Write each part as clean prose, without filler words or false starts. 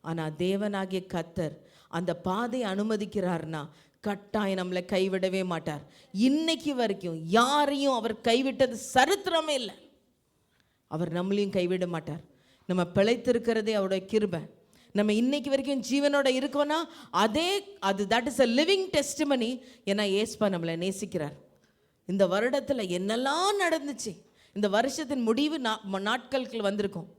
ஆனால் தேவனாகிய கர்த்தர் அந்த பாதை அனுமதிக்கிறார்னா கட்டாயம் நம்மளை கைவிடவே மாட்டார். இன்னைக்கு வரைக்கும் யாரையும் அவர் கைவிட்டது சரித்திரமே இல்லை. அவர் நம்மளையும் கைவிட மாட்டார். நம்ம பிழைத்திருக்கிறதே அவருடைய கிருபை. நம்ம இன்னைக்கு வரைக்கும் ஜீவனோட இருக்கோன்னா that is a living testimony. ஏன்னா ஏசப்பா நம்மளை நேசிக்கிறார். இந்த வருடத்தில் என்னெல்லாம் நடந்துச்சு, இந்த வருஷத்தின் முடிவு நாட்களுக்கு வந்திருக்கும்.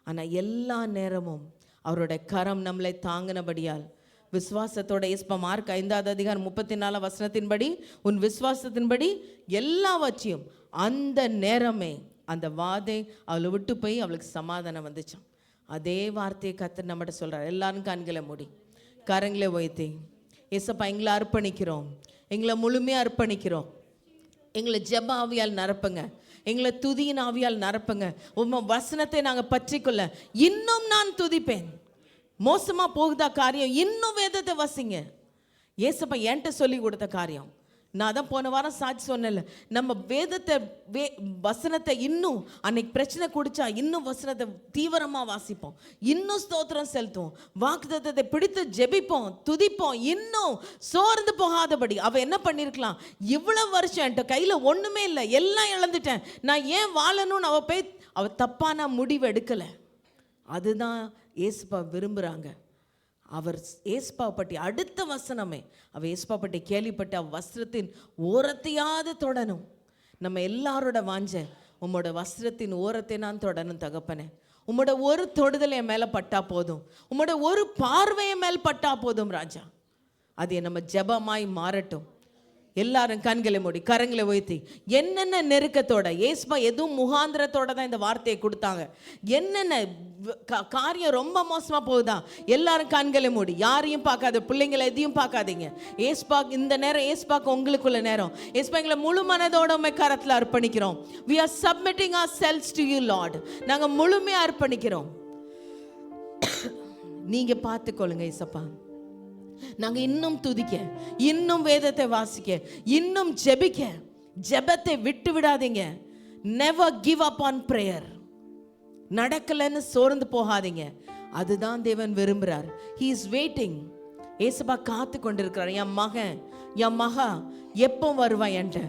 ஆனால் எல்லா நேரமும் அவருடைய கரம் நம்மளை தாங்கினபடியால் விசுவாசத்தோட ஏசப்பா மார்க் 5:34 உன் விசுவாசத்தின்படி எல்லாவற்றையும் அந்த நேரமே அந்த வாதை அவளை விட்டு போய் அவளுக்கு சமாதானம் வந்துச்சான். அதே வார்த்தையை கர்த்தர் நம்மகிட்ட சொல்கிறார். எல்லாரும் கண்களை மூடி கரங்களை உயர்த்தி, ஏசப்பா எங்களை அர்ப்பணிக்கிறோம், எங்களை முழுமையாக அர்ப்பணிக்கிறோம். எங்களை ஜெப ஆவியால் நிரப்புங்க, எங்களை துதியின் ஆவியால் நிரப்புங்க. உம்ம வசனத்தை நாங்கள் பற்றிக்கொள்ள இன்னும் நான் துதிப்பேன். மோசமாக போகுதா காரியம், இன்னும் வேதத்தை வசிங்க. ஏசப்பா என்கிட்ட சொல்லி கொடுத்த காரியம். நான் தான் போன வாரம் சாட்சி சொன்னேன்ல, நம்ம வேதத்தை வசனத்தை இன்னும் அன்னைக்கு பிரச்சனை குடிச்சா இன்னும் வசனத்தை தீவிரமாக வாசிப்போம், இன்னும் ஸ்தோத்திரம் செலுத்துவோம், வாக்குத்தத்தத்தை பிடித்து ஜெபிப்போம், துதிப்போம், இன்னும் சோர்ந்து போகாதபடி. அவள் என்ன பண்ணியிருக்கலாம், இவ்வளவு வருஷம் என்கிட்ட கையில் ஒன்றுமே இல்லை, எல்லாம் இழந்துட்டேன், நான் ஏன் வாழணும்னு அவள் தப்பான முடிவு எடுக்கலை. அதுதான் ஏசப்பா விரும்புகிறாங்க. அவர் ஏசப்பா பற்றி அடுத்த வசனமே, அவள் ஏசப்பா பற்றி கேள்விப்பட்ட வஸ்திரத்தின் ஓரத்தையாவது தொடணும். நம்ம எல்லாரோட வாஞ்ச உம்மோட வஸ்திரத்தின் ஓரத்தை நான் தொடணும் தகப்பனே. உம்மோட ஒரு தொடுதல் என் மேலே பட்டா போதும், உம்மோட ஒரு பார்வையை மேல் பட்டா போதும் ராஜா. அது நம்ம ஜெபமாய் மாறட்டும். எல்லாரும் கண்களை மூடி கரங்களை உயர்த்தி, என்னென்ன நெருக்கத்தோட ஏசப்பா எதுவும் முகாந்திரத்தோட தான் இந்த வார்த்தையை கொடுத்தாங்க. என்னென்ன காரியம் ரொம்ப மோசமாக போகுதா, எல்லாரும் கண்களை மூடி, யாரையும் பார்க்காத, பிள்ளைங்களை எதையும் பார்க்காதீங்க. ஏசப்பா இந்த நேரம் ஏசப்பாக்கு உங்களுக்குள்ள நேரம். ஏசப்பா எங்களை முழு மனதோட கரத்தில் அர்ப்பணிக்கிறோம். we are submitting ourselves to you Lord. நாங்கள் முழுமையாக அர்ப்பணிக்கிறோம். நீங்க பார்த்துக்கொள்ளுங்க ஏசப்பா. நாங்கள் இன்னும் துதிக்க, இன்னும் வேதத்தை வாசிக்க, இன்னும் ஜெபிக்க. ஜெபத்தை விட்டு விடாதீங்க. Never give up on prayer. நடக்கலைன்னு சோர்ந்து போகாதீங்க. அதுதான் தேவன் விரும்புகிறார். He is waiting. ஏசப்பா காத்து கொண்டிருக்கிறார். என் மகன் என் மகா எப்போ வருவான் என்ற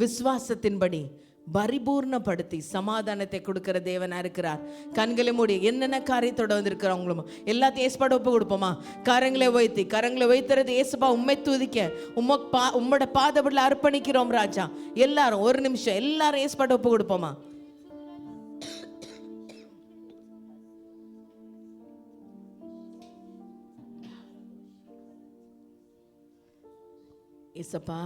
விசுவாசத்தின்படி பரிபூர்ணப்படுத்தி சமாதானத்தை கொடுக்கிற தேவனா இருக்கிறார். கண்களை மூடி என்னென்ன காரியத்தோட வந்திருக்கிறவங்களும் எல்லாத்தையும் ஏசப்பாட ஒப்பு கொடுப்போமா? கரங்களை வைத்துறது ஏசப்பா உண்மை துதிக்க உம்மோட பாதபடியில் அர்ப்பணிக்கிறோம் ராஜா. எல்லாரும் ஒரு நிமிஷம் எல்லாரும் ஏசப்பாட ஒப்பு கொடுப்போமா? ஏசப்பா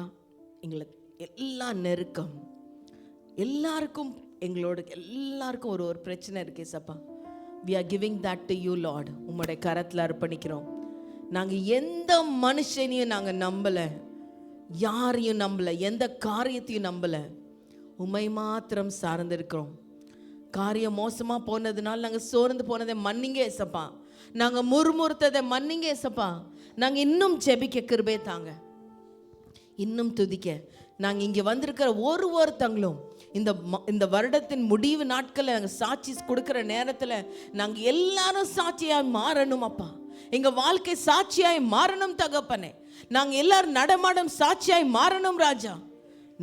எங்களை எல்லா நெருக்கம் எல்லாருக்கும் எல்லாருக்கும் ஒரு பிரச்சனை இருக்கு ஏசப்பா. we are giving that to you Lord. உம்முடைய கரத்தில் அர்ப்பணிக்கிறோம். நாங்கள் எந்த மனுஷனையும் நாங்கள் நம்பலை, யாரையும் நம்பலை, எந்த காரியத்தையும் நம்பலை, உம்மை மாத்திரம் சார்ந்திருக்கிறோம். காரியம் மோசமாக போனதுனால நாங்கள் சோர்ந்து போனதை மன்னிங்க ஏசப்பா. நாங்கள் முறுமுறுத்ததை மன்னிங்க ஏசப்பா. நாங்கள் இன்னும் ஜெபிக்க கிருபை தாங்க, இன்னும் துதிக்க. நாங்கள் இங்கே வந்திருக்கிற ஒருத்தங்களும் இந்த வருடத்தின் முடிவு நாட்களில் நாங்கள் சாட்சி கொடுக்குற நேரத்தில் நாங்கள் எல்லாரும் சாட்சியாய் மாறணும் அப்பா. எங்கள் வாழ்க்கை சாட்சியாய் மாறணும் தகப்பனே. நாங்கள் எல்லாரும் நடமாடும் சாட்சியாய் மாறணும் ராஜா.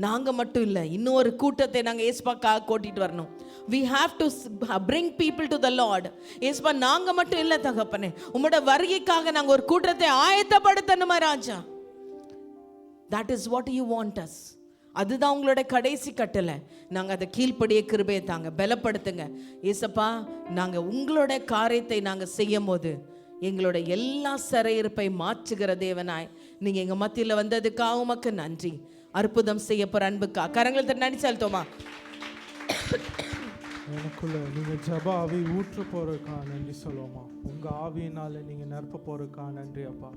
நாங்கள் மட்டும் இல்லை, இன்னொரு கூட்டத்தை நாங்கள் ஏசப்பாக்காக கூட்டிட்டு வரணும். we have to bring people to the Lord. ஏசப்பா நாங்கள் மட்டும் இல்லை தகப்பனே, உம்மோட வருகைக்காக நாங்கள் ஒரு கூட்டத்தை ஆயத்தப்படுத்தணுமா ராஜா. that is what you want us. அதுதான் உங்களோட கடைசி கட்டளை. நாங்கள் அதை கீழ்ப்படிய கிருபையை தாங்க, பலப்படுத்துங்க ஏசப்பா. நாங்கள் உங்களோட காரியத்தை நாங்கள் செய்யும் போது எங்களோட எல்லா சிறையிருப்பை மாற்றுகிற தேவனாய் நீங்கள் எங்கள் மத்தியில் வந்ததுக்காக உமக்கு நன்றி. அற்புதம் செய்ய போகிற அன்புக்கா கரங்களை நன்றி செலுத்தோமா? எனக்குள்ள நீங்கள் ஜப ஆவி ஊற்ற போகிறதுக்கா நன்றி சொல்லுவோமா? உங்கள் ஆவியினால் நீங்கள் நிரப்ப போகிறதுக்கா நன்றி அப்பா.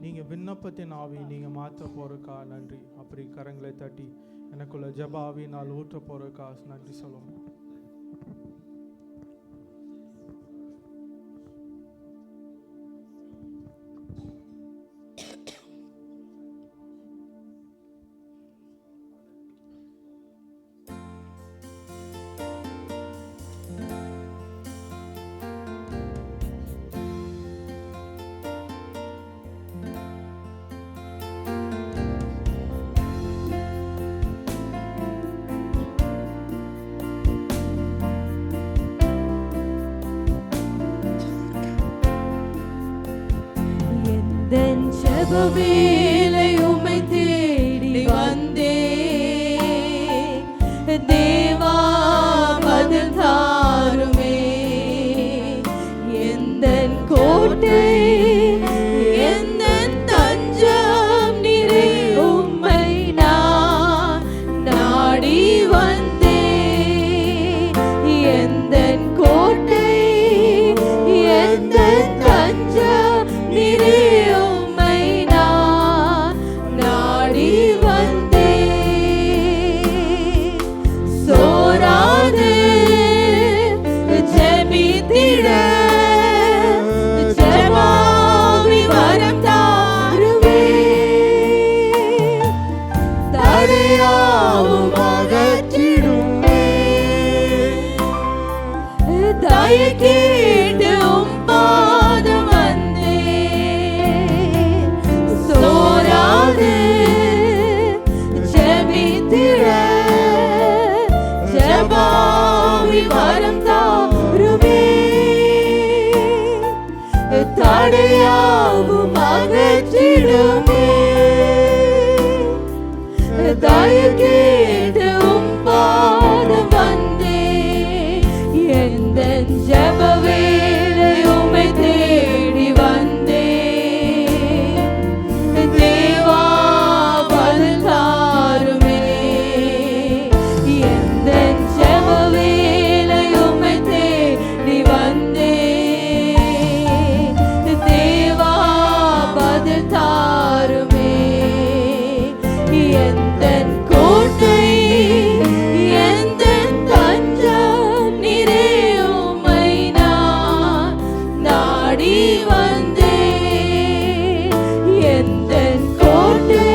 நீங்கள் விண்ணப்பத்தின் ஆவி நீங்கள் மாற்ற போகிறதுக்கா நன்றி. அப்படி கரங்களை தட்டி எனக்குள்ள ஜப ஆவியினால் ஊற்ற போகிறதுக்கா நன்றி சொல்லுவோமா? எந்தன் ஜெப வேளை உம்மை தேடி வந்தே தேவா பதில் தாருமே எந்தன் கோட்டை எந்தன் தஞ்சம் நீரே உம்மை நான் நாடி வந்தே எந்தன் கோட்டை எந்தன் தஞ்சம் நீரே உம்மை நான் நாடி வந்தே சோராது ஜெபித்திட ஜெபாவி வரம் தாருமே தடையாவும் அகற்றிடுமே தயை கேட்டு உம் பாதம் வந்தே சோராது ஜெபித்திட ஜெபாவி வரம் தாருமே தடையாவும் அகற்றிடுமே தயை கேட்டு உம் பாதம் வந்தே எந்தன் ஜெப வேளை உம்மை தேடி வந்தே தேவா பதில் தாருமே எந்தன் ஜெப வேளை உம்மை தேடி வந்தே தேவா பதில் தாருமே எந்தன் கோட்டை எந்தன் தஞ்சம் நீரே உம்மை நான் நாடி வந்தே எந்தன் கோட்டை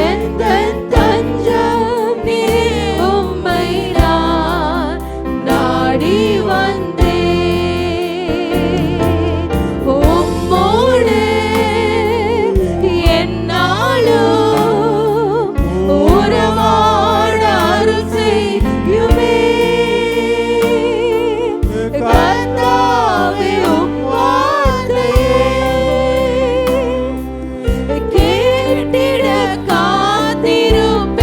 எந்தன் தஞ்சம் நீரே உம்மை நான் நாடி வந்தே உம்மோடு என்னாலும் உறவாட அருள் செய்யுமே கர்த்தாவே உம் வார்த்தையை கேட்டிட காத்திருப்பேனே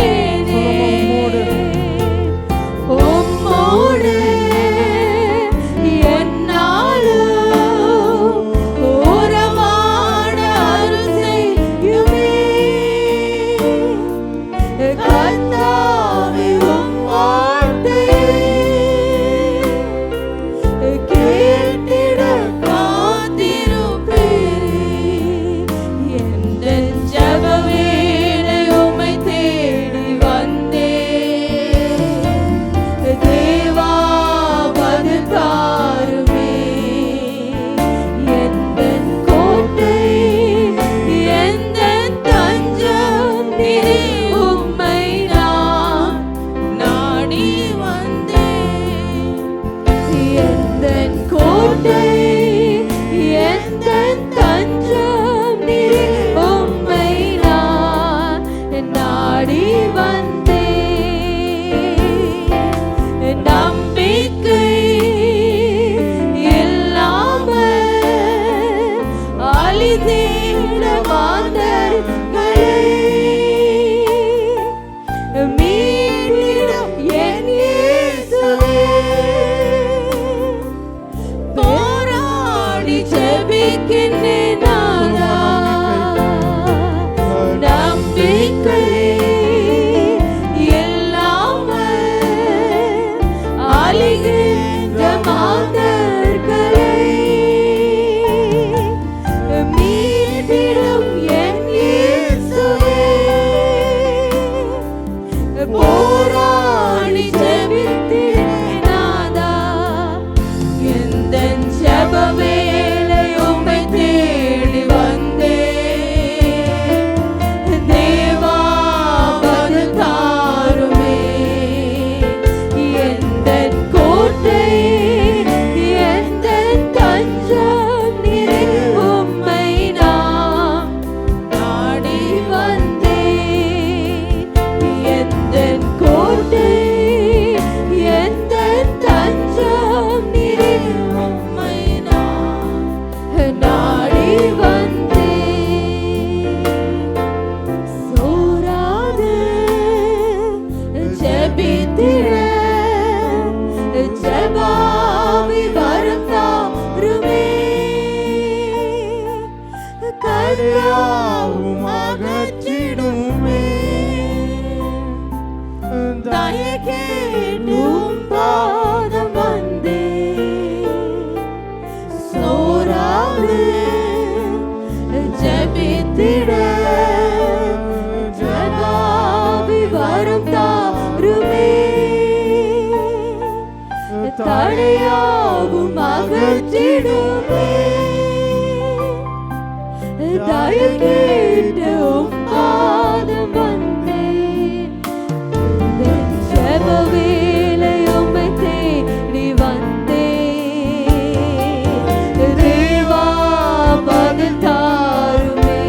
உம்மோடு என்னாலும் உறவாட அருள் செய்யுமே கர்த்தாவே உம் வார்த்தையை கேட்டிட காத்திருப்பேனே எந்தன் ஜெப வேளை உம்மை தேடி வந்தே தேவா பதில் தாருமே எந்தன் கோட்டை எந்தன் தஞ்சம் நீரே உம்மை நான் நாடி வந்தேன் எந்தன் கோட்டை எந்தன் தஞ்சம் நீரே உம்மை நான் நாடி வந்தேன் நம்பிக்கை இல்லாமல் அழிதேட மாந்தர்களை மீட்டிடும் என் இயேசுவே போராடி ஜெபிக்கின்றேன் நாதா நம்பிக்கை இல்லாமல் அழிகின்ற மாந்தர்களை மீட்டிடும் என் இயேசுவே போராடி ஜெபித்தேன் நாதா எந்தன் ஜெப வேளை உம்மை தேடி தடையாவும் அகற்றிடுமே தயக்கேடும் பாதம் வந்தே சோராது ஜெபித்திட ஜனாவி வரும் தாருமே தடையாவும் அகற்றிடுமே தயக்கேடும் பாதம் வந்தே ஜெப வேளை உம்மை தேடி வந்தே தேவா பதில் தாருமே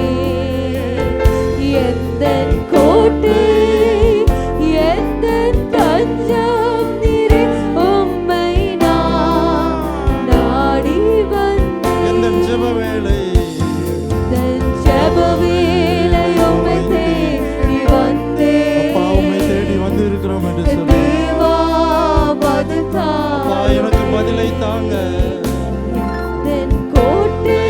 எந்தன் கோட்டை எந்தன் தஞ்சம் நீரே உம்மை நான் நாடி வந்தேன் எந்தன் ஜெப வேளை எந்தன் ஜெப வேளை உம்மை தேடி வந்தேன் அப்பா உம்மை தேடி வந்து இருக்கிறோம் என்று சொல்லி தேவா பதில் அப்பா தாரும் எனக்கு பதிலை தாங்க எந்தன் கோட்டை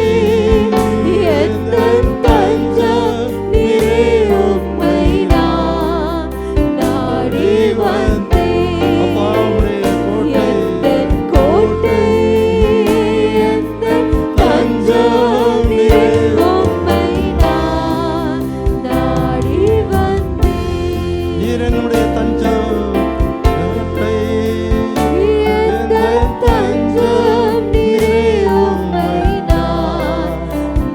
எந்தன் தஞ்சம் நீரே உம்மை நான் நாடி வந்தேன் அப்பா உம்முடைய கோட்டை எந்தன் கோட்டை எந்தன் தஞ்சம் நீரே உம்மை நான் நாடி வந்தேன் நீர் என்னுடைய தஞ்சம் கோட்டை எந்தன் தஞ்சம் நீரே உம்மை நான்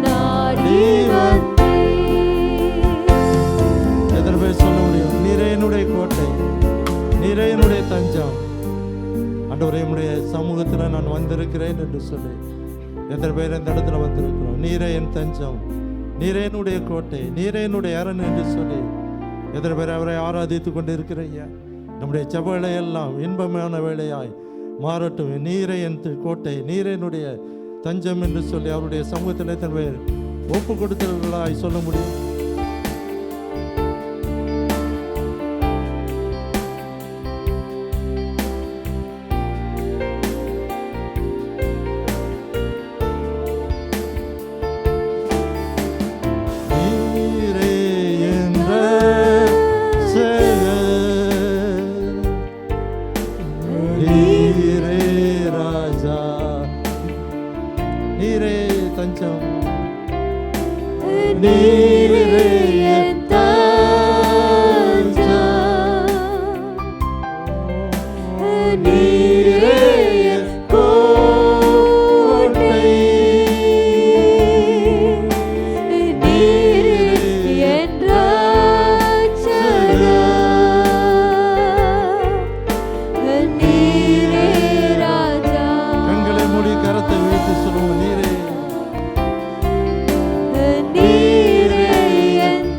நாடி வந்தேன் எத்தனை பேர் சொல்ல முடியும் நீரே என்னுடைய கோட்டை நீரே என்னுடைய தஞ்சம் ஆண்டவரே உம்முடைய சமூகத்தில் நான் வந்திருக்கிறேன் என்று சொல்லி எத்தனை பேர் இந்த இடத்துல வந்திருக்கிறோம் நீரே என் தஞ்சம் நீரே என்னுடைய கோட்டை நீரே என்னுடைய அரண் என்று சொல்லி எத்தனை பேர் அவரை ஆராதித்து கொண்டு இருக்கிறீங்க நம்முடைய செபலை எல்லாம் இன்பமான வேலையாய் மாறட்டும் நீரே என் கோட்டை நீரே என்னுடைய தஞ்சம் என்று சொல்லி அவருடைய சமூகத்தில் எத்தனை பேர் ஒப்பு கொடுத்தவர்களாய் சொல்ல முடியும் நீரே என்ற நீரே ராஜா நீரே தஞ்சம் நீரே என் தஞ்சம் நீரே என் கோட்டை நீரே என் ரட்சகர் நீரே ராஜா கண்களை மூடி கரத்தை வீழ்த்தி சொல்லுவோம் நீரே நீரே என்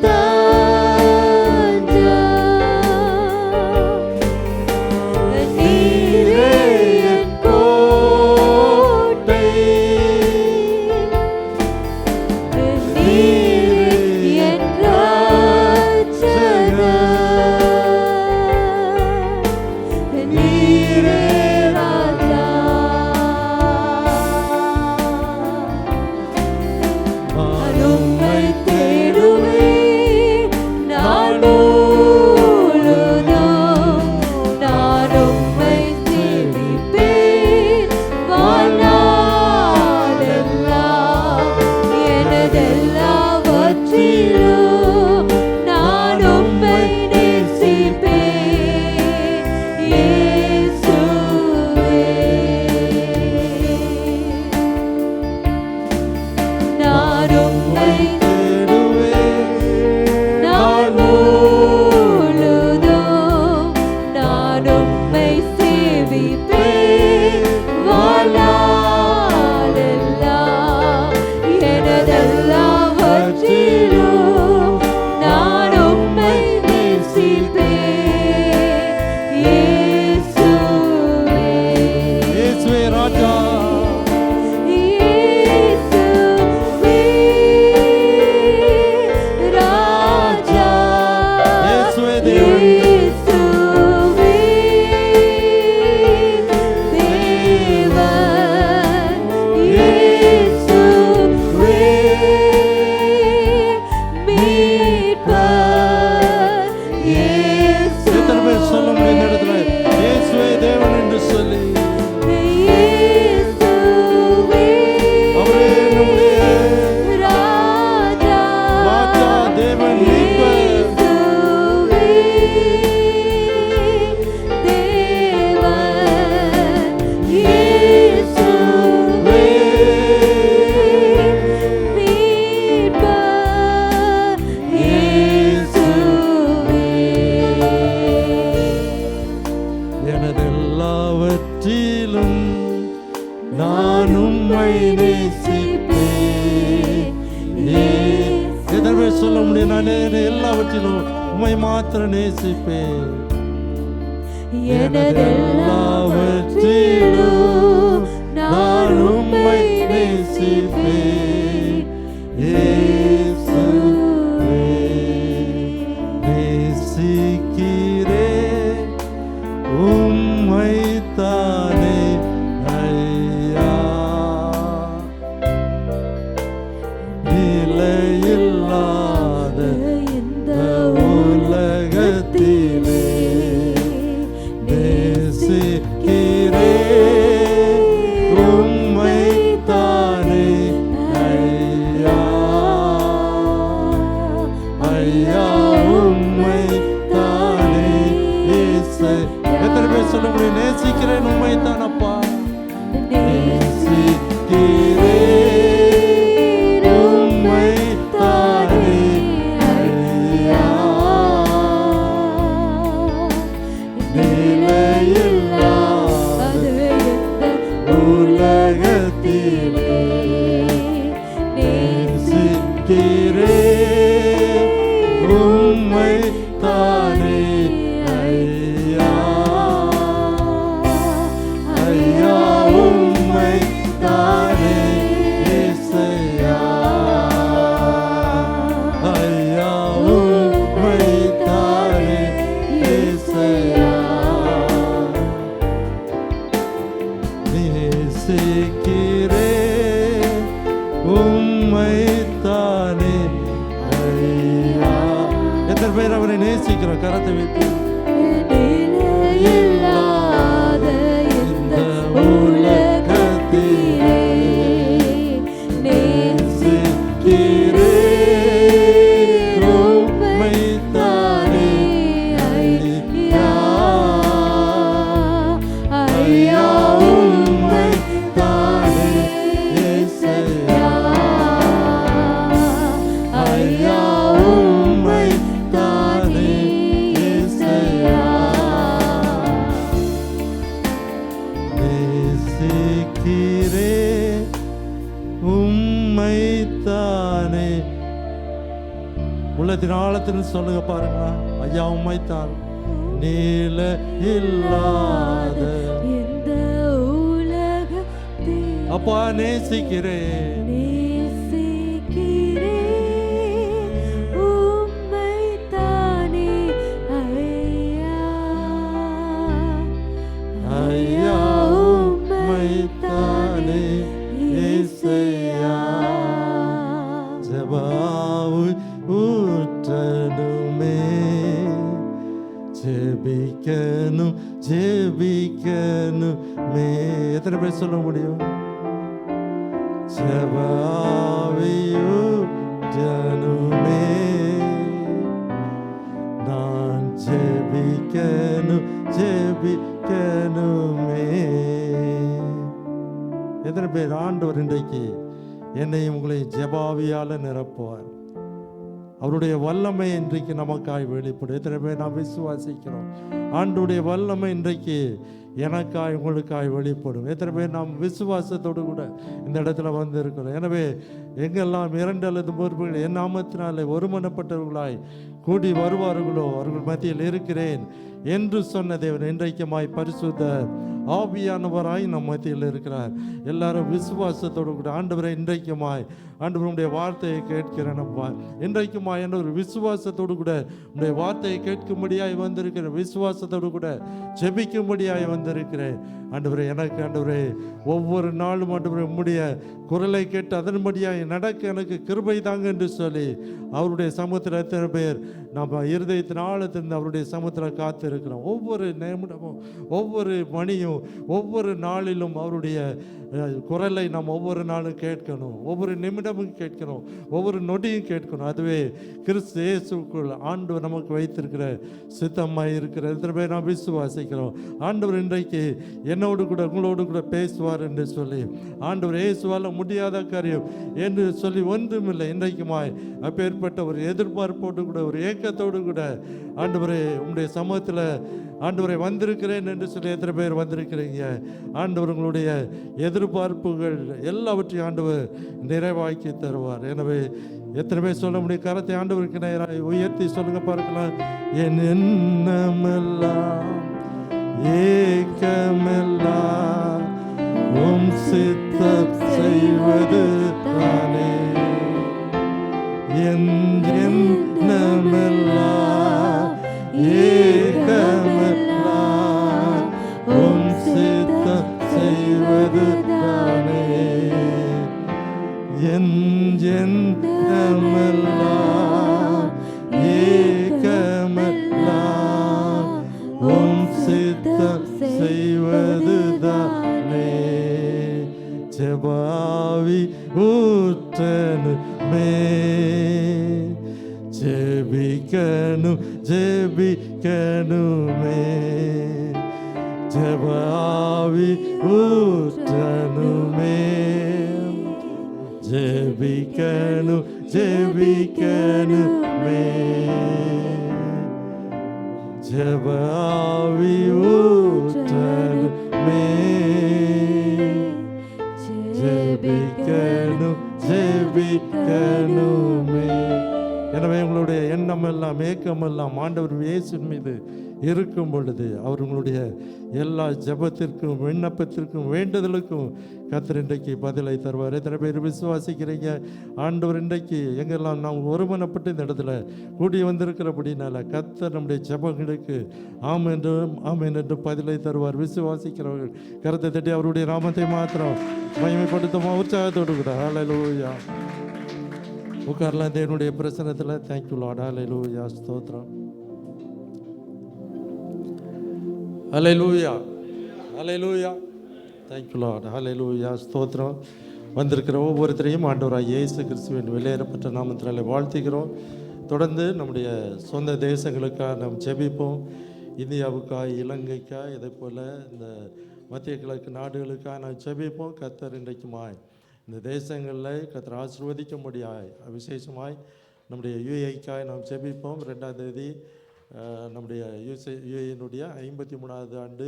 நான் எல்லாவற்றிலும் உம்மை மாத்திரம் நேசிப்பேன். எனதெல்லாவற்றிலும் நான் உம்மை நேசிப்பேன். இயேசுவே, நேசிக்கிறேன் உம்மைத்தானே ஐயா. நிலையில்லாத இந்த உலகத்திலே நேசிக்கிறேன் உம்மைத்தானே ஐயா. ஐயா உம்மைத்தானே இயேசு. எத்தனை பேர் சொல்ல முடியும்? நேசிக்கிறேன் உம்மைத்தானப்பா. நேசிக்கிறேன் உம்மைத்தானே ஐயா. நிலையில்லாத உலகத்திலே நேசிக்கிறேன் உம்மைத்தானே ஐயா. ஐயா உம்மைத்தானே இயேசையா. ஐயா உம்மைத்தானே இயேசையா. நேசிக்கிறேன் உம்மைத்தானே ஐயா. எத்தனை பேர் அவரை நேசிக்கிறோம்? கரத்தை வைத்து. நிலையில்லாத இந்த உலகத்திலே நேசிக்கிறேன் உம்மைத்தானே ஐயா. ஐயா உம்மைத்தானே இயேசையா. ஐயா உம்மைத்தானே இயேசையா. நேசிக்கிறேன் உம்மைத்தானே. உள்ளத்தின் ஆழத்தில் சொல்லுங்க பாருங்களா. ஐயா உம்மைத்தான். நீல இல்லாத இந்த உலகத்தில் அப்பா நேசிக்கிறேன். நேசிக்கிறேன் உம்மைத்தானே ஐயா. ஐயா உம்மைத்தானே இயேசையா. ஜெபாவு ஊற்றணுமே, ஜெபிக்கணும் ஜெபிக்கணுமே. எத்தனை பேர் சொல்ல முடியும்? ஜெபாவு ஊற்றணுமே, நான் ஜெபிக்கணும் ஜெபிக்கணுமே. எத்தனை பேர் ஆண்டவர் இன்றைக்கு என்னையும் உங்களை ஜெபாவியால நிரப்புவார். அவருடைய வல்லமை இன்றைக்கு நமக்காய் வெளிப்படும். எத்தனை பேர் நாம் விசுவாசிக்கிறோம்? ஆண்டவருடைய வல்லமை இன்றைக்கு எனக்காய் உங்களுக்காய் வெளிப்படும். எத்தனை பேர் நாம் விசுவாசத்தோடு கூட இந்த இடத்துல வந்து இருக்கிறோம்? எனவே எங்கெல்லாம் 2 அல்லது 3 பேர்கள் என் நாமத்தினாலே ஒருமனப்பட்டவர்களாய் கூடி வருவார்களோ அவர்கள் மத்தியில் இருக்கிறேன் என்று சொன்ன தேவன் இன்றைக்குமாய் பரிசுத்த ஆவியானவராய் நம் மத்தியில் இருக்கிறார். எல்லாரும் விசுவாசத்தோடு கூட ஆண்டவரை இன்றைக்குமாய் ஆண்டவருடைய வார்த்தையை கேட்கிறேன் அப்பா. இன்றைக்குமாய் என்ற ஒரு விசுவாசத்தோடு கூட உடைய வார்த்தையை கேட்கும்படியாய் வந்திருக்கிறேன். விசுவாசத்தோடு கூட ஜெபிக்கும்படியாய் வந்திருக்கிறேன். ஆண்டவரே எனக்கு ஆண்டவரே ஒவ்வொரு நாளும் ஆண்டவரே உம்முடைய குரலை கேட்டு அதன்படியாய் நடக்க எனக்கு கிருபை தாங்க என்று சொல்லி அவருடைய சமூகத்தில் எத்தனை பேர் நம்ம இருதயத்தின் ஆழத்திலிருந்து அவருடைய சமூகத்தில் காத்திருக்கிறோம். ஒவ்வொரு நிமிடமும் ஒவ்வொரு மணியும் ஒவ்வொரு நாளிலும் அவருடைய குரலை நாம் ஒவ்வொரு நாளும் கேட்கணும். ஒவ்வொரு நிமிடமும் கேட்கணும். ஒவ்வொரு நொடியும் கேட்கணும். அதுவே கிறிஸ்து இயேசுக்குள் ஆண்டவர் நமக்கு வைத்திருக்கிற சித்தமாய் இருக்கிற எத்தனை பேர் நாம் விசுவாசிக்கிறோம். ஆண்டவர் இன்றைக்கு என்னோடு கூட உங்களோடு கூட பேசுவார் என்று சொல்லி ஆண்டவர் இயேசுவால் முடியாத காரியம் என்று சொல்லி ஒன்றுமில்லை. இன்றைக்குமாய் அப்பேற்பட்ட ஒரு எதிர்பார்ப்போடு கூட ஒரு ஏக்கத்தோடு கூட ஆண்டவரே உங்களுடைய சமூகத்தில் ஆண்டவரை வந்திருக்கிறேன் என்று சொல்லி எத்தனை பேர் வந்திருக்கிறீங்க? ஆண்டவர் உங்களுடைய எதிர்பார்ப்புகள் எல்லாவற்றையும் ஆண்டவர் நிறைவாக்கி தருவார். எனவே எத்தனை பேர் சொல்ல முடியும்? கரத்தை ஆண்டவருக்கு நேராக உயர்த்தி சொல்லுங்க பார்க்கலாம். என் எண்ணமெல்லாம் ஏக்கமெல்லாம் உம் சித்தம் செய்வது தானே. என் எண்ணமெல்லாம் ஏக்கமெல்லாம் உம் சித்தம் செய்வது தானே. என் எண்ணமெல்லாம் ஏக்கமெல்லாம் உம் சித்தம் செய்வது தானே. ஜெபாவி ஊற்றனுமே ஜெபிக்கணும் ஜெபிக்கணுமே. ஜெபாவி ஊற்றனுமே ஜெபிக்கணும் ஜெபிக்கணுமே. ஜெபாவி ஊற்றனுமே ஜெபிக்கணும் ஜெபிக்கணுமே. எனவே உங்களுடைய எண்ணம் எல்லாம் ஏக்கம் எல்லாம் ஆண்டவர் இயேசுவின் மீது இருக்கும் பொழுது அவர் உங்களுடைய எல்லா ஜெபத்திற்கும் விண்ணப்பத்திற்கும் வேண்டுதலுக்கும் கர்த்தர் இன்றைக்கு பதிலை தருவார். எத்தனை பேர் விசுவாசிக்கிறீங்க? ஆண்டவர் இன்றைக்கு எங்கெல்லாம் நாம் ஒருமனப்பட்டு இந்த இடத்துல கூடி வந்திருக்கிறபடினால கர்த்தர் நம்முடைய ஜெபங்களுக்கு ஆம் என்று பதிலை தருவார். விசுவாசிக்கிறவர்கள் கருத்தை தட்டி அவருடைய நாமத்தை மாத்திரம் மகிமைப்படுத்துமா உற்சாகத்தோடு கூட. ஹல்லேலூயா. உட்காரலாம் தேவனுடைய பிரசன்னத்தில். Thank you Lord. ஹல்லேலூயா. ஸ்தோத்திரம். ஹல்லேலூயா. ஹல்லேலூயா. Thank you Lord. ஹல்லேலூயா. ஸ்தோத்திரம். வந்திருக்கிற ஒவ்வொருத்தரையும் ஆண்டவராகிய இயேசு கிறிஸ்துவின் வெளியேறப்பட்ட நாமத்தினாலே வாழ்த்துகிறோம். தொடர்ந்து நம்முடைய சொந்த தேசங்களுக்காக நாம் ஜெபிப்போம். இந்தியாவுக்காக, இலங்கைக்காக, இதே போல் இந்த மத்திய கிழக்கு நாடுகளுக்காக நாம் ஜெபிப்போம். கர்த்தர் இன்றைக்குமாய் இந்த தேசங்களில் கர்த்தர் ஆசீர்வதிக்கும்படியாய் விசேஷமாய் நம்முடைய யுஏக்காக நாம் ஜெபிப்போம். 2ஆம் தேதி நம்முடைய யுஏயினுடைய 53வது ஆண்டு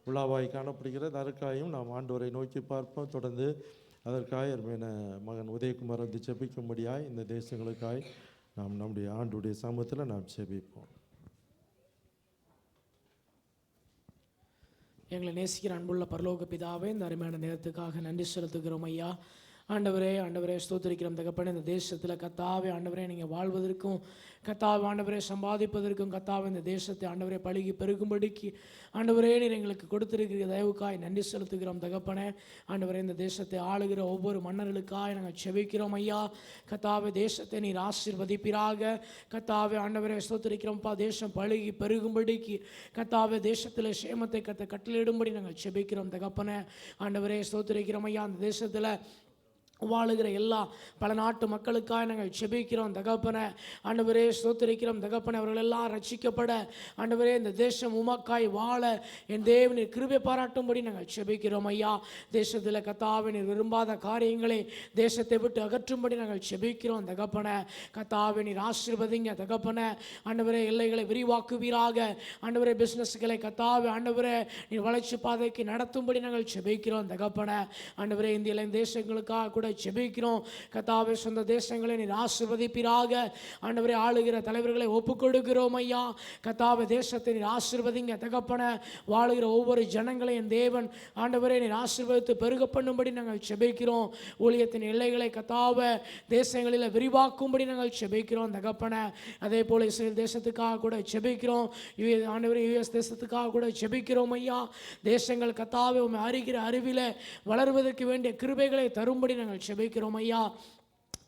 விழாவாய் காணப்படுகிறது. அதற்காகவும் நாம் ஆண்டவரை நோக்கி பார்ப்போம். தொடர்ந்து அதற்காக என் மகன் உதயகுமார் வந்து ஜெபிக்கும்படியாய் இந்த தேசங்களுக்காய் நாம் நம்முடைய ஆண்டுடைய சமூகத்தில் நாம் ஜெபிப்போம். எங்களை நேசிக்கிற அன்புள்ள பரலோக பிதாவே, இந்த அருமையான நேரத்துக்காக நன்றி செலுத்துகிறோம் ஐயா. ஆண்டவரே ஸ்தோத்திரிக்கிறோம் தகப்பனே. இந்த தேசத்தில் கத்தாவே ஆண்டவரே நீங்கள் வாழ்வதற்கும் கத்தாவே ஆண்டவரே சம்பாதிப்பதற்கும் கத்தாவே இந்த தேசத்தை ஆண்டவரே பழுகி பெருகும்படிக்கு ஆண்டவரே நீர் எங்களுக்கு கொடுத்திருக்கிற தயவுக்காய் நன்றி செலுத்துகிறோம் தகப்பனே. ஆண்டவரே இந்த தேசத்தை ஆளுகிற ஒவ்வொரு மன்னர்களுக்காய் நாங்கள் செபிக்கிறோம் ஐயா. கத்தாவே தேசத்தை நீர் ஆசீர்வதிப்பீராக. கத்தாவே ஆண்டவரே ஸ்தோத்திரிக்கிறோம்ப்பா. தேசம் பழுகி பெருகும்படிக்கு கத்தாவே தேசத்தில் சேமத்தை கட்டளையிடும்படி நாங்கள் செபிக்கிறோம் தகப்பனே. ஆண்டவரே ஸ்தோத்திரிக்கிறோம் ஐயா. அந்த தேசத்தில் வாழுகிற எல்லா பல நாட்டு மக்களுக்காக நாங்கள் செபிக்கிறோம் தகப்பனை. ஆண்டவரே ஸ்தோத்திரிக்கிறோம் தகப்பனை. அவர்கள் எல்லாம் ரட்சிக்கப்பட ஆண்டவரே இந்த தேசம் உமக்காய் வாழ என் தேவனின் கிருபை பாராட்டும்படி நாங்கள் செபிக்கிறோம் ஐயா. தேசத்தில் கத்தாவே நீர் விரும்பாத காரியங்களை தேசத்தை விட்டு அகற்றும்படி நாங்கள் செபிக்கிறோம் தகப்பனை. கத்தாவே நீர் ஆசீர்வதிங்க தகப்பனை. ஆண்டவரே எல்லைகளை விரிவாக்குவீராக. ஆண்டவரே பிஸ்னஸ்களை கத்தாவே ஆண்டவரே நீர் வளர்ச்சி பாதைக்கு நடத்தும்படி நாங்கள் செபிக்கிறோம் தகப்பனை. ஆண்டவரே இந்திய தேசங்களுக்காக கூட செபிக்கிறோம் கத்தாவே. சொந்த தேசங்களை நீர் ஆசீர்வதிப்பீராக. ஆண்டவரே ஆளுகிற தலைவர்களை ஒப்புக் கொடுக்கிறோம் ஐயா. கத்தாவே தேசத்தை நீர் ஆசீர்வதிங்க தகப்பனை. வாழுகிற ஒவ்வொரு ஜனங்களையும் தேவன் ஆண்டவரே நீர் ஆசீர்வதித்து பெருக பண்ணும்படி நாங்கள் செபிக்கிறோம். ஊழியத்தின் எல்லைகளை கத்தாவே தேசங்களில் விரிவாக்கும்படி நாங்கள் செபிக்கிறோம் தகப்பனை. அதே போல இஸ்ரேல் தேசத்துக்காக கூட செபிக்கிறோம். ஆண்டவரே யுஎஸ் தேசத்துக்காக கூட செபிக்கிறோம் ஐயா. தேசங்கள் கத்தாவே உம்மை அறிகிற அறிவில வளர்வதற்கு வேண்டிய கிருபைகளை தரும்படி நாங்கள் செபிக்கிறோம் ஐயா.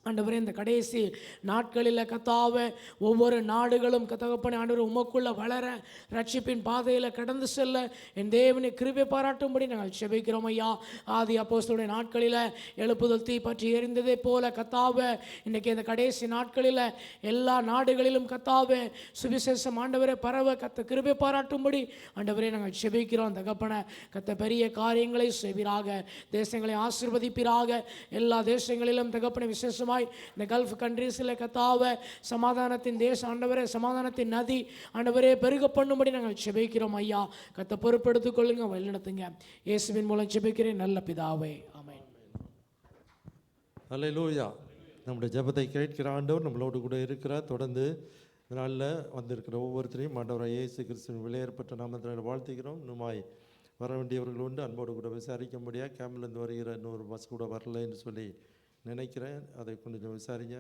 ஆண்டவரே இந்த கடைசி நாட்களில் கத்தாவே ஒவ்வொரு நாடுகளும் கத்தகப்பனை ஆண்டவரே உமக்குள்ள வளர ரட்சிப்பின் பாதையில் கடந்து செல்ல என் தேவனை கிருபை பாராட்டும்படி நாங்கள் செபிக்கிறோம் ஐயா. ஆதி அப்போஸ்தலருடைய நாட்களில் எழுப்புதல் தீ பற்றி எரிந்ததை போல கத்தாவே இன்றைக்கி இந்த கடைசி நாட்களில் எல்லா நாடுகளிலும் கத்தாவே சுவிசேஷம் ஆண்டவரே பரவ கத்த கிருபை பாராட்டும்படி ஆண்டவரே நாங்கள் செபிக்கிறோம் தகப்பனை. கத்த பெரிய காரியங்களை செய்வீராக. தேசங்களை ஆசீர்வதிப்பீராக. எல்லா தேசங்களிலும் தகப்பனை விசேஷமாக இந்த கல்ஃப் கண்ட்ரீஸில் கத்தாவே சமாதானத்தின் தேசம் ஆண்டவரே சமாதானத்தின் நதி ஆண்டவரே பெருக பண்ணும்படி நாங்கள் செபிக்கிறோம் ஐயா. கத்த பொறுப்பெடுத்துக் கொள்ளுங்க, வழிநடத்துங்க. இயேசுவின் மூலம் செபிக்கிறேன் நல்ல பிதாவே, ஆமென். ஹல்லேலூயா. நம்முடைய ஜெபத்தை கேட்கிற ஆண்டவர் நம்மளோடு கூட இருக்கிறார். தொடர்ந்து இந்த நாளில் வந்திருக்கிற ஒவ்வொருத்தரையும் ஆண்டவராக இயேசு கிறிஸ்துவின் விலையேறப்பட்ட நாமத்தினால் வாழ்த்துகிறோம். இன்னுமாய் வர வேண்டியவர்கள் உண்டு, அன்போடு கூட விசாரிக்கும்படியாக கேம்ப்லேருந்து வருகிற இன்னொரு பஸ் கூட வரலைன்னு சொல்லி நினைக்கிறேன். அதை கொஞ்சம் விசாரிங்க.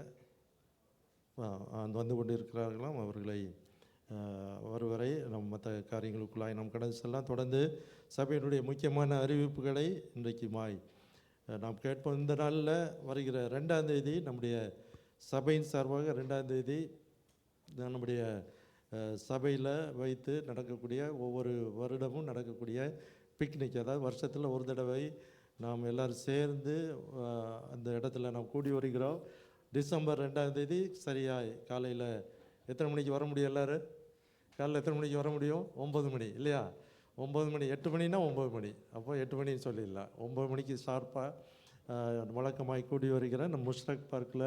வந்து கொண்டு இருக்கிறார்களாம், அவர்களை வருவரை நம் மற்ற காரியங்களுக்குள்ளாய் நாம் கடந்து செல்லலாம். தொடர்ந்து சபையினுடைய முக்கியமான அறிவிப்புகளை இன்றைக்கு நாம் கேட்போம். இந்த நாளில் வருகிற 2ஆம் தேதி நம்முடைய சபையின் சார்பாக 2ஆம் தேதி நம்முடைய சபையில் வைத்து நடக்கக்கூடிய ஒவ்வொரு வருடமும் நடக்கக்கூடிய பிக்னிக், அதாவது வருஷத்தில் ஒரு தடவை நாம் எல்லோரும் சேர்ந்து அந்த இடத்துல நாம் கூடி வருகிறோம். டிசம்பர் 2ஆம் தேதி சரியாக காலையில் எத்தனை மணிக்கு வர முடியும்? எல்லோரும் காலையில் எத்தனை மணிக்கு வர முடியும்? 9 மணி இல்லையா? 9 மணி, 8 மணினா 9 மணி, அப்போ 8 மணின்னு சொல்லிடலாம். 9 மணிக்கு ஷார்ப்பாக வழக்கமாய் கூடி வருகிற நம்ம முஷ்ரக் பார்க்கில்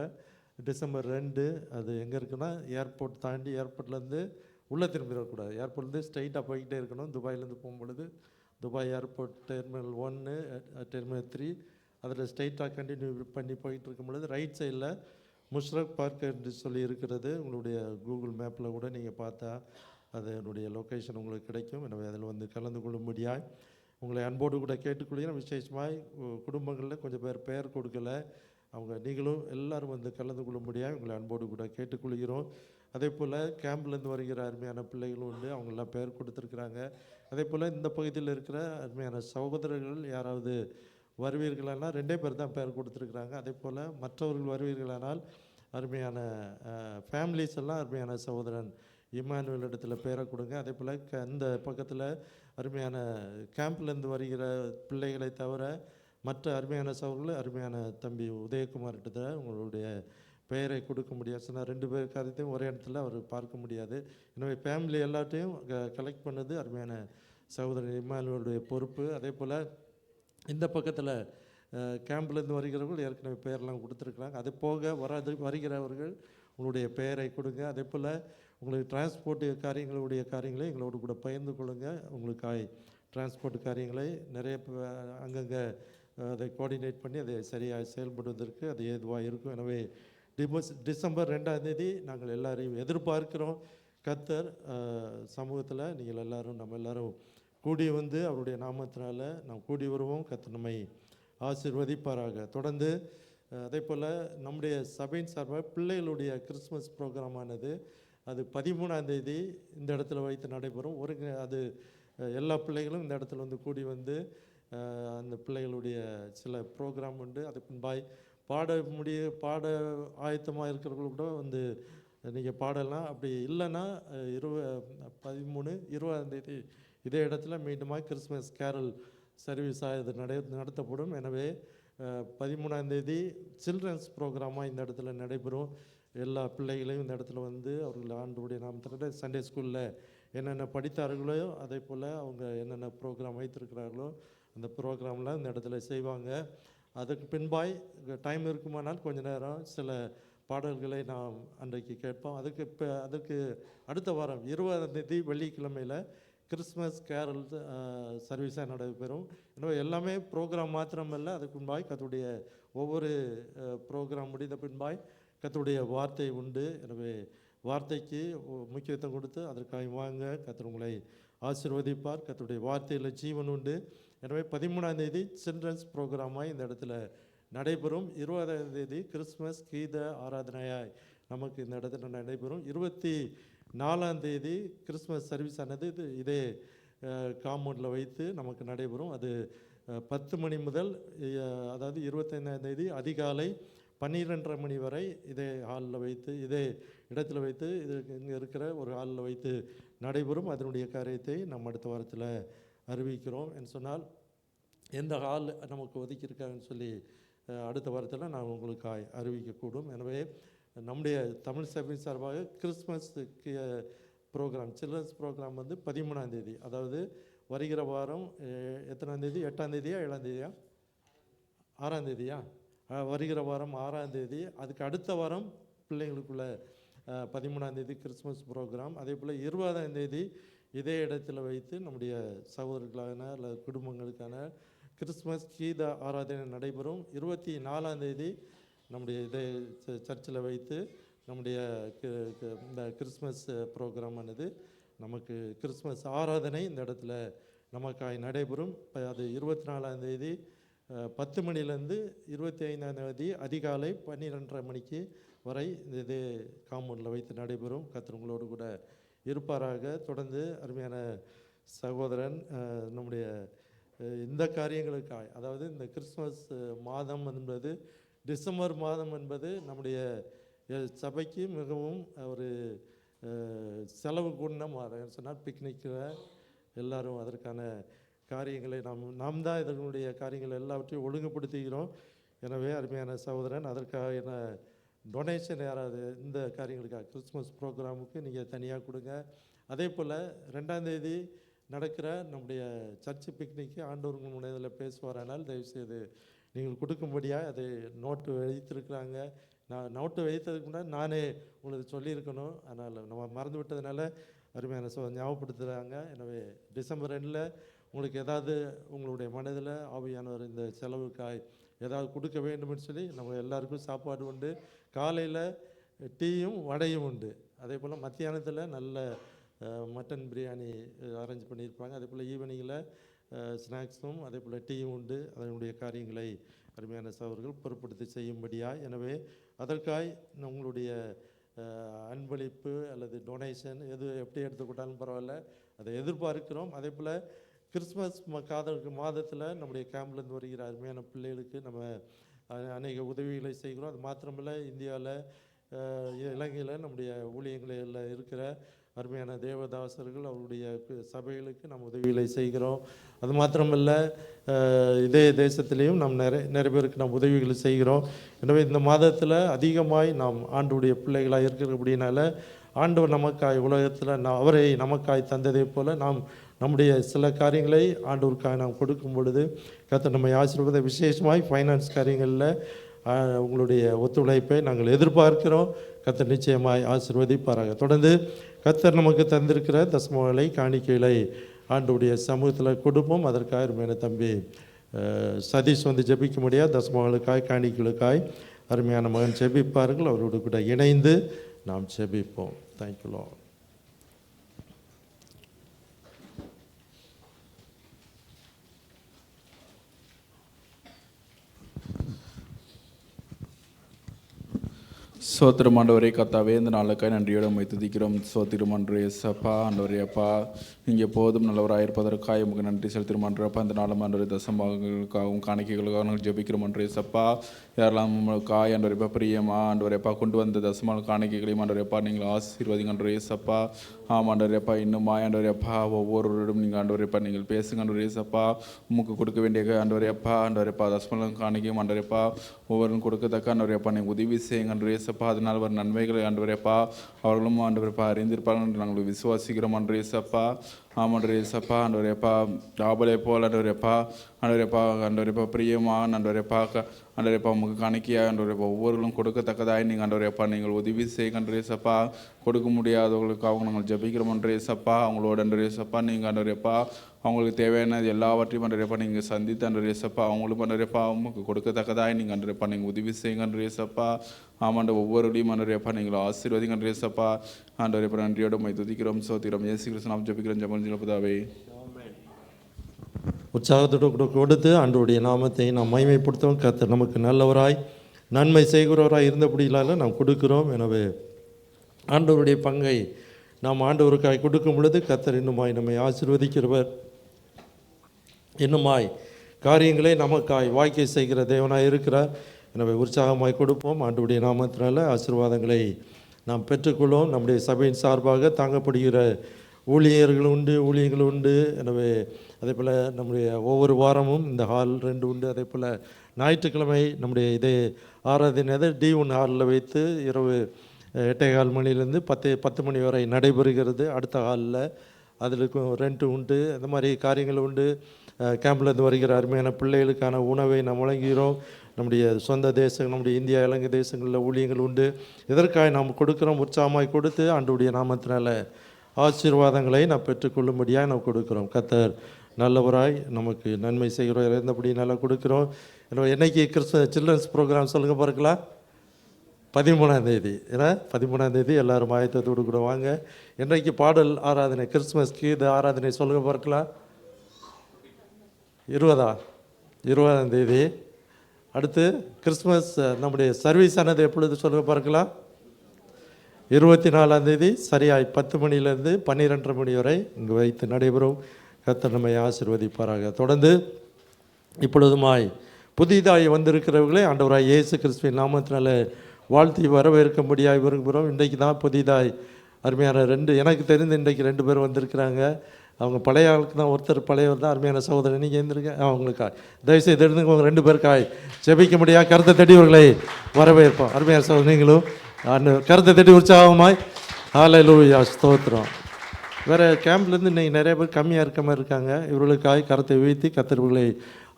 டிசம்பர் 2. அது எங்கே இருக்குன்னா, ஏர்போர்ட் தாண்டி ஏர்போர்ட்லேருந்து உள்ளே திரும்பி வரக்கூடாது. ஏர்போர்ட்லேருந்து ஸ்ட்ரைட்டாக போய்கிட்டே இருக்கணும். துபாயிலேருந்து போகும்பொழுது துபாய் ஏர்போர்ட் டெர்மினல் 1, டெர்மினல் 3, அதில் ஸ்ட்ரைட்டாக கண்டினியூ பண்ணி போயிட்டு இருக்கும் பொழுது ரைட் சைடில் முஷ்ரக் பார்க் என்று சொல்லி இருக்கிறது. உங்களுடைய கூகுள் மேப்பில் கூட நீங்கள் பார்த்தா அதனுடைய லொக்கேஷன் உங்களுக்கு கிடைக்கும். எனவே அதில் வந்து கலந்து கொள்ளும்படியாய் உங்களை அன்போடு கூட கேட்டுக்கொள்கிறேன். விசேஷமாய் குடும்பங்களில் கொஞ்சம் பேர் பெயர் கொடுக்கல, அவங்க நீங்களும் எல்லோரும் வந்து கலந்து கொள்ளும்படியாக உங்களை அன்போடு கூட கேட்டுக்கொள்கிறோம். அதே போல் கேம்ப்லேருந்து வருகிற அருமையான பிள்ளைகளும் உண்டு, அவங்களாம் பெயர் கொடுத்துருக்குறாங்க. அதே போல் இந்த பகுதியில் இருக்கிற அருமையான சகோதரர்கள் யாராவது வருவீர்களானால் 2 பேர் தான் பெயர் கொடுத்துருக்குறாங்க. அதே போல் மற்றவர்கள் வருவீர்களானால் அருமையான ஃபேமிலிஸ் எல்லாம் அருமையான சகோதரன் இம்மானுவேல் இடத்துல பேரை கொடுங்க. அதே போல் இந்த பக்கத்தில் அருமையான கேம்ப்லேருந்து வருகிற பிள்ளைகளை தவிர மற்ற அருமையான சகோதரர்கள் அருமையான தம்பி உதயகுமார் இடத்துல உங்களுடைய பெயரை கொடுக்க முடியாது. சொன்னால் 2 பேர் காரியத்தையும் ஒரே இடத்துல அவர் பார்க்க முடியாது. எனவே ஃபேமிலி எல்லாத்தையும் கலெக்ட் பண்ணது அருமையான சகோதரன் இம்மானுவேலுடைய பொறுப்பு. அதே போல் இந்த பக்கத்தில் கேம்ப்லேருந்து வருகிறவர்கள் ஏற்கனவே பெயரெல்லாம் கொடுத்துருக்குறாங்க. அது போக வருகிறவர்கள் உங்களுடைய பெயரை கொடுங்க. அதே போல் உங்களுக்கு டிரான்ஸ்போர்ட் காரியங்களை எங்களோடு கூட பகிர்ந்து கொள்ளுங்கள். உங்களுக்காய் டிரான்ஸ்போர்ட் காரியங்களை நிறைய அங்கங்கே அதை கோஆர்டினேட் பண்ணி அதை சரியாக செயல்படுவதற்கு அது ஏதுவாக இருக்கும். எனவே டிசம்பர் 2ஆம் தேதி நாங்கள் எல்லாரையும் எதிர்பார்க்கிறோம். கர்த்தர் சமூகத்தில் நீங்கள் எல்லோரும் நம்ம எல்லோரும் கூடி வந்து அவருடைய நாமத்தினால நாம் கூடி வருவோம். கர்த்தர் நம்மை ஆசீர்வதிப்பாராக. தொடர்ந்து அதே போல் நம்முடைய சபையின் சார்பாக பிள்ளைகளுடைய கிறிஸ்மஸ் ப்ரோக்ராமானது அது 13ஆம் தேதி இந்த இடத்துல வைத்து நடைபெறும். அது எல்லா பிள்ளைகளும் இந்த இடத்துல வந்து கூடி வந்து அந்த பிள்ளைகளுடைய சில ப்ரோக்ராம் உண்டு. அது பின்பாய் பாட ஆயத்தமாக இருக்கிறவர்கள் கூட வந்து நீங்கள் பாடலாம். அப்படி இல்லைன்னா 13, 20ஆம் தேதி இதே இடத்துல மீண்டுமாக கிறிஸ்மஸ் கேரல் சர்வீஸாக இது நடத்தப்படும். எனவே 13ஆம் தேதி சில்ட்ரன்ஸ் ப்ரோக்ராமாக இந்த இடத்துல நடைபெறும். எல்லா பிள்ளைகளையும் இந்த இடத்துல வந்து அவர்கள் ஆண்டவருடைய நாமத்தினால சண்டே ஸ்கூலில் என்னென்ன படித்தார்களோ அதே போல் அவங்க என்னென்ன ப்ரோக்ராம் வைத்திருக்கிறார்களோ அந்த ப்ரோக்ராம்லாம் இந்த இடத்துல செய்வாங்க. அதுக்கு பின்பாய் டைம் இருக்குமானால் கொஞ்ச நேரம் சில பாடல்களை நாம் அன்றைக்கு கேட்போம். அதுக்கு அடுத்த வாரம் 20ஆம் தேதி வெள்ளிக்கிழமையில் கிறிஸ்மஸ் கேரல் சர்வீஸாக நடைபெறும். எனவே எல்லாமே ப்ரோக்ராம் மாத்திரமல்ல, அதுக்கு பின்பாய் கர்த்தருடைய ஒவ்வொரு ப்ரோக்ராம் முடிந்த பின்பாய் கர்த்தருடைய வார்த்தை உண்டு. எனவே வார்த்தைக்கு முக்கியத்துவம் கொடுத்து அதற்காக வாங்க. கர்த்தர் உங்களை ஆசீர்வதிப்பார். கர்த்தருடைய வார்த்தையில் ஜீவன் உண்டு. எனவே 13ஆம் தேதி சில்ட்ரன்ஸ் ப்ரோக்ராமாய் இந்த இடத்துல நடைபெறும். 20ஆம் தேதி கிறிஸ்மஸ் கீத ஆராதனையாய் நமக்கு இந்த இடத்துல நடைபெறும். 24ஆம் தேதி கிறிஸ்மஸ் சர்வீஸ் ஆனது இதே காம்பவுண்டில் வைத்து நமக்கு நடைபெறும். அது 10 மணி முதல் அதாவது 25ஆம் தேதி அதிகாலை 12:30 மணி வரை இதே ஹாலில் வைத்து இதே இடத்துல வைத்து இங்கே இருக்கிற ஒரு ஹாலில் வைத்து நடைபெறும். அதனுடைய காரியத்தை நம்ம அடுத்த வாரத்தில் அறிவிக்கிறோம். என்று சொன்னால் எந்த ஹால் நமக்கு ஒதுக்கியிருக்காங்கன்னு சொல்லி அடுத்த வாரத்தில் நான் உங்களுக்கு அறிவிக்கக்கூடும். எனவே நம்முடைய தமிழ் சபை சார்பாக கிறிஸ்மஸ் ப்ரோக்ராம் சில்ட்ரன்ஸ் ப்ரோக்ராம் வந்து 13ஆம் தேதி, அதாவது வருகிற வாரம் எத்தனாம் தேதி? 8ஆம் தேதியா 7ஆம் தேதியா 6ஆம் தேதியா? வருகிற வாரம் 6ஆம் தேதி. அதுக்கு அடுத்த வாரம் பிள்ளைங்களுக்குள்ள 13ஆம் தேதி கிறிஸ்மஸ் ப்ரோக்ராம். அதே போல் 20ஆம் தேதி இதே இடத்துல வைத்து நம்முடைய சகோதரர்களுக்கான அல்லது குடும்பங்களுக்கான கிறிஸ்மஸ் கீத ஆராதனை நடைபெறும். 24ஆம் தேதி நம்முடைய இதை சர்ச்சில் வைத்து நம்முடைய இந்த கிறிஸ்மஸ் ப்ரோக்ராம் ஆனது நமக்கு கிறிஸ்மஸ் ஆராதனை இந்த இடத்துல நமக்காய் நடைபெறும். அது 24ஆம் தேதி 10 மணிலேருந்து 25ஆம் தேதி அதிகாலை 12:30 மணிக்கு வரை இது காம்பவுண்டில் வைத்து நடைபெறும். கர்த்தர் உங்களோடு கூட இருப்பாராக. தொடர்ந்து அருமையான சகோதரன் நம்முடைய இந்த காரியங்களுக்காய், அதாவது இந்த கிறிஸ்மஸ் மாதம் என்பது, டிசம்பர் மாதம் என்பது நம்முடைய சபைக்கு மிகவும் ஒரு செலவு கூடின மாதம். சொன்னால் பிக்னிக்கில் எல்லாரும் அதற்கான காரியங்களை நாம் தான் இதனுடைய காரியங்கள் எல்லாவற்றையும் ஒழுங்குபடுத்துகிறோம். எனவே அருமையான சகோதரன், அதற்காக டொனேஷன் யாராவது இந்த காரியங்களுக்காக கிறிஸ்மஸ் ப்ரோக்ராமுக்கு நீங்கள் தனியாக கொடுங்க. அதே போல் 2ஆம் தேதி நடக்கிற நம்முடைய சர்ச்சு பிக்னிக்கு ஆண்டவர்கள் முனையத்தில் பேசுவாரானால் தயவுசெய்து நீங்கள் கொடுக்கும்படியாக அது நோட்டு வைத்திருக்கிறாங்க. நான் நோட்டு வைத்ததுக்கு முன்னாடி நானே உங்களுக்கு சொல்லியிருக்கணும், அதனால் நம்ம மறந்து விட்டதுனால அருமையான ஞாபகப்படுத்துகிறாங்க. எனவே டிசம்பர் 2 உங்களுக்கு ஏதாவது உங்களுடைய மனதில் ஆவியானவர் இந்த செலவுக்காய் ஏதாவது கொடுக்க வேண்டும்னு சொல்லி, நம்ம எல்லாருக்கும் சாப்பாடு உண்டு. காலையில் டீயும் வடையும் உண்டு. அதே போல் மத்தியானத்தில் நல்ல மட்டன் பிரியாணி அரேஞ்ச் பண்ணியிருப்பாங்க. அதே போல் ஈவினிங்கில் ஸ்நாக்ஸும் அதே போல் டீயும் உண்டு. அதனுடைய காரியங்களை அருமையான சகோதரர்கள் பொறுப்படுத்தி செய்யும்படியாக. எனவே அதற்காய் உங்களுடைய அன்பளிப்பு அல்லது டொனேஷன் எப்படி எடுத்துக்கிட்டாலும் பரவாயில்ல, அதை எதிர்பார்க்கிறோம். அதே போல் கிறிஸ்மஸ் மாதத்தில் நம்முடைய கேம்ப்லேருந்து வருகிற அருமையான பிள்ளைகளுக்கு நம்ம அநேக உதவிகளை செய்கிறோம். அது மாத்திரமில்லை, இந்தியாவில் இலங்கையில் நம்முடைய ஊழியங்களில் இருக்கிற அருமையான தேவதாசர்கள் அவருடைய சபைகளுக்கு நாம் உதவிகளை செய்கிறோம். அது மாத்திரமல்ல, இதே தேசத்திலையும் நாம் நிறைய பேருக்கு நாம் உதவிகளை செய்கிறோம். எனவே இந்த மாதத்தில் அதிகமாய் நாம் ஆண்டவருடைய பிள்ளைகளாக இருக்கிறபடினால ஆண்டவர் நமக்காய் உலகத்தில் அவரை நமக்காய் தந்ததை போல் நாம் நம்முடைய சில காரியங்களை ஆண்டவருக்காக நாம் கொடுக்கும் பொழுது கர்த்தர் நம்மை ஆசீர்வாத விசேஷமாய் ஃபைனான்ஸ் காரியங்களில் உங்களுடைய ஒத்துழைப்பை நாங்கள் எதிர்பார்க்கிறோம். கர்த்தர் நிச்சயமாய் ஆசீர்வதிப்பாராக. தொடர்ந்து கர்த்தர் நமக்கு தந்திருக்கிற தசமங்களை காணிக்கைகளை ஆண்டவருடைய சமூகத்தில் கொடுப்போம். அதற்காக அருமையான தம்பி சதீஷ் ஜெபிக்க முடியாது. தசமங்களுக்காய் காணிக்கைகளுக்காய் அருமையான மகன் ஜெபிப்பார்கள். அவரோடு கூட இணைந்து நாம் ஜெபிப்போம். Thank you Lord. சோத்திரம் ஆண்டவரே கர்த்தாவே, இந்த நாளுக்காய் நன்றியோடு உம்மை துதிக்கிறோம். சோத்திரம் ஆண்டவரே சப்பா, ஆண்டவரே அப்பா, நீங்கள் போதும் நல்லவராக இருப்பதற்காக உங்களுக்கு நன்றி செலுத்திடும் ஆண்டவரப்பா. இந்த நாளும் ஆண்டவரே தசமங்களுக்காகவும் காணிக்கைகளுக்காக நாங்கள் ஜெபிக்கிறோம் ஆண்டவரே சப்பா. யாரெல்லாம் உங்களுக்காய் ஆண்டவரப்பா பிரியமா ஆண்டவரப்பா கொண்டு வந்த தசம காணிக்கைகளையும் ஆண்டவரப்பா நீங்கள் ஆசீர்வதிங்க ஆண்டவரே சப்பா. ஆமாம் ஆண்டவரப்பா, இன்னும் ஆண்டவரப்பா ஒவ்வொருவரும் நீங்கள் ஆண்டவரப்பா நீங்கள் பேசுங்க ஆண்டவரே சப்பா. உமக்கு கொடுக்க வேண்டிய ஆண்டவரப்பா தசம காணிக்கையும் ஆண்டவரப்பா ஒவ்வொருவரும் கொடுக்கத்தக்க ஆண்டவரப்பா நீங்கள் உதவி செய்யுங்க ஆண்டவரே சப்பா. அதனால் வர நன்மைகளை ஆண்டவரப்பா அவர்களும் ஆண்டவரப்பா அறிந்திருப்பார்கள் என்று நாங்கள் விசுவாசிக்கிறோம் ஆண்டவரே சப்பா. ஆமாண்டவரே சப்பா, ஆண்டவரப்பா ஆபலை போல் ஆண்டவரப்பா ஆண்டவரப்பா பிரியமா ஆண்டவரப்பா உங்களுக்கு காணிக்கையாக ஆண்டவரப்பா ஒவ்வொருவரும் கொடுக்கத்தக்கதாய் நீங்கள் ஆண்டவரப்பா நீங்கள் உதவி செய்யுங்க ஆண்டவரே சப்பா. கொடுக்க முடியாதவர்களுக்காக நாங்கள் ஜெபிக்கிறோம் ஆண்டவரே சப்பா. அவங்களோட ஆண்டவரே சப்பா நீங்கள் ஆண்டவரப்பா அவங்களுக்கு தேவையானது எல்லாவற்றையும் ஆண்டவரப்பா நீங்கள் சந்தித்து ஆண்டவரே சப்பா அவங்களும் ஆண்டவரப்பா அவங்களுக்கு கொடுக்கத்தக்கதாய் நீங்கள் ஆண்டவரப்பா நீங்கள் உதவி செய்யுங்க ஆண்டவரே சப்பா. ஆமாண்ட ஒவ்வொருடையும் ஆண்டவரப்பா நீங்கள் ஆசீர்வதிங்க ஆண்டவரே சப்பா. ஆண்டவரப்பா நன்றியோடு உம்மை துதிக்கிறோம். சோத்திரம் இயேசு கிறிஸ்து நாமத்தில் ஜெபிக்கிறோம் ஜெபம் பிதாவே. உற்சாகத்தோடு கொடுத்து ஆண்டவருடைய நாமத்தை நாம் மகிமைப்படுத்துவோம். கர்த்தர் நமக்கு நல்லவராய் நன்மை செய்கிறவராய் இருந்தபடியிலால நாம் கொடுக்கிறோம். எனவே ஆண்டவருடைய பங்கை நாம் ஆண்டவருக்காய் கொடுக்கும் பொழுது கர்த்தர் இன்னுமாய் நம்மை ஆசீர்வதிக்கிறவர், இன்னுமாய் காரியங்களை நமக்காய் வாய்க்கை செய்கிற தேவனாய் இருக்கிறார். எனவே உற்சாகமாய் கொடுப்போம். ஆண்டவருடைய நாமத்தினால ஆசீர்வாதங்களை நாம் பெற்றுக்கொள்வோம். நம்முடைய சபையின் சார்பாக தாங்கப்படுகிற ஊழியர்கள் உண்டு. எனவே அதே போல் நம்முடைய ஒவ்வொரு வாரமும் இந்த ஹால் 2 உண்டு. அதே போல் ஞாயிற்றுக்கிழமை நம்முடைய இதே ஆராதனை D1 ஹாலில் வைத்து இரவு 8:15 மணிலேருந்து 10 மணி வரை நடைபெறுகிறது. அடுத்த ஹாலில் அதிலுக்கும் ரெண்ட் உண்டு. அந்த மாதிரி காரியங்கள் உண்டு. கேம்ப்லேருந்து வருகிற அருமையான பிள்ளைகளுக்கான உணவை நாம் வழங்குகிறோம். நம்முடைய சொந்த தேசம், நம்முடைய இந்தியா இலங்கை தேசங்களில் ஊழியங்கள் உண்டு. இதற்காக நாம் கொடுக்குறோம். உற்சாகமாய் கொடுத்து ஆண்டவருடைய நாமத்தினால ஆசீர்வாதங்களை நாம் பெற்றுக்கொள்ளும்படியாக நாம் கொடுக்குறோம். கர்த்தர் நல்லவராய் நமக்கு நன்மை செய்கிறோம். இருந்தபடி நல்லா கொடுக்குறோம். என்னைக்கு சில்ட்ரன்ஸ் ப்ரோக்ராம் சொல்லுங்கள் பார்க்கலாம். 13ஆம் தேதி. ஏன்னா 13ஆம் தேதி எல்லாரும் ஆயத்தத்தோடு கூட வாங்க. இன்றைக்கு பாடல் ஆராதனை, கிறிஸ்துமஸ்க்கு இது ஆராதனை சொல்லுங்க பார்க்கலாம். 20ஆம் தேதி. அடுத்து கிறிஸ்துமஸ் நம்முடைய சர்வீஸ் ஆனது எப்பொழுது சொல்லுங்க பார்க்கலாம். 24ஆம் தேதி சரியாய் 10 மணியிலிருந்து 12:30 மணி வரை இங்கு வைத்து நடைபெறும். கர்த்தர் நம்மை ஆசீர்வதிப்பாராக. தொடர்ந்து இப்பொழுதுமாய் புதிதாய் வந்திருக்கிறவர்களே ஆண்டவராய் இயேசு கிறிஸ்துவின் நாமத்தினால வாழ்த்தி வரவேற்கும்படியாய் விரும்புகிறோம். இன்றைக்கு தான் புதிதாய் அருமையான எனக்கு தெரிந்து இன்றைக்கு 2 பேர் வந்திருக்கிறாங்க. அவங்க பழைய ஆளுக்கு தான், ஒருத்தர் பழையவர் தான். அருமையான சகோதரன் நீங்கள் எழுந்திருக்க அவங்களுக்காய் தயவுசெய்து எழுந்துங்க. 2 பேருக்காய் ஜெபிக்க முடியாது. கருத்தை தட்டி இவர்களை வரவேற்போம். அருமையான சகோதரன் நீங்களும் கருத்தை தட்டி உற்சாகமாய் ஹல்லேலூயா ஸ்தோத்திரம். வேறு கேம்ப்லேருந்து இன்றைக்கி நிறைய பேர் கம்மியாக இருக்க மாதிரி இருக்காங்க. இவர்களுக்காய் கருத்தை வீழ்த்தி கர்த்தர்களை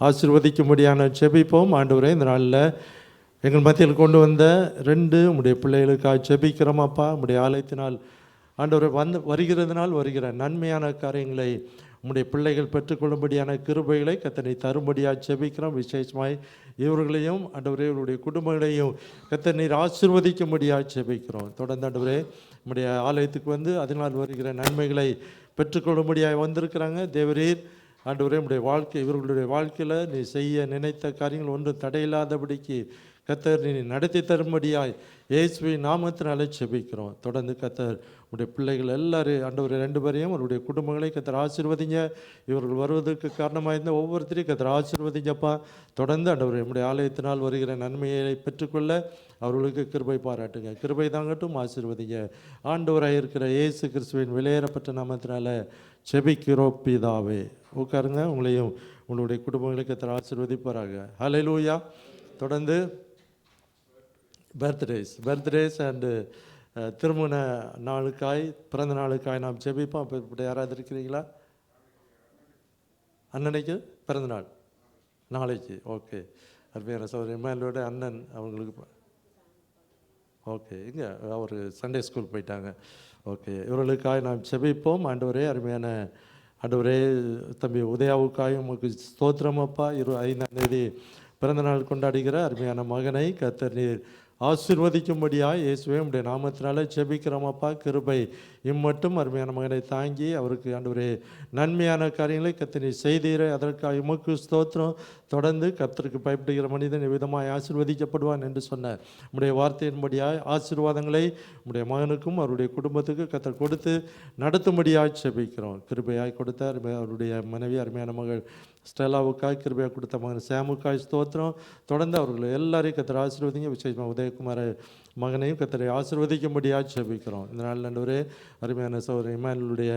ஆசீர்வதிக்கும்படியான ஜெபிப்போம். ஆண்டவரே, இந்த நாளில் எங்கள் மத்தியில் கொண்டு வந்த 2 உம்முடைய பிள்ளைகளுக்காக ஜெபிக்கிறோமாப்பா. உம்முடைய ஆலயத்தினால் ஆண்டவரை வருகிறதுனால் வருகிற நன்மையான காரியங்களை உம்முடைய பிள்ளைகள் பெற்றுக்கொள்ளும்படியான கிருபைகளை கர்த்தனை தரும்படியாக ஜெபிக்கிறோம். விசேஷமாய் இவர்களையும் ஆண்டவரே இவருடைய குடும்பங்களையும் கர்த்தர் நீர் ஆசீர்வதிக்கும்படியாக ஜெபிக்கிறோம். தொடர்ந்து ஆண்டவரே நம்முடைய ஆலயத்துக்கு வந்து அதனால் வருகிற நன்மைகளை பெற்றுக்கொள்ளும்படியாக வந்திருக்கிறாங்க. தேவரீர் ஆண்டவரே உம்முடைய இவர்களுடைய வாழ்க்கையில் நீ செய்ய நினைத்த காரியங்கள் ஒன்றும் தடையில்லாதபடிக்கு கர்த்தர் நீ நடத்தி தரும்படியாய் இயேசுவின் நாமத்தினாலே ஜெபிக்கிறோம். தொடர்ந்து கர்த்தர் உடைய பிள்ளைகள் எல்லாரும் ஆண்டவரே 2 பேரையும் அவருடைய குடும்பங்களை கர்த்தர் ஆசீர்வதிங்க. இவர்கள் வருவதற்கு காரணமாக இருந்த ஒவ்வொருத்தரையும் கர்த்தர் ஆசீர்வதிங்கப்பா. தொடர்ந்து ஆண்டவரே நம்முடைய ஆலயத்தினால் வருகிற நன்மையை பெற்றுக்கொள்ள அவர்களுக்கு கிருபை பாராட்டுங்க. கிருபை தாங்கட்டும், ஆசீர்வதிங்க. ஆண்டவராக இருக்கிற இயேசு கிறிஸ்துவின் விலையேறப்பட்ட நாமத்தினால ஜெபிக்கிறோம் பிதாவே. உட்காருங்க. உங்களையும் உங்களுடைய குடும்பங்களை கர்த்தர் ஆசீர்வதிப்பாராக. ஹல்லேலூயா. தொடர்ந்து பர்த்டேஸ் அண்டு திருமண நாளுக்காய், பிறந்த நாளுக்காய் நாம் ஜெபிப்போம். அப்போ இப்படி யாராவது இருக்கிறீங்களா? அண்ணனுக்கு பிறந்த நாள் நாளைக்கு. ஓகே. அருமையான சகோதரி இமானுவேலோட அண்ணன் அவங்களுக்கு ஓகே. இங்கே அவர் சண்டே ஸ்கூல் போயிட்டாங்க. ஓகே. இவர்களுக்காய் நாம் ஜெபிப்போம். ஆண்டவரே, அருமையான ஆண்டவரே, தம்பி உதயாவுக்காயும் உங்களுக்கு ஸ்தோத்திரமப்பா. 25ஆம் தேதி பிறந்த நாள் கொண்டாடுகிற அருமையான மகனை கர்த்தர் நீர் ஆசீர்வதிக்கும்படியாக இயேசுவே உம்முடைய நாமத்தினால ஜெபிக்கிறோமப்பா. கிருபை இம்மட்டும் அருமையான மகனை தாங்கி அவருக்கு ஆண்டவரே நன்மையான காரியங்களை கர்த்தர் நீர் செய்தீரே, அதற்காக உமக்கு ஸ்தோத்திரம். தொடர்ந்து கர்த்தருக்கு பயப்படுகிற மனிதன் விதமாய் ஆசீர்வதிக்கப்படுவான் என்று சொன்ன உம்முடைய வார்த்தையின்படியாய் ஆசீர்வாதங்களை உம்முடைய மகனுக்கும் அவருடைய குடும்பத்துக்கு கர்த்தர் கொடுத்து நடத்தும்படியாக ஜெபிக்கிறோம். கிருபையாய் கொடுத்த அவருடைய மனைவி அருமையான மகள் ஸ்டெல்லாவுக்காய், கிருபையாக கொடுத்த மகன் சாமுக்காய் ஸ்தோத்திரம். தொடர்ந்து அவர்கள் எல்லாரையும் கர்த்தர் ஆசீர்வதிங்க. விசேஷமாக உதயகுமார மகனையும் கர்த்தரை ஆசீர்வதிக்கும்படியாக ஜெபிக்கிறோம். இந்த நாள் ஆண்டவரே அருமையான சகோதரர் இமானுவேலுடைய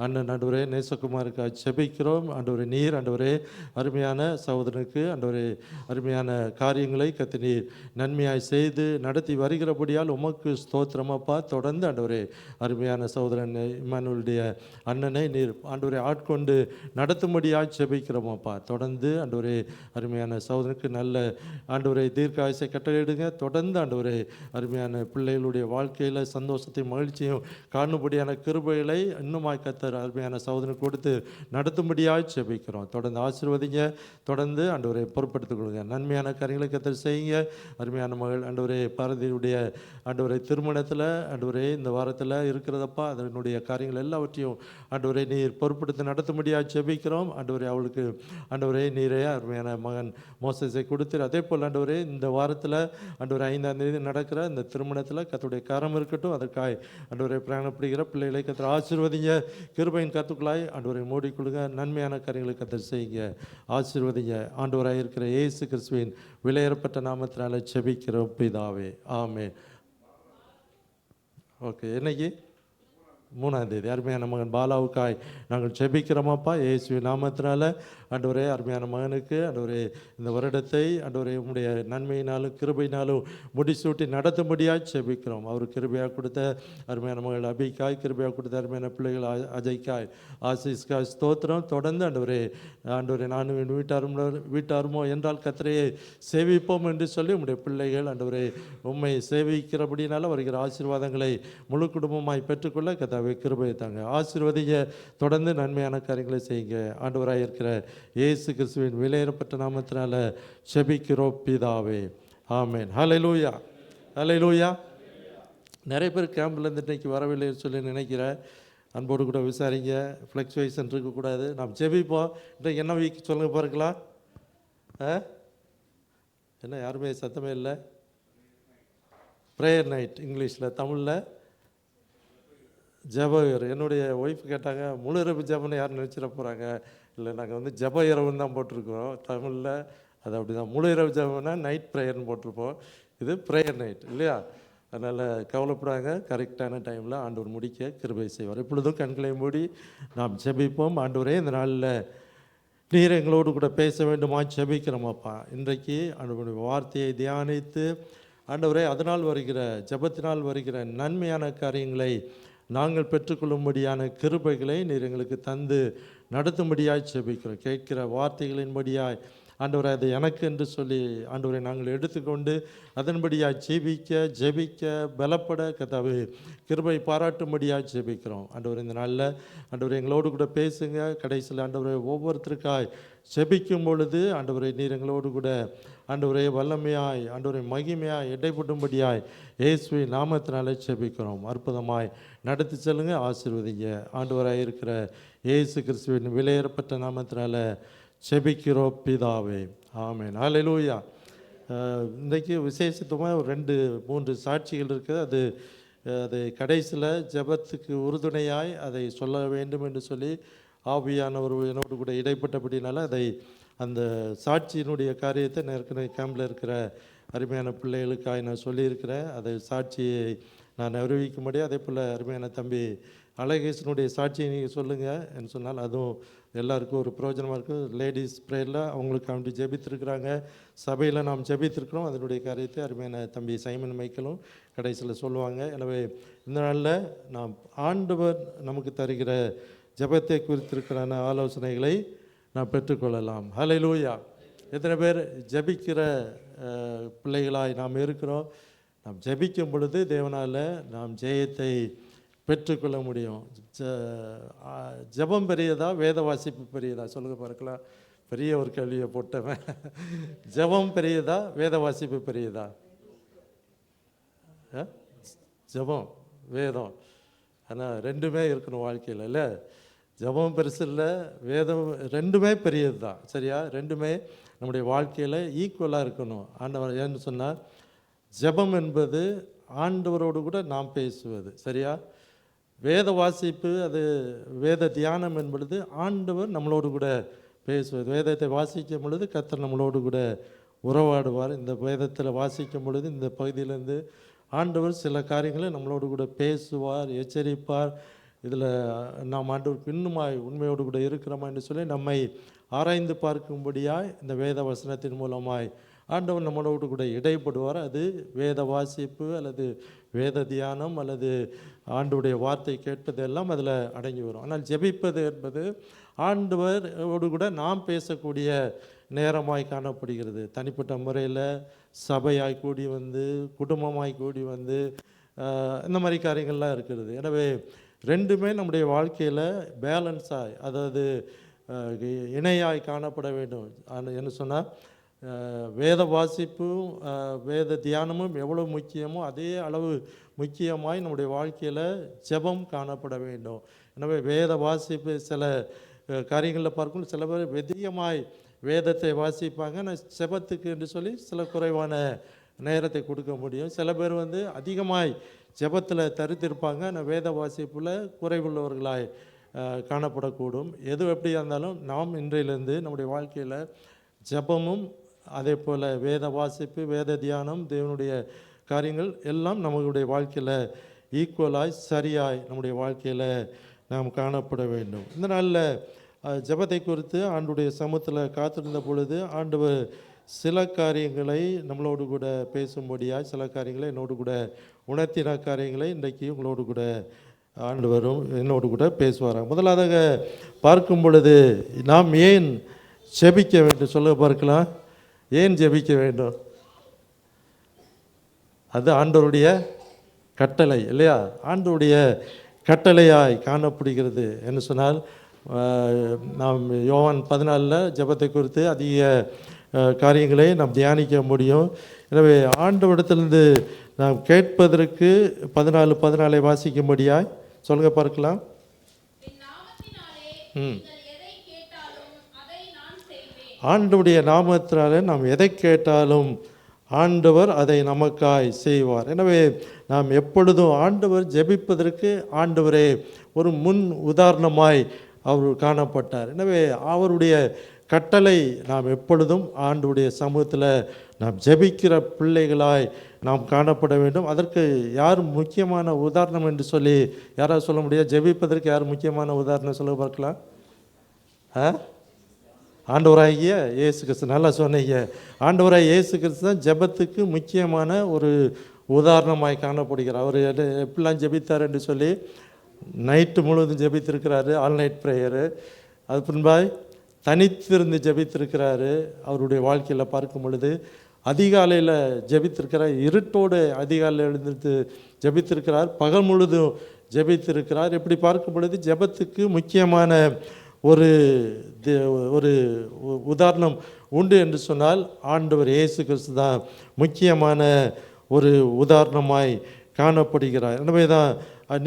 அண்ணன் ஆண்டவரே நேசகுமாருக்காக ஜெபிக்கிறோம். ஆண்டவரே நீர் ஆண்டவரே அருமையான சகோதரனுக்கு ஆண்டவரே அருமையான காரியங்களை கர்த்தர் நீர் நன்மையாய் செய்து நடத்தி வருகிறபடியால் உமக்கு ஸ்தோத்திரமப்பா. தொடர்ந்து ஆண்டவரே அருமையான சகோதரன் இமானுவேலுடைய அண்ணனை நீர் ஆண்டவரை ஆட்கொண்டு நடத்தும்படியாக ஜெபிக்கிறோமப்பா. தொடர்ந்து ஆண்டவரே அருமையான சகோதரனுக்கு நல்ல ஆண்டவரை தீர்க்காயசை கட்டளையிடுங்க. தொடர்ந்து ஆண்டவரே அருமையான பிள்ளைகளுடைய வாழ்க்கையில் சந்தோஷத்தையும் மகிழ்ச்சியும் காணும்படியான கிருபைகளை இன்னுமாய் கர்த்தர் அருமையான சகோதரனுக்கு கொடுத்து நடத்தும்படியாக ஜெபிக்கிறோம். தொடர்ந்து ஆசீர்வதிங்க. தொடர்ந்து ஆண்டவரை பொறுப்படுத்திக் கொள்ளுங்க. நன்மையான காரியங்களை கர்த்தர் செய்யுங்க. அருமையான மகள் ஆண்டவரே பாரதியுடைய ஆண்டவரை திருமணத்தில் ஆண்டவரே இந்த வாரத்தில் இருக்கிறதப்பா, அதனுடைய காரியங்கள் எல்லாவற்றையும் ஆண்டவரை நீர் பொறுப்படுத்தி நடத்தும்படியாக ஜெபிக்கிறோம். ஆண்டவரே அவளுக்கு ஆண்டவரே நீரே அருமையான மகன் மோசஸை கொடுத்து, அதே போல் ஆண்டவரே இந்த வாரத்தில் ஆண்டவரை 5ஆம் தேதி நடக்கிற இந்த திருமணத்தில் கர்த்தருடைய கரம் இருக்கட்டும். அதற்காக ஆண்டவரை பிரயாணப்படுகிற பிள்ளைகளை கர்த்தர் ஆசீர்வதிங்க. கிருபையின் கருத்துக்களாய் ஆண்டவரை மூடிக்கொள்ளுங்க. நன்மையான காரியங்களை கர்த்தர் செய்யுங்க. ஆசீர்வதிங்க. ஆண்டவராக இருக்கிற இயேசு கிறிஸ்துவின் விலையேறப்பட்ட நாமத்தினால ஜெபிக்கிறோம் பிதாவே. ஆமென். ஓகே. என்னைக்கு 3ஆம் தேதி அருமையான மகன் பாலாவுக்காய் நாங்கள் ஜெபிக்கிறோமாப்பா. இயேசுவின் நாமத்தினால ஆண்டவரே அருமையான மகனுக்கு ஆண்டவரே இந்த வருடத்தை ஆண்டவரே உம்முடைய நன்மையினாலும் கிருபையினாலும் முடிசூட்டி நடத்தும்படியாக ஜெபிக்கிறோம். அவர் கிருபையாக கொடுத்த அருமையான மகள் அபிக்காய், கிருபையாக கொடுத்த அருமையான பிள்ளைகள் அஜய்க்காய், ஆசிஸ்காய் ஸ்தோத்திரம். தொடர்ந்து ஆண்டவரே நானும் என் வீட்டாருமோ என்றால் கர்த்தரையே சேவிப்போம் என்று சொல்லி உம்முடைய பிள்ளைகள் ஆண்டவரே உம்மை சேவிக்கிறபடினால வருகிற ஆசீர்வாதங்களை முழு குடும்பமாய் பெற்றுக்கொள்ள கர்த்தாவே கிருபையை தாங்க. ஆசீர்வதிங்க. தொடர்ந்து நன்மையான காரியங்களை செய்யுங்க. ஆண்டவராக இருக்கிற இயேசு கிறிஸ்துவின் விலையேறப்பட்ட நாமத்தினால ஜெபிக்கிறோம் பிதாவே. ஆமென். ஹல்லேலூயா. அல்லேலூயா. நிறைய பேர் கேம்ப்லேருந்து இன்றைக்கி வரவில்லைன்னு சொல்லி நினைக்கிறேன். அன்போடு கூட விசாரிங்க. ஃப்ளக்சுவேஷன் இருக்கக்கூடாது. நாம் ஜெபிப்போம். இன்றைக்கு என்ன வீக் சொல்லுங்க பாருக்கலாம். என்ன யாருமே சத்தமே இல்லை. ப்ரேயர் நைட் இங்கிலீஷில், தமிழில் ஜெப இரவு. என்னுடைய ஒய்ஃப் கேட்டாங்க, முழு இரவு ஜெபம்னு யாரும் நினச்சிட போகிறாங்க. இல்லை, நாங்கள் வந்து ஜெப இரவுன்னு தான் போட்டிருக்கோம் தமிழில். அது அப்படி தான். முழு இரவு ஜெபம்னா நைட் ப்ரேயர்னு போட்டிருப்போம். இது ப்ரேயர் நைட் இல்லையா? அதனால் கவலைப்படாங்க. கரெக்டான டைமில் ஆண்டவர் முடிக்க கிருபை செய்வார். இப்பொழுதும் கண்களை மூடி நாம் ஜெபிப்போம். ஆண்டவரே, இந்த நாளில் நீர் எங்களோடு கூட பேச வேண்டுமா ஜெபிக்கிறோமாப்பா. இன்றைக்கு ஆண்டவருடைய வார்த்தையை தியானித்து ஆண்டவரே, அதனால் வருகிற ஜெபத்தினால் வருகிற நன்மையான காரியங்களை நாங்கள் பெற்றுக்கொள்ளும்படியான கிருபைகளை நீர் எங்களுக்கு தந்து நடத்தும்படியாய் ஜெபிக்கிறோம். கேட்கிற வார்த்தைகளின்படியாய் ஆண்டவரை அதை எனக்கு என்று சொல்லி ஆண்டவரை நாங்கள் எடுத்துக்கொண்டு அதன்படியாக ஜெபிக்க பலப்பட கர்த்தாவே கிருபை பாராட்டும்படியாக ஜெபிக்கிறோம். ஆண்டவர் இந்த நாளில் ஆண்டவரை எங்களோடு கூட பேசுங்க. கடைசியில் ஆண்டவரை ஒவ்வொருத்தருக்காய் ஜெபிக்கும் பொழுது ஆண்டவரை நீர் எங்களோடு கூட ஆண்டவரை வல்லமையாய் ஆண்டவரை மகிமையாய் இடைப்பட்டும்படியாய் இயேசுவை நாமத்தினாலே ஜெபிக்கிறோம். அற்புதமாய் நடத்தி செல்லுங்க, ஆசீர்வதிங்க. ஆண்டவராக இருக்கிற இயேசு கிறிஸ்துவின் விலையேறப்பட்ட நாமத்தினால ஜெபிக்கிறோம் பிதாவே, ஆமென். ஹல்லேலூயா. இன்றைக்கு விசேஷத்துவமாக 2-3 சாட்சிகள் இருக்குது. அது கடைசியில் ஜெபத்துக்கு உறுதுணையாய் அதை சொல்ல வேண்டும் என்று சொல்லி ஆவியானவர் என்னோடு கூட இடைப்பட்டபடினால அந்த சாட்சியினுடைய காரியத்தை ஏற்கனவே கேம்பில் இருக்கிற அருமையான பிள்ளைகளுக்காக நான் சொல்லியிருக்கிறேன். அதை சாட்சியை நான் அறிவிக்கும்படி, அதே போல் அருமையான தம்பி அழகேசனுடைய சாட்சியை நீங்கள் சொல்லுங்கள் என்று சொன்னால் அதுவும் எல்லாருக்கும் ஒரு பிரயோஜனமாக இருக்கும். லேடிஸ் ப்ரேயரில் அவங்களுக்கு அப்படி ஜெபித்திருக்கிறாங்க, சபையில் நாம் ஜெபித்திருக்கிறோம். அதனுடைய காரியத்தை அருமையான தம்பி சைமன் மைக்கேலும் கடைசியில் சொல்லுவாங்க. எனவே இந்த நாளில் நாம் ஆண்டவர் நமக்கு தருகிற ஜெபத்தை குறித்திருக்கிறான ஆலோசனைகளை நாம் பெற்றுக்கொள்ளலாம். ஹல்லேலூயா. எத்தனை பேர் ஜெபிக்கிற பிள்ளைகளாய் நாம் இருக்கிறோம்? நாம் ஜெபிக்கும் பொழுது தேவனால் நாம் ஜெயத்தை பெற்றுக்கொள்ள முடியும். ஜெபம் பெரியதா, வேத வாசிப்பு பெரியதா? சொல்லுங்கள் பார்க்கலாம். பெரிய ஒரு கேள்வியை போட்டவன். ஜெபம் பெரியதா, வேத வாசிப்பு பெரியதா? ஜெபம் வேதம், ஆனால் ரெண்டுமே இருக்கணும் வாழ்க்கையில் இல்லை. ஜெபம் பெருசு இல்லை, வேதம் ரெண்டுமே பெரியது தான். சரியா? ரெண்டுமே நம்முடைய வாழ்க்கையில் ஈக்குவலாக இருக்கணும். ஆண்டவர் ஏன்னு சொன்னால் ஜெபம் என்பது ஆண்டவரோடு கூட நாம் பேசுவது. சரியா? வேத வாசிப்பு, அது வேத தியானம் என்பது ஆண்டவர் நம்மளோடு கூட பேசுவது. வேதத்தை வாசிக்கும் பொழுது கர்த்தர் நம்மளோடு கூட உறவாடுவார். இந்த வேதத்தில் வாசிக்கும் பொழுது இந்த பகுதியிலேருந்து ஆண்டவர் சில காரியங்களை நம்மளோடு கூட பேசுவார், எச்சரிப்பார். இதில் நாம் ஆண்டவருக்கு இன்னுமாய் உண்மையோடு கூட இருக்கிறோமா என்று சொல்லி நம்மை ஆராய்ந்து பார்க்கும்படியாய் இந்த வேத வசனத்தின் மூலமாய் ஆண்டவர் நம்மளோடு கூட இடைப்படுவார். அது வேத வாசிப்பு அல்லது வேத தியானம் அல்லது ஆண்டவருடைய வார்த்தை கேட்பது எல்லாம் அதில் அடங்கி வரும். ஆனால் ஜெபிப்பது என்பது ஆண்டவரோடு கூட நாம் பேசக்கூடிய நேரமாய் காணப்படுகிறது. தனிப்பட்ட முறையில் சபையாய் கூடி வந்து, குடும்பமாய் கூடி வந்து, இந்த மாதிரி காரியங்கள்லாம் இருக்கிறது. எனவே ரெண்டுமே நம்முடைய வாழ்க்கையில் பேலன்ஸாய், அதாவது இணையாய் காணப்பட வேண்டும். என்ன சொன்னால் வேத வாசிப்பும் வேத தியானமும் எவ்வளோ முக்கியமோ அதே அளவு முக்கியமாய் நம்முடைய வாழ்க்கையில் ஜெபம் காணப்பட வேண்டும். எனவே வேத வாசிப்பு சில காரியங்களில் பார்க்கணும். சில பேர் வெதியமாய் வேதத்தை வாசிப்பாங்க, ஆனால் ஜெபத்துக்கு என்று சொல்லி சில குறைவான நேரத்தை கொடுக்க முடியும். சில பேர் வந்து அதிகமாய் ஜெபத்தில் தரித்திருப்பாங்க, ஆனால் வேத வாசிப்பில் குறைவுள்ளவர்களாய் காணப்படக்கூடும். எது எப்படியா இருந்தாலும் நாம் இன்றையிலேருந்து நம்முடைய வாழ்க்கையில் ஜெபமும் அதே போல் வேத வாசிப்பு, வேத தியானம், தேவனுடைய காரியங்கள் எல்லாம் நம்மளுடைய வாழ்க்கையில் ஈக்குவலாய் சரியாய் நம்முடைய வாழ்க்கையில் நாம் காணப்பட வேண்டும். இந்த நாளில் ஜெபத்தை குறித்து ஆண்டுடைய சமூகத்தில் காத்திருந்த பொழுது ஆண்டவர் சில காரியங்களை நம்மளோடு கூட பேசும்படியாய் சில காரியங்களை என்னோடு கூட உணர்த்தின காரியங்களை இன்றைக்கு உங்களோடு கூட ஆண்டவரும் என்னோடு கூட பேசுவாராங்க. முதலாவதாக பார்க்கும் பொழுது நாம் ஏன் ஜெபிக்க வேண்டும் சொல்ல பார்க்கலாம். ஏன் ஜெபிக்க வேண்டும்? அது ஆண்டவருடைய கட்டளை இல்லையா? ஆண்டவருடைய கட்டளையாய் காணப்படுகிறது. என்ன சொன்னால் நாம் யோவான் 14 ஜெபத்தை குறித்து அதிக காரியங்களை நாம் தியானிக்க முடியும். எனவே ஆண்டவரிடத்திலிருந்து நாம் கேட்பதற்கு 14:14 வாசிக்கும்படியாய் சொல்லுங்க பார்க்கலாம். ஆண்டவருடைய நாமத்தினாலே நாம் எதை கேட்டாலும் ஆண்டவர் அதை நமக்காய் செய்வார். எனவே நாம் எப்பொழுதும் ஆண்டவர் ஜெபிப்பதற்கு ஆண்டவரே ஒரு முன் உதாரணமாய் அவர் காணப்பட்டார். எனவே அவருடைய கட்டளை நாம் எப்பொழுதும் ஆண்டவருடைய சமூகத்தில் நாம் ஜெபிக்கிற பிள்ளைகளாய் நாம் காணப்பட வேண்டும். அதற்கு யார் முக்கியமான உதாரணம் என்று சொல்லி யாராவது சொல்ல முடியாது? ஜெபிப்பதற்கு யார் முக்கியமான உதாரணம் சொல்ல பார்க்கலாம்? ஆண்டவராகிய இயேசு கிறிஸ்து. நல்லா சொன்னீங்க. ஆண்டவராகிய இயேசு கிறிஸ்து தான் ஜெபத்துக்கு முக்கியமான ஒரு உதாரணமாய் காணப்படுகிறார். அவர் எப்படிலாம் ஜெபித்தார் என்று சொல்லி நைட்டு முழுவதும் ஜெபித்திருக்கிறாரு, ஆல் நைட் ப்ரேயரு. அது பின்பாய் தனித்திருந்து ஜெபித்திருக்கிறாரு. அவருடைய வாழ்க்கையில் பார்க்கும் பொழுது அதிகாலையில் ஜெபித்திருக்கிறார், இருட்டோடு அதிகாலையில் எழுந்திருத்து ஜெபித்திருக்கிறார், பகல் முழுதும் ஜெபித்திருக்கிறார். இப்படி பார்க்கும் பொழுது ஜெபத்துக்கு முக்கியமான ஒரு உதாரணம் உண்டு என்று சொன்னால் ஆண்டவர் இயேசு கிறிஸ்து தான் முக்கியமான ஒரு உதாரணமாய் காணப்படுகிறார். எனவே தான்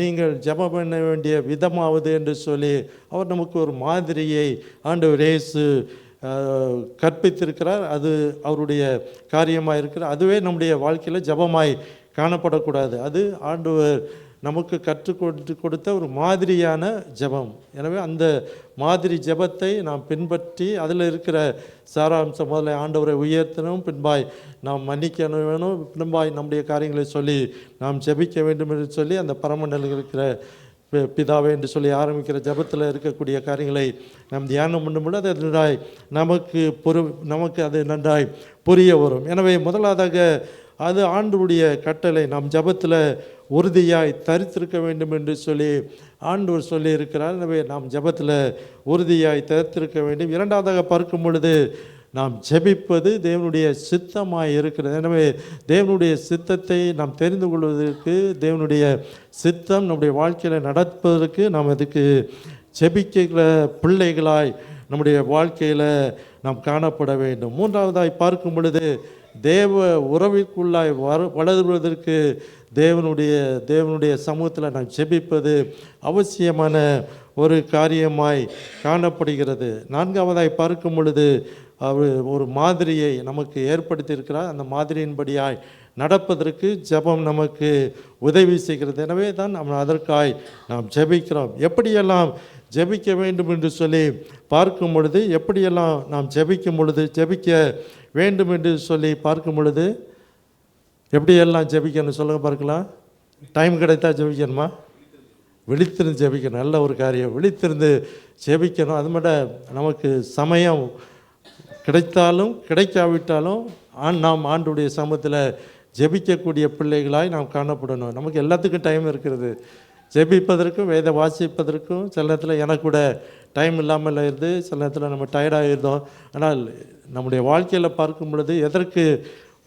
நீங்கள் ஜெபம் பண்ண வேண்டிய விதமாவது என்று சொல்லி அவர் நமக்கு ஒரு மாதிரியை ஆண்டவர் இயேசு கற்பித்திருக்கிறார். அது அவருடைய காரியமாக இருக்கிறார். அதுவே நம்முடைய வாழ்க்கையில் ஜெபமாய் காணப்படக்கூடாது. அது ஆண்டவர் நமக்கு கற்றுக் கொடுத்த ஒரு மாதிரியான ஜெபம். எனவே அந்த மாதிரி ஜெபத்தை நாம் பின்பற்றி அதில் இருக்கிற சாராம்சம் முதல்ல ஆண்டவரை உயர்த்தணும், பின்பாய் நாம் மன்னிக்கணும் வேணும், பின்பாய் நம்முடைய காரியங்களை சொல்லி நாம் ஜெபிக்க வேண்டும் என்று சொல்லி அந்த பரமண்டலில் இருக்கிற பிதாவே என்று சொல்லி ஆரம்பிக்கிற ஜெபத்தில் இருக்கக்கூடிய காரியங்களை நாம் தியானம் பண்ணும்போது அது நன்றாய் நமக்கு அது நன்றாய் புரிய வரும். எனவே முதலாவதாக அது ஆண்டவருடைய கட்டளை. நாம் ஜெபத்தில் உறுதியாய் தரித்திருக்க வேண்டும் என்று சொல்லி ஆண்டவர் சொல்லி இருக்கிறார். எனவே நாம் ஜெபத்தில் உறுதியாய் தரித்திருக்க வேண்டும். இரண்டாவதாக பார்க்கும் பொழுது நாம் ஜெபிப்பது தேவனுடைய சித்தமாய் இருக்கிறது. எனவே தேவனுடைய சித்தத்தை நாம் தெரிந்து கொள்வதற்கு, தேவனுடைய சித்தம் நம்முடைய வாழ்க்கையில் நடப்பதற்கு நாம் அதுக்கு ஜெபிக்கிற பிள்ளைகளாய் நம்முடைய வாழ்க்கையில் நாம் காணப்பட வேண்டும். மூன்றாவதாய் பார்க்கும் பொழுது தேவ உறவிற்குள்ளாய் வளருவதற்கு தேவனுடைய சமூகத்தில் நாம் ஜெபிப்பது அவசியமான ஒரு காரியமாய் காணப்படுகிறது. நான்காவதாய் பார்க்கும் பொழுது அவர் ஒரு மாதிரியை நமக்கு ஏற்படுத்தியிருக்கிறார். அந்த மாதிரியின்படியாய் நடப்பதற்கு ஜெபம் நமக்கு உதவி செய்கிறது. எனவே தான் அதற்காய் நாம் ஜெபிக்கிறோம். எப்படியெல்லாம் ஜெபிக்க வேண்டும் என்று சொல்லி பார்க்கும் பொழுது, எப்படியெல்லாம் நாம் ஜெபிக்கும் பொழுது ஜெபிக்க வேண்டும் என்று சொல்லி பார்க்கும் பொழுது எப்படியெல்லாம் ஜெபிக்கணும் சொல்லுங்க பார்க்கலாம். டைம் கிடைத்தா ஜெபிக்கணுமா? விழித்திருந்து ஜெபிக்கணும். நல்ல ஒரு காரியம். விழித்திருந்து ஜெபிக்கணும். அது மட்டும் நமக்கு சமயம் கிடைத்தாலும் கிடைக்காவிட்டாலும் நாம் ஆண்டுடைய சமூகத்தில் ஜெபிக்கக்கூடிய பிள்ளைகளாய் நாம் காணப்படணும். நமக்கு எல்லாத்துக்கும் டைம் இருக்கிறது. ஜெபிப்பதற்கும் வேத வாசிப்பதற்கும் சில நேரத்தில் எனக்கு கூட டைம் இல்லாமல் இருந்து, சில நேரத்தில் நம்ம டயர்டாக இருந்தோம். ஆனால் நம்முடைய வாழ்க்கையில் பார்க்கும் பொழுது எதற்கு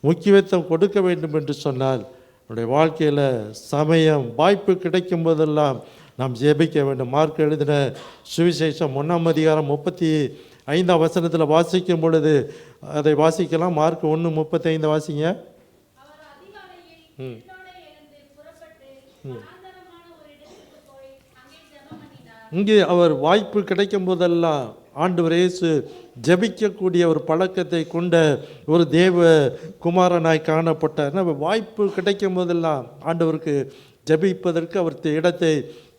முக்கியத்துவம் கொடுக்க வேண்டும் என்று சொன்னால், நம்முடைய வாழ்க்கையில் சமயம் வாய்ப்பு கிடைக்கும் போதெல்லாம் நாம் ஜெபிக்க வேண்டும். மார்க் எழுதின சுவிசேஷம் 1:35 வாசிக்கும் பொழுது அதை வாசிக்கலாம். மார்க் 1:35 வாசிங்க. இங்கே அவர் வாய்ப்பு கிடைக்கும் போதெல்லாம் ஆண்டவர் இயேசு ஜெபிக்கக்கூடிய ஒரு பழக்கத்தை கொண்ட ஒரு தேவ குமாரனாய் காணப்பட்டார். வாய்ப்பு கிடைக்கும் போதெல்லாம் ஆண்டவருக்கு ஜெபிப்பதற்கு அவர் இடத்தை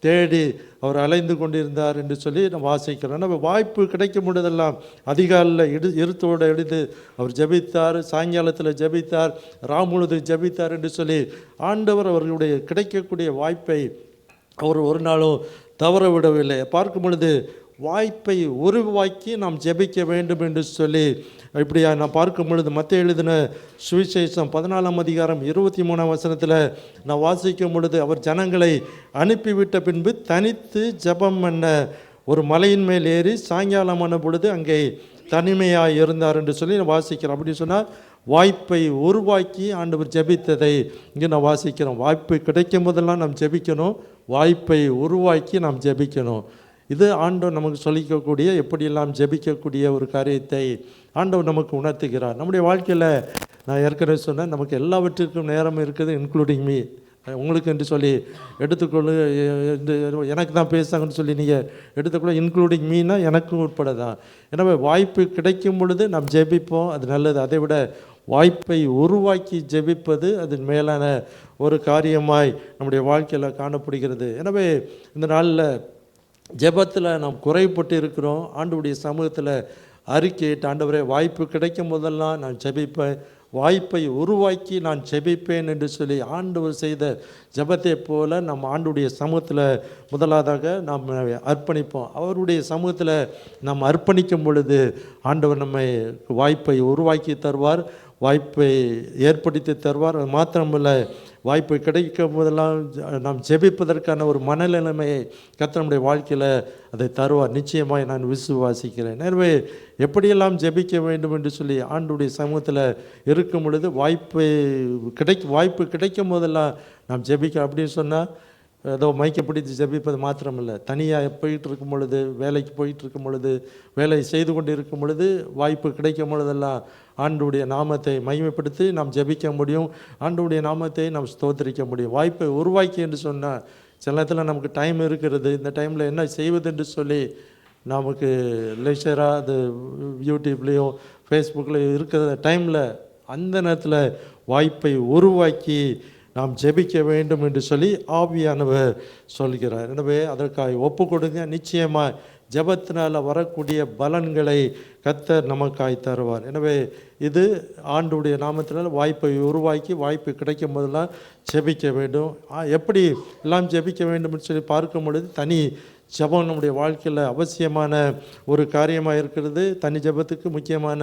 தேடி அவர் அலைந்து கொண்டிருந்தார் என்று சொல்லி நம்ம வாசிக்கிறோம். நம்ம வாய்ப்பு கிடைக்கும் பொழுதெல்லாம் அதிகாலையில் இருத்தோடு எழுந்து அவர் ஜெபித்தார், சாயங்காலத்தில் ஜெபித்தார், ராமுழுது ஜெபித்தார் என்று சொல்லி ஆண்டவர் அவர்களுடைய கிடைக்கக்கூடிய வாய்ப்பை அவர் ஒரு நாளும் தவற விடவில்லை. பார்க்கும் பொழுது வாய்ப்பை உருவாக்கி நாம் ஜெபிக்க வேண்டும் என்று சொல்லி இப்படியா நான் பார்க்கும் பொழுது மத்தேயு எழுதின சுவிசேஷம் 14:23 நான் வாசிக்கும் பொழுது அவர் ஜனங்களை அனுப்பிவிட்ட பின்பு தனித்து ஜெபம் பண்ண ஒரு மலையின் மேல் ஏறி சாயங்காலமான பொழுது அங்கே தனிமையாக இருந்தார் என்று சொல்லி நான் வாசிக்கிறோம். அப்படி சொன்னால் வாய்ப்பை உருவாக்கி ஆண்டவர் ஜெபித்ததை இங்கே நான் வாசிக்கிறோம். வாய்ப்பு கிடைக்கும் போதெல்லாம் நாம் ஜெபிக்கணும், வாய்ப்பை உருவாக்கி நாம் ஜெபிக்கணும். இது ஆண்டவர் நமக்கு சொல்லிக்கக்கூடிய எப்படியெல்லாம் ஜெபிக்கக்கூடிய ஒரு காரியத்தை ஆண்டவர் நமக்கு உணர்த்துகிறார். நம்முடைய வாழ்க்கையில் நான் ஏற்கனவே சொன்னேன், நமக்கு எல்லாவற்றிற்கும் நேரம் இருக்குது, இன்க்ளூடிங் மீ. உங்களுக்கு என்று சொல்லி எடுத்துக்கொள்ளு, எனக்கு தான் பேசுகிறாங்கன்னு சொல்லி நீங்கள் எடுத்துக்கொள்ள, இன்க்ளூடிங் மீனா எனக்கும் உட்பட தான். எனவே வாய்ப்பு கிடைக்கும் பொழுது நாம் ஜெபிப்போம், அது நல்லது. அதை விட வாய்ப்பை உருவாக்கி ஜெபிப்பது அது மேலான ஒரு காரியமாய் நம்முடைய வாழ்க்கையில் காணப்படுகிறது. எனவே இந்த நாளில் ஜெபத்தில் நாம் குறைப்பட்டு இருக்கிறோம். ஆண்டவருடைய சமூகத்தில் அறிக்கையிட்டு, ஆண்டவரே வாய்ப்பு கிடைக்கும் போதெல்லாம் நான் ஜெபிப்பேன், வாய்ப்பை உருவாக்கி நான் ஜெபிப்பேன் என்று சொல்லி ஆண்டவர் செய்த ஜெபத்தை போல நம் ஆண்டுடைய சமூகத்தில் முதலாவதாக நாம் அர்ப்பணிப்போம். அவருடைய சமூகத்தில் நாம் அர்ப்பணிக்கும் பொழுது ஆண்டவர் நம்மை வாய்ப்பை உருவாக்கி தருவார், வாய்ப்பை ஏற்படுத்தி தருவார். அது மாத்திரமல்ல, வாய்ப்பு கிடைக்கும் போதெல்லாம் நாம் ஜெபிப்பதற்கான ஒரு மனநிலைமையை கர்த்தர் நம்முடைய வாழ்க்கையில் அதை தருவார், நிச்சயமாய் நான் விசுவாசிக்கிறேன். எனவே எப்படியெல்லாம் ஜெபிக்க வேண்டும் என்று சொல்லி ஆண்டுடைய சமூகத்தில் இருக்கும் பொழுது வாய்ப்பு கிடைக்கும் போதெல்லாம் நாம் ஜெபிக்க. அப்படின்னு சொன்னால் ஏதோ மைக்கை பிடித்து ஜெபிப்பது மாத்திரமில்லை, தனியாக போயிட்டு இருக்கும் பொழுது, வேலைக்கு போயிட்டு இருக்கும் பொழுது, வேலை செய்து கொண்டு இருக்கும் பொழுது, வாய்ப்பு கிடைக்கும் பொழுதெல்லாம் ஆண்டவருடைய நாமத்தை மகிமைப்படுத்தி நாம் ஜெபிக்க முடியும், ஆண்டவருடைய நாமத்தை நாம் ஸ்தோத்திரிக்க முடியும். வாய்ப்பை உருவாக்கி என்று சொன்னால் சில நேரத்தில் நமக்கு டைம் இருக்கிறது, இந்த டைமில் என்ன செய்வது என்று சொல்லி நமக்கு லெக்சராக அது யூடியூப்லேயும் ஃபேஸ்புக்லேயும் இருக்கிற டைமில் அந்த நேரத்தில் வாய்ப்பை உருவாக்கி நாம் ஜெபிக்க வேண்டும் என்று சொல்லி ஆவியானவர் சொல்கிறார். எனவே அதற்காக ஒப்பு கொடுங்க. நிச்சயமாக ஜெபத்தினால் வரக்கூடிய பலன்களை கர்த்தர் நமக்காய் தருவார். எனவே இது ஆண்டவருடைய நாமத்தினால் வாய்ப்பை உருவாக்கி வாய்ப்பு கிடைக்கும் போதெல்லாம் ஜெபிக்க வேண்டும். எப்படி எல்லாம் ஜெபிக்க வேண்டும் என்று சொல்லி பார்க்கும் பொழுது தனி ஜெபம் நம்முடைய வாழ்க்கையில் அவசியமான ஒரு காரியமாக இருக்கிறது. தனி ஜெபத்துக்கு முக்கியமான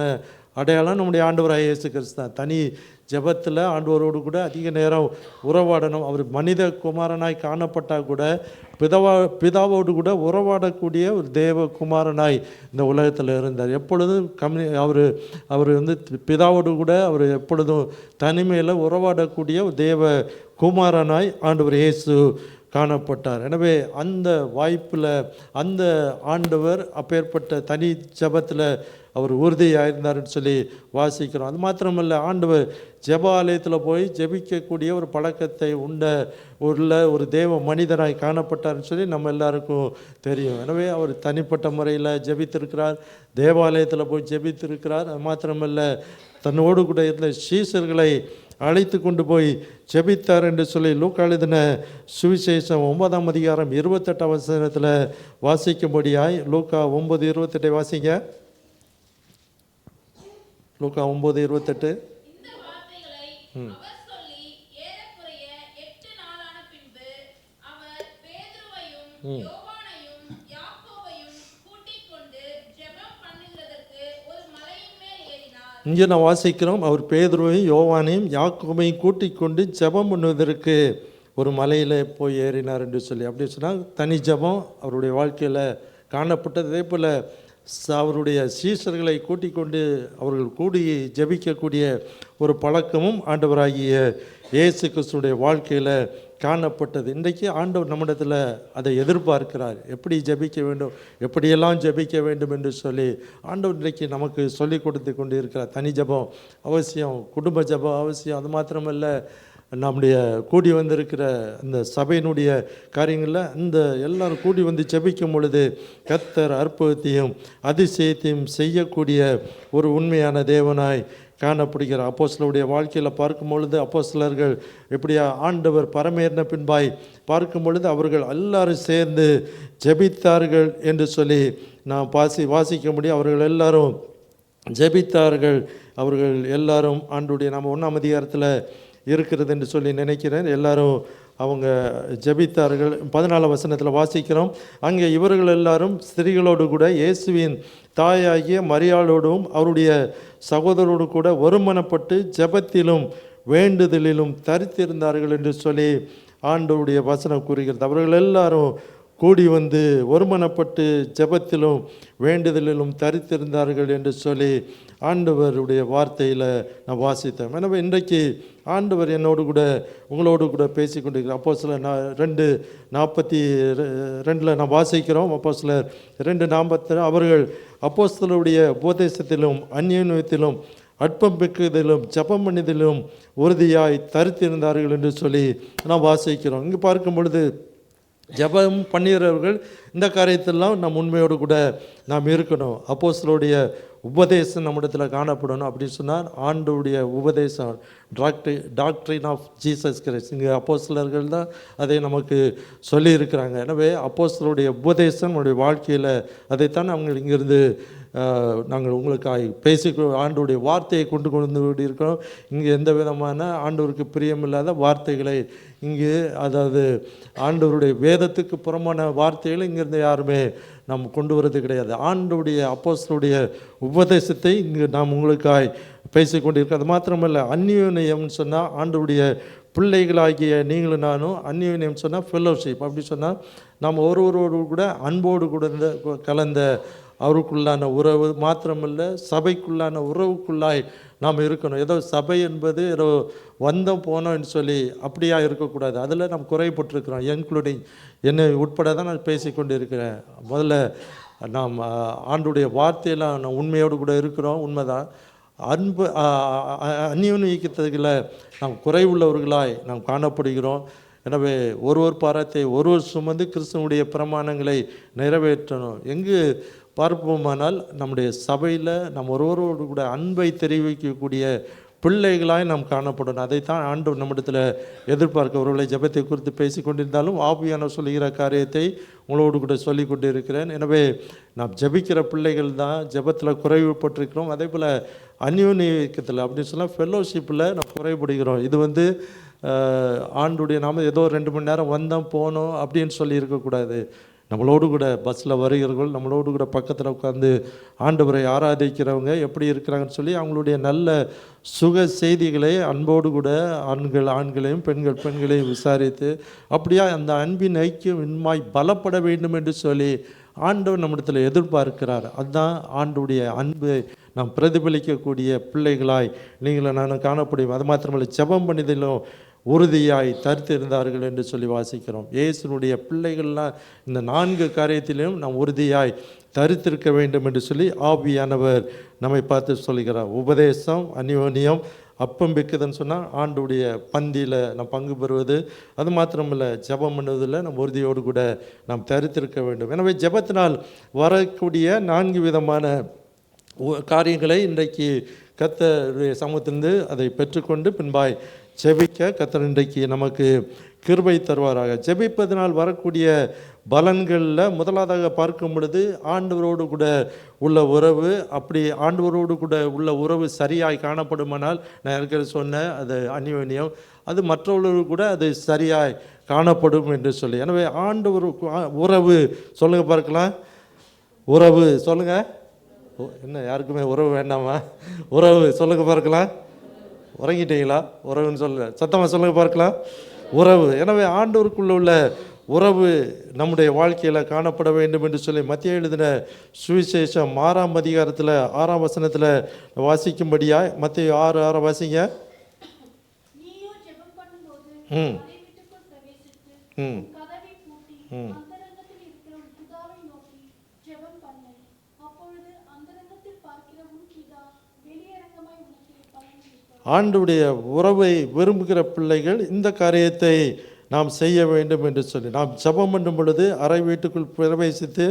அடையாளம் நம்முடைய ஆண்டவராகிய இயேசு கிறிஸ்து தான். தனி ஜெபத்தில் ஆண்டவரோடு கூட அதிக நேரம் உறவாடணும். அவர் மனித குமாரனாய் காணப்பட்டால் கூட பிதாவோடு கூட உறவாடக்கூடிய ஒரு தேவ குமாரனாய் இந்த உலகத்தில் இருந்தார். எப்பொழுதும் அவர் பிதாவோடு கூட அவர் எப்பொழுதும் தனிமையில் உறவாடக்கூடிய ஒரு தேவ குமாரனாய் ஆண்டவர் இயேசு காணப்பட்டார். எனவே அந்த வாய்ப்பில் அந்த ஆண்டவர் அப்பேற்பட்ட தனி ஜெபத்தில் அவர் உறுதியாக இருந்தார்னு சொல்லி வாசிக்கிறோம். அது மாத்திரமல்ல, ஆண்டவர் ஜெப ஆலயத்தில் போய் ஜெபிக்கக்கூடிய ஒரு பழக்கத்தை உள்ள ஒரு தேவ மனிதனாய் காணப்பட்டார்னு சொல்லி நம்ம எல்லாருக்கும் தெரியும். எனவே அவர் தனிப்பட்ட முறையில் ஜெபித்திருக்கிறார், தேவாலயத்தில் போய் ஜெபித்திருக்கிறார். அது மாத்திரமல்ல, தன்னோடு கூட இருந்த சீஷர்களை அழைத்து கொண்டு போய் ஜெபித்தார் என்று சொல்லி லூக்கா எழுதின சுவிசேஷம் 9ஆம் அதிகாரம் 28ஆம் வசனத்தில் வாசிக்கும்படியாய் லூக்கா 9:28 வாசிங்க. லூக்கா 9:28. இங்கே நான் வாசிக்கிறோம், அவர் பேதுருவையும் யோவானையும் யாக்கோபையும் கூட்டிக் கொண்டு ஜெபம் பண்ணுவதற்கு ஒரு மலையில் போய் ஏறினார் என்று சொல்லி. அப்படி சொன்னால் தனி ஜெபம் அவருடைய வாழ்க்கையில் காணப்பட்டது. அதே போல் அவருடைய சீஷர்களை கூட்டிக் கொண்டு அவர்கள் கூடி ஜெபிக்கக்கூடிய ஒரு பழக்கமும் ஆண்டவராகிய இயேசு கிறிஸ்துடைய வாழ்க்கையில் காணப்பட்டது. இன்றைக்கு ஆண்டவர் நம்மிடத்தில் அதை எதிர்பார்க்கிறார். எப்படி ஜெபிக்க வேண்டும், எப்படியெல்லாம் ஜெபிக்க வேண்டும் என்று சொல்லி ஆண்டவர் இன்றைக்கு நமக்கு சொல்லி கொடுத்து கொண்டு இருக்கிறார். தனி ஜெபம் அவசியம், குடும்ப ஜெபம் அவசியம். அது மாத்திரமல்ல, நம்முடைய கூடி வந்திருக்கிற அந்த சபையினுடைய காரியங்களில் அந்த எல்லாரும் கூடி வந்து ஜெபிக்கும் பொழுது கர்த்தர் அற்புதத்தையும் அதிசயத்தையும் செய்யக்கூடிய ஒரு உண்மையான தேவனாய் காணப்படுகிறார். அப்போஸ்தலருடைய வாழ்க்கையில் பார்க்கும் பொழுது அப்போஸ்தலர்கள் எப்படியா ஆண்டவர் பரமேறின பின்பாய் பார்க்கும் பொழுது அவர்கள் எல்லாரும் சேர்ந்து ஜெபித்தார்கள் என்று சொல்லி நாம் வாசிக்க முடியும். அவர்கள் எல்லாரும் ஜெபித்தார்கள். அவர்கள் எல்லாரும் ஆண்டுடைய நம்ம 1ஆம் அதிகாரத்தில் இருக்கிறது என்று சொல்லி நினைக்கிறேன். எல்லாரும் அவங்க ஜெபித்தார்கள். 14ஆம் வசனத்தில் வாசிக்கிறோம், அங்கே இவர்கள் எல்லாரும் ஸ்திரீகளோடு கூட இயேசுவின் தாயாகிய மரியாளோடும் அவருடைய சகோதரோடு கூட ஒருமனப்பட்டு ஜெபத்திலும் வேண்டுதலிலும் தரித்திருந்தார்கள் என்று சொல்லி ஆண்டவருடைய வசனம் கூறுகிறது. அவர்கள் எல்லாரும் கூடி வந்து ஒருமனப்பட்டு ஜெபத்திலும் வேண்டுதலிலும் தரித்திருந்தார்கள் என்று சொல்லி ஆண்டவருடைய வார்த்தையில் நான் வாசித்தேன். எனவே இன்றைக்கு ஆண்டவர் என்னோடு கூட உங்களோடு கூட பேசி கொண்டிருக்கிறேன். அப்போஸ்தலர் 2:42 நான் வாசிக்கிறோம். அப்போஸ்தலர் 2:42 அவர்கள் அப்போஸ்தலருடைய உபதேசத்திலும் அந்யோன்யத்திலும் அற்பம் பெக்குதிலும் ஜெபம் பண்ணிதிலும் உறுதியாய் தரித்திருந்தார்கள் என்று சொல்லி நாம் வாசிக்கிறோம். இங்கே பார்க்கும் பொழுது ஜெபம் பண்ணுகிறவர்கள் இந்த காரியத்திலாம் நாம் உண்மையோடு கூட நாம் இருக்கணும். அப்போஸ்தலருடைய உபதேசம் நம்மிடத்தில் காணப்படணும். அப்படின்னு சொன்னால் ஆண்டவருடைய உபதேசம், டாக்ட்ரின் ஆஃப் ஜீசஸ் கிரைஸ்ட், இங்கே அப்போஸ்தலர்கள் தான் அதை நமக்கு சொல்லியிருக்கிறாங்க. எனவே அப்போஸ்தலருடைய உபதேசம் நம்முடைய வாழ்க்கையில் அதைத்தான் அவங்க இங்கிருந்து நாங்கள் உங்களுக்காக பேசி ஆண்டவருடைய வார்த்தையை கொண்டு இருக்கிறோம். இங்கே எந்த விதமான ஆண்டவருக்கு பிரியமில்லாத வார்த்தைகளை இங்கு, அதாவது ஆண்டவருடைய வேதத்துக்கு புறமான வார்த்தைகளை இங்கிருந்து யாருமே நாம் கொண்டு வரது கிடையாது. ஆண்டவருடைய அப்போஸ்தலருடைய உபதேசத்தை இங்கு நாம் உங்களுக்காய் பேசிக்கொண்டிருக்கோம். அது மாத்திரமல்ல, அந்யோன்யம்னு சொன்னால் ஆண்டவருடைய பிள்ளைகளாகிய நீங்களும் நானும், அந்யோன்யம் சொன்னால் ஃபெல்லோஷிப். அப்படி சொன்னால் நாம் ஒருவரோடு கூட அன்போடு கூட கலந்த அவருக்குள்ளான உறவு மாத்திரமல்ல, சபைக்குள்ளான உறவுக்குள்ளாய் நாம் இருக்கணும். ஏதோ சபை என்பது ஏதோ வந்தோம் போனோம்னு சொல்லி அப்படியா இருக்கக்கூடாது. அதில் நாம் குறைபட்டிருக்கிறோம். இன்க்ளூடிங் என்னை உட்பட தான் நான் பேசிக்கொண்டு இருக்கிறேன். முதல்ல நாம் ஆண்டுடைய வார்த்தையெல்லாம் நான் உண்மையோடு கூட இருக்கிறோம், உண்மைதான். அன்பு அந்யோன்யத்தில் நாம் குறைவுள்ளவர்களாய் நாம் காணப்படுகிறோம். எனவே ஒருவர் பாரத்தை ஒருவர் சுமந்து கிறிஸ்துவனுடைய பிரமாணங்களை நிறைவேற்றணும். எங்கு பார்ப்போமானால் நம்முடைய சபையில் நம் ஒருவரோடு கூட அன்பை தெரிவிக்கக்கூடிய பிள்ளைகளாய் நாம் காணப்படணும். அதைத்தான் ஆண்டவர் நம்மிடத்தில் எதிர்பார்க்க. ஒருவேளை ஜெபத்தை குறித்து பேசி கொண்டிருந்தாலும் ஆவியானவர் சொல்லுகிற காரியத்தை உங்களோடு கூட சொல்லி கொண்டு இருக்கிறேன். எனவே நாம் ஜெபிக்கிற பிள்ளைகள் தான் ஜெபத்தில் குறைவுபட்டிருக்கிறோம். அதே போல் அந்யோன்யத்தில் அப்படின்னு சொன்னால் ஃபெல்லோஷிப்பில் நாம் குறைபடுகிறோம். இது ஆண்டுடைய நாம ஏதோ 2 மணி நேரம் வந்தோம் போனோம் அப்படின்னு சொல்லி இருக்கக்கூடாது. நம்மளோடு கூட பஸ்ஸில் வருகிறவர்கள், நம்மளோடு கூட பக்கத்தில் உட்காந்து ஆண்டவரை ஆராதிக்கிறவங்க எப்படி இருக்கிறாங்கன்னு சொல்லி அவங்களுடைய நல்ல சுக செய்திகளை அன்போடு கூட ஆண்களையும் பெண்களையும் விசாரித்து அப்படியா அந்த அன்பின் ஐக்கியம் இன்மாய் பலப்பட வேண்டும் என்று சொல்லி ஆண்டவர் நம்மிடத்தில் எதிர்பார்க்கிறார். அதுதான் ஆண்டுடைய அன்பை நாம் பிரதிபலிக்கக்கூடிய பிள்ளைகளாய் நீங்களும் நானும் காணப்படும். அது மாத்திரமல்ல, ஜெபம் பண்ணிதிலும் உறுதியாய் தரித்திருந்தார்கள் என்று சொல்லி வாசிக்கிறோம். இயேசுனுடைய பிள்ளைகள்லாம் இந்த 4 காரியத்திலும் நாம் உறுதியாய் தரித்திருக்க வேண்டும் என்று சொல்லி ஆவியானவர் நம்மை பார்த்து சொல்கிறார். உபதேசம், அந்யோன்யம், அப்பம் வைக்குதுன்னு சொன்னால் ஆண்டுடைய பந்தியில் நாம் பங்கு பெறுவது, அது மாத்திரமில்லை ஜெபம் பண்ணுவதில் நம் உறுதியோடு கூட நாம் தரித்திருக்க வேண்டும். எனவே ஜெபத்தினால் வரக்கூடிய 4 விதமான காரியங்களை இன்றைக்கு கர்த்தருடைய சமூகத்திலிருந்து அதை பெற்றுக்கொண்டு பின்பாய் ஜெபிக்க கர்த்தர் இன்றைக்கு நமக்கு கிருபை தருவாராக. ஜெபிப்பதனால் வரக்கூடிய பலன்களில் முதலாவதாக பார்க்கும் பொழுது ஆண்டவரோடு கூட உள்ள உறவு. அப்படி ஆண்டவரோடு கூட உள்ள உறவு சரியாய் காணப்படுமானால், நான் ஏற்கனவே சொன்னேன், அது அந்யோன்யம், அது மற்றவர்களோடு கூட அது சரியாய் காணப்படும் என்று சொல்லி. எனவே ஆண்டவர் உறவு சொல்லுங்க பார்க்கலாம். உறவு சொல்லுங்க. என்ன யாருக்குமே உறவு வேண்டாமா? உறவு சொல்லுங்க பார்க்கலாம். உறங்கிட்டீங்களா? உறவுன்னு சொல்லுங்க, சத்தமாக சொல்லுங்க பார்க்கலாம். உறவு. எனவே ஆண்டவருக்குள்ள உள்ள உறவு நம்முடைய வாழ்க்கையில் காணப்பட வேண்டும் என்று சொல்லி மத்திய எழுதின சுவிசேஷம் 6ஆம் அதிகாரத்தில் 6ஆம் வசனத்தில் வாசிக்கும்படியாக மத்திய 6:6 வாசிங்க. ம் ம் ம் ஆண்டுடைய உறவை விரும்புகிற பிள்ளைகள் இந்த காரியத்தை நாம் செய்ய வேண்டும் என்று சொல்லி, நாம் ஜெபம் பண்ணும் பொழுது அறை வீட்டுக்குள் பிரவேசித்து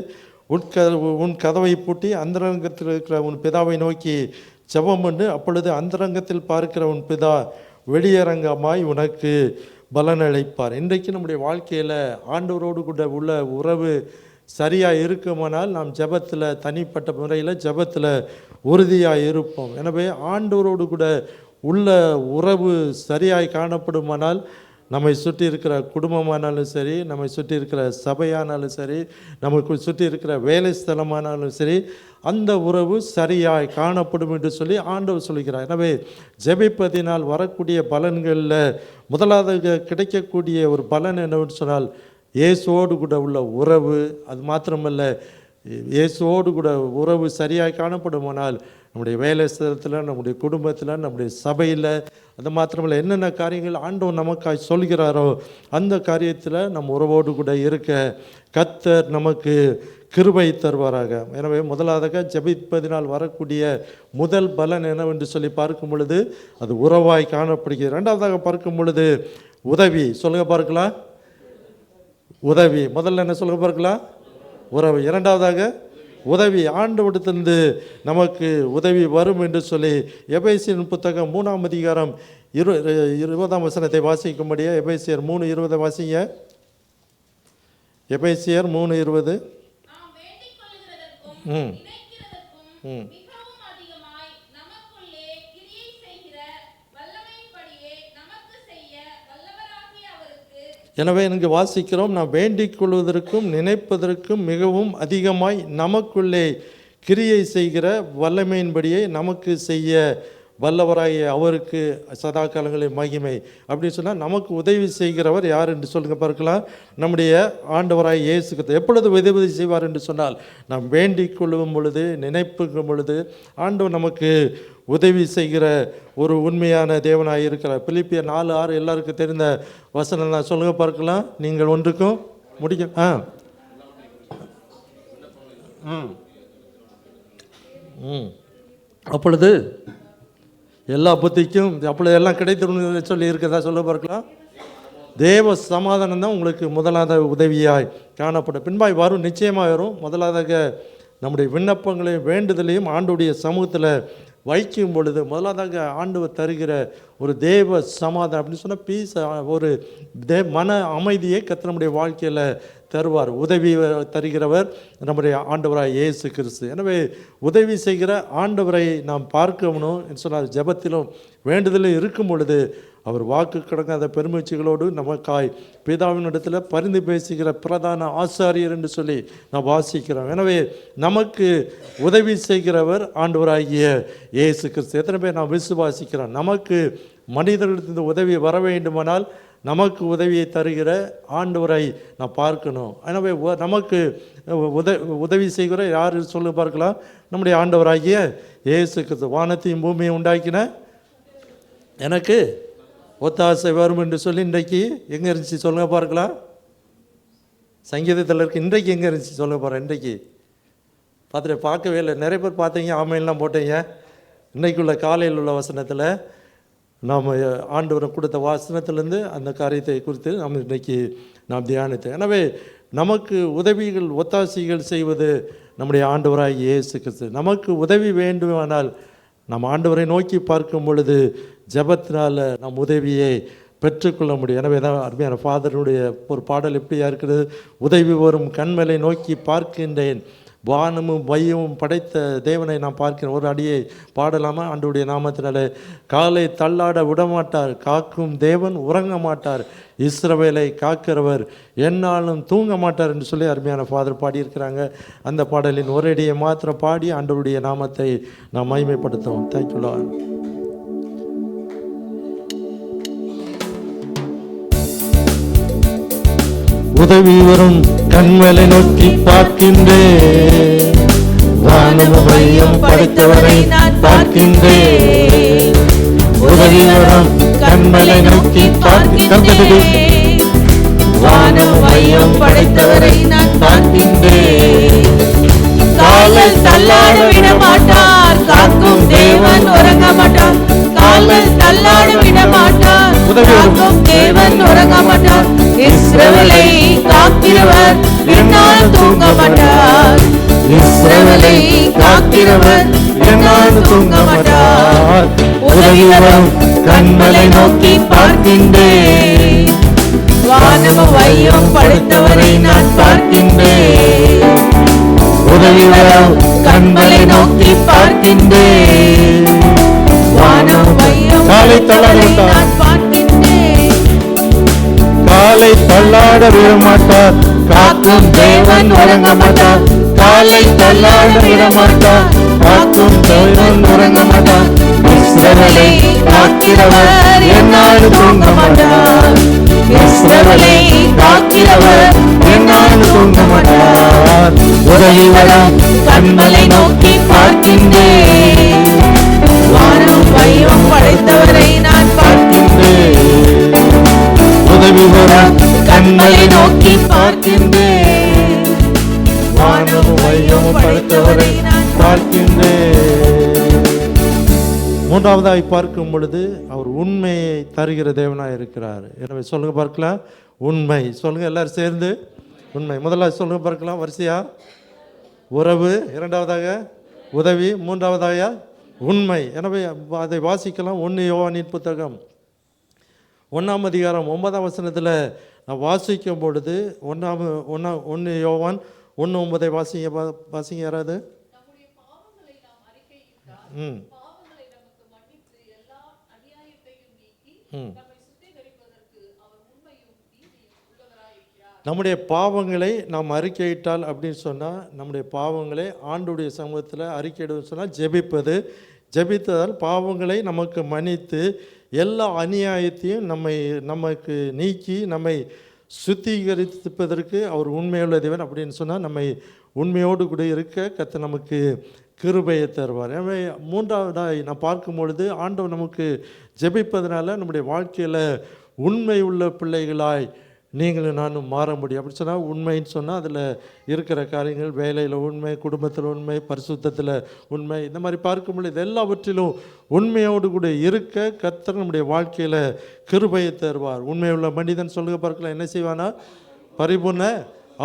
உன் கதவை பூட்டி அந்தரங்கத்தில் இருக்கிற உன் பிதாவை நோக்கி ஜெபம் பண்ணு. அப்பொழுது அந்தரங்கத்தில் பார்க்கிற உன் பிதா வெளியரங்கமாய் உனக்கு பலனளிப்பார். இன்றைக்கு நம்முடைய வாழ்க்கையில் ஆண்டவரோடு கூட உள்ள உறவு சரியாக இருக்குமானால் நாம் ஜெபத்தில் தனிப்பட்ட முறையில் ஜெபத்தில் உறுதியாக இருப்போம். எனவே ஆண்டவரோடு கூட உள்ள உறவு சரியாய் காணப்படுமானால் நம்மை சுற்றி இருக்கிற குடும்பமானாலும் சரி, நம்மை சுற்றி இருக்கிற சபையானாலும் சரி, நமக்கு சுற்றி இருக்கிற வேலை ஸ்தலமானாலும் சரி, அந்த உறவு சரியாய் காணப்படும் என்று சொல்லி ஆண்டவர் சொல்கிறார். எனவே ஜெபிப்பதினால் வரக்கூடிய பலன்களில் முதலாவது கிடைக்கக்கூடிய ஒரு பலன் என்னவென்று சொன்னால் இயேசுவோடு கூட உள்ள உறவு. அது மாத்திரமல்ல, இயேசுவோடு கூட உறவு சரியாக காணப்படுமானால் நம்முடைய வேலை ஸ்தலத்தில், நம்முடைய குடும்பத்தில், நம்முடைய சபையில், அது மாத்திரமல்ல என்னென்ன காரியங்கள் ஆண்டவர் நமக்காய் சொல்கிறாரோ அந்த காரியத்தில் நம் உறவோடு கூட இருக்க கர்த்தர் நமக்கு கிருபை தருவாராக. எனவே முதலாவதாக ஜெபிப்பதினால் வரக்கூடிய முதல் பலன் என்னவென்று சொல்லி பார்க்கும் பொழுது அது உறவாய் காணப்படுகிறது. இரண்டாவதாக பார்க்கும் பொழுது உதவி. சொல்லுங்க பார்க்கலாம், உதவி. முதல்ல என்ன சொல்லுங்க பார்க்கலாம், உறவு. இரண்டாவதாக உதவி. ஆண்டவரிடத்திலிருந்து நமக்கு உதவி வரும் என்று சொல்லி எபேசியர் புத்தகம் 3ஆம் அதிகாரம் 20ஆம் வசனத்தை வாசிக்கும்படியே எபேசியர் 3:20 வாசிங்க. எபேசியர் 3:20. எனவே இங்கு வாசிக்கிறோம், நாம் வேண்டிக் கொள்வதற்கும் நினைப்பதற்கும் மிகவும் அதிகமாய் நமக்குள்ளே கிரியை செய்கிற வல்லமையின்படியே நமக்கு செய்ய வல்லவராகிய அவருக்கு சதா காலங்களில் மகிமை. அப்படின்னு சொன்னால் நமக்கு உதவி செய்கிறவர் யார் என்று சொல்லுங்க பார்க்கலாம், நம்முடைய ஆண்டவராகிய இயேசு கிறிஸ்து. எப்பொழுது உதவி செய்வார் என்று சொன்னால் நாம் வேண்டிக் கொள்ளும் பொழுது, நினைப்புக்கும் பொழுது ஆண்டவர் நமக்கு உதவி செய்கிற ஒரு உண்மையான தேவனாக இருக்கிறார். பிலிப்பியர் 4:6 எல்லாருக்கும் தெரிந்த வசனம் நான் சொல்லுங்க பார்க்கலாம். நீங்கள் ஒன்றுக்கும் முடிக்க அப்பொழுது எல்லா புத்திக்கும் அப்பொழுது எல்லாம் கிடைத்து சொல்லி இருக்கிறதா சொல்ல பார்க்கலாம். தேவ சமாதானம் தான் உங்களுக்கு முதலாவது உதவியாய் காணப்படும். பின்பாய் வரும், நிச்சயமாக வரும். முதலாவதாக நம்முடைய விண்ணப்பங்களையும் வேண்டுதலையும் ஆண்டுடைய சமூகத்தில் வைக்கும் பொழுது முதலாவதாக ஆண்டவர் தருகிற ஒரு தேவ சமாதானம் அப்படின்னு சொன்னால் பீஸ், ஒரு மன அமைதியை கர்த்தர் நம்முடைய வாழ்க்கையில் தருவார். உதவி தருகிறவர் நம்முடைய ஆண்டவராய் இயேசு கிறிஸ்து. எனவே உதவி செய்கிற ஆண்டவரை நாம் பார்க்கணும் என்று சொன்னால் ஜெபத்திலும் வேண்டுதலும் இருக்கும் பொழுது அவர் வாக்கு கடங்காத பெருமூச்சுகளோடு நமக்காய் பிதாவின் இடத்துல பரிந்து பேசுகிற பிரதான ஆசாரியர் என்று சொல்லி நாம் வாசிக்கிறோம். எனவே நமக்கு உதவி செய்கிறவர் ஆண்டவராகிய இயேசு கிறிஸ்து. எத்தனை பேர் நாம் விசுவாசிக்கிறோம்? நமக்கு மனிதர்களிடத்திலிருந்து உதவி வர வேண்டுமானால் நமக்கு உதவியை தருகிற ஆண்டவரை நாம் பார்க்கணும். எனவே நமக்கு உதவி செய்கிற யார் சொல்லி பார்க்கலாம், நம்முடைய ஆண்டவராகிய இயேசு கிறிஸ்து. வானத்தையும் பூமியை உண்டாக்கின எனக்கு ஒத்தாசை வரும் என்று சொல்லி இன்றைக்கு எங்கே இருந்துச்சு சொல்லுங்க பார்க்கலாம். சங்கீதத்தில் இருக்கு. இன்றைக்கு எங்கே இருந்துச்சு சொல்லுங்க பாருங்கள். இன்றைக்கு பார்க்கவே இல்லை. நிறைய பேர் பார்த்தீங்க, ஆமையெல்லாம் போட்டீங்க. இன்றைக்குள்ள காலையில் உள்ள வசனத்தில் நாம் ஆண்டவரை கொடுத்த வசனத்திலேருந்து அந்த காரியத்தை குறித்து நாம் இன்றைக்கி நாம் தியானித்தோம். எனவே நமக்கு உதவிகள் ஒத்தாசைகள் செய்வது நம்முடைய ஆண்டவராகிய இயேசு கிறிஸ்து. நமக்கு உதவி வேண்டுமானால் நாம் ஆண்டவரை நோக்கி பார்க்கும் பொழுது ஜெபத்தினால் நம் உதவியை பெற்றுக்கொள்ள முடியும். எனவே தான் அருமையான ஃபாதருடைய ஒரு பாடல் எப்படியா இருக்கிறது, உதவி வரும் கண்மலை நோக்கி பார்க்கின்றேன், வானமும் வையமும் படைத்த தேவனை நாம் பார்க்கிறோம். ஒரு அடியை பாடலாமா? ஆண்டவருடைய நாமத்தினால. காலை தள்ளாட விடமாட்டார், காக்கும் தேவன் உறங்க மாட்டார், இஸ்ரவேலை காக்கிறவர் என்னாலும் தூங்க மாட்டார் என்று சொல்லி அருமையான ஃபாதர் பாடியிருக்கிறாங்க. அந்த பாடலின் ஒரு அடியை மாத்திரம் பாடி ஆண்டவருடைய நாமத்தை நாம் மகிமைப்படுத்துவோம். Thank you Lord. உதவி வரும் கண்மலை நோக்கி பார்க்கின்றேன், வானமும் வையம் படைத்தவரை நான் பார்க்கின்றேன். உதவி வரும் கண்மலை நோக்கி பார்க்கின்றேன், வானமும் வையம் படைத்தவரை நான் பார்க்கின்றேன். காலில் தள்ளாட விட மாட்டார், காக்கும் தேவன் உறங்க மாட்டார். காலில் தள்ளாட விட மாட்டார், காக்கும் தேவன் உறங்க மாட்டார். இஸ்ரவேலை காக்கிறவர் என்னால் தூங்க மாட்டார். இஸ்ரவேலை காக்கிறவர் என்னால் தூங்க மாட்டார். உதவி வரும் கண்மலை நோக்கி பார்க்கின்றேன், வானமும் வையம் படைத்தவரை நான் பார்க்கின்றேன். உதவி வரும் கண்மலை நோக்கி பார்க்கின்றேன், வானமும் வையம் படைத்தவரை நான் பார்க்கின்றேன். காலை தள்ளாட விட மாட்டார், காக்கும் தேவன் உறங்க மாட்டார். காலை தள்ளாட விட மாட்டார், காக்கும் தேவன் உறங்க மாட்டார். இஸ்ரவேலை காக்கிறவர் என்னால் தூங்க மாட்டார். இஸ்ரவேலை காக்கிறவர் என்னால் தூங்க மாட்டார். உதவி வரும் கண்மலை நோக்கி பார்க்கின்றேன், வானம் வையம் படைத்தவரை நான் பார்க்கின்றேன். உதவி வரும் கண்மலை நோக்கி பார்க்கின்றேன், வானமும் வையமும் படைத்தவரை பார்க்கின்றேன். மூன்றாவதாய் பார்க்கும் பொழுது அவர் உண்மையை தருகிற தேவனாய் இருக்கிறார். எனவே சொல்லுங்க பார்க்கலாம், உண்மை. சொல்லுங்க எல்லாரும் சேர்ந்து, உண்மை. முதலாவது சொல்லுங்க பார்க்கலாம் வரிசையா. உறவு, இரண்டாவதாக உதவி, மூன்றாவதாக உண்மை. எனவே அதை வாசிக்கலாம். 1 யோவானின் புத்தகம் 1ஆம் அதிகாரம் 9ஆம் வசனத்தில் நான் வாசிக்கும் பொழுது 1 யோவான் 1:9 வாசிங்க யாராவது. நம்முடைய பாவங்களை நாம் அறிக்கையிட்டால் அப்படின்னு சொன்னால், நம்முடைய பாவங்களை ஆண்டுடைய சமூகத்தில் அறிக்கையிடுன்னு சொன்னால் ஜெபிப்பது. ஜெபித்ததால் பாவங்களை நமக்கு மன்னித்து எல்லா அநியாயத்தையும் நமக்கு நீக்கி நம்மை சுத்திகரிப்பதற்கு அவர் உண்மையுள்ள தேவன் அப்படின்னு சொன்னால், நம்மை உண்மையோடு கூட இருக்க கர்த்தர் நமக்கு கிருபையை தருவார். எனவே மூன்றாவதாய் நான் பார்க்கும் பொழுது ஆண்டவர் நமக்கு ஜெபிப்பதனால நம்முடைய வாழ்க்கையில் உண்மை உள்ள பிள்ளைகளாய் நீங்களும் நானும் மாற முடியும். அப்படி சொன்னால் உண்மைன்னு சொன்னால் அதில் இருக்கிற காரியங்கள், வேலையில் உண்மை, குடும்பத்தில் உண்மை, பரிசுத்தத்தில் உண்மை, இந்த மாதிரி பார்க்கும் பொழுது எல்லாவற்றிலும் உண்மையோடு கூட இருக்க கர்த்தர் நம்முடைய வாழ்க்கையில் கிருபையை தருவார். உண்மையுள்ள மனிதன் சொல்லுங்க பார்க்கலாம் என்ன செய்வானா, பரிபூர்ண